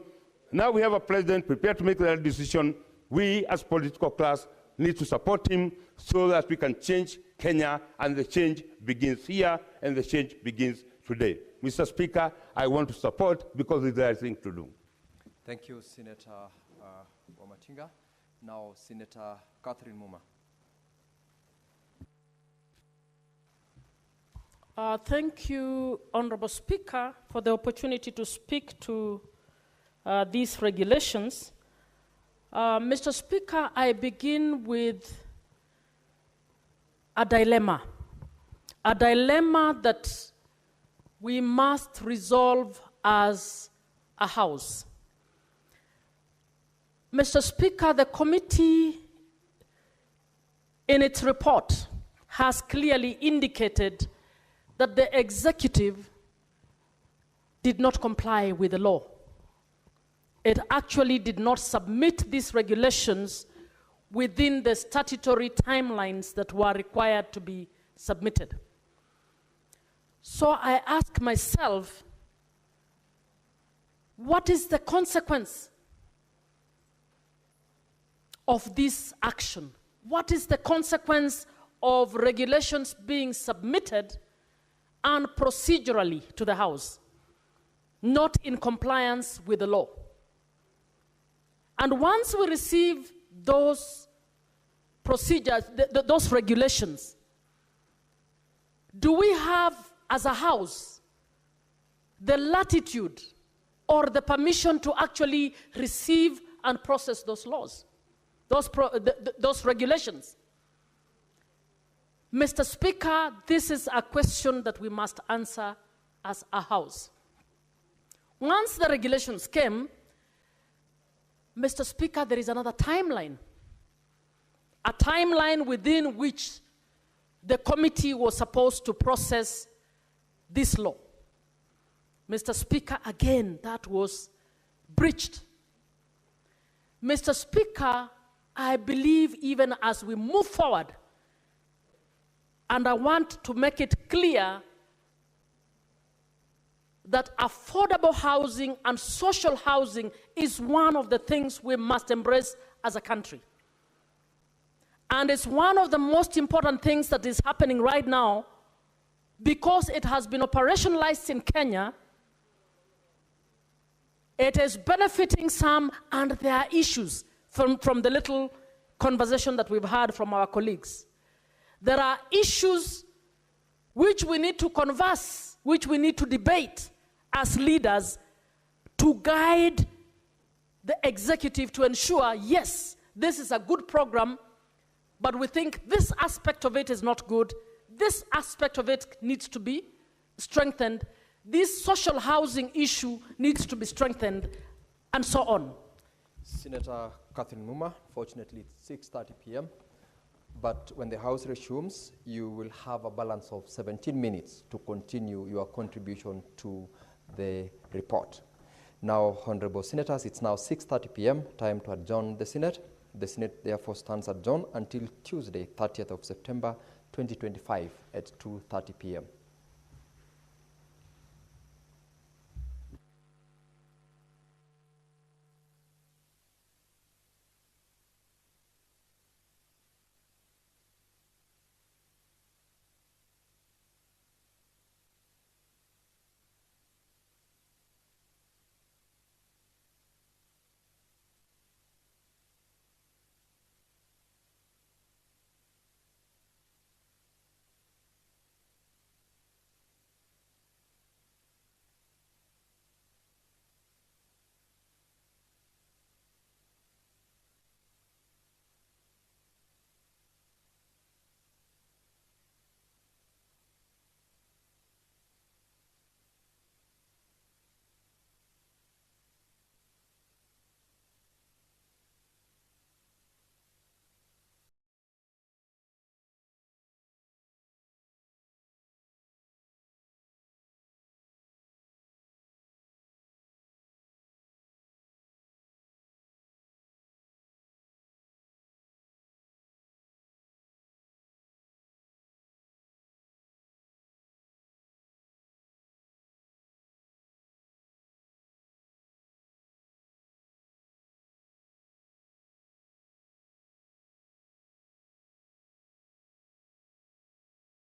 Now we have a president prepared to make the right decision. We, as political class, need to support him so that we can change Kenya, and the change begins here, and the change begins today. Mr. Speaker, I want to support because it's the right thing to do. Thank you, Senator Wamatinga. Now, Senator Catherine Muma. Thank you, Honorable Speaker, for the opportunity to speak to these regulations. Mr. Speaker, I begin with a dilemma that we must resolve as a House. Mr. Speaker, the committee in its report has clearly indicated that the executive did not comply with the law. It actually did not submit these regulations within the statutory timelines that were required to be submitted. So I ask myself, what is the consequence of this action? What is the consequence of regulations being submitted and procedurally to the House, not in compliance with the law? And once we receive those procedures, those regulations, do we have, as a House, the latitude or the permission to actually receive and process those laws, those regulations? Mr. Speaker, this is a question that we must answer as a House. Once the regulations came, Mr. Speaker, there is another timeline, a timeline within which the committee was supposed to process this law. Mr. Speaker, again, that was breached. Mr. Speaker, I believe even as we move forward, and I want to make it clear that affordable housing and social housing is one of the things we must embrace as a country. And it's one of the most important things that is happening right now because it has been operationalized in Kenya. It is benefiting some, and there are issues from the little conversation that we've had from our colleagues. There are issues which we need to converse, which we need to debate as leaders to guide the executive to ensure, yes, this is a good program, but we think this aspect of it is not good, this aspect of it needs to be strengthened, this social housing issue needs to be strengthened, and so on. Senator Catherine Muma, fortunately it's 6:30 p.m., but when the House resumes, you will have a balance of 17 minutes to continue your contribution to the report. Now, Honorable Senators, it's now 6:30 p.m., time to adjourn the Senate. The Senate therefore stands adjourned until Tuesday, 30th of September, 2025 at 2:30 p.m.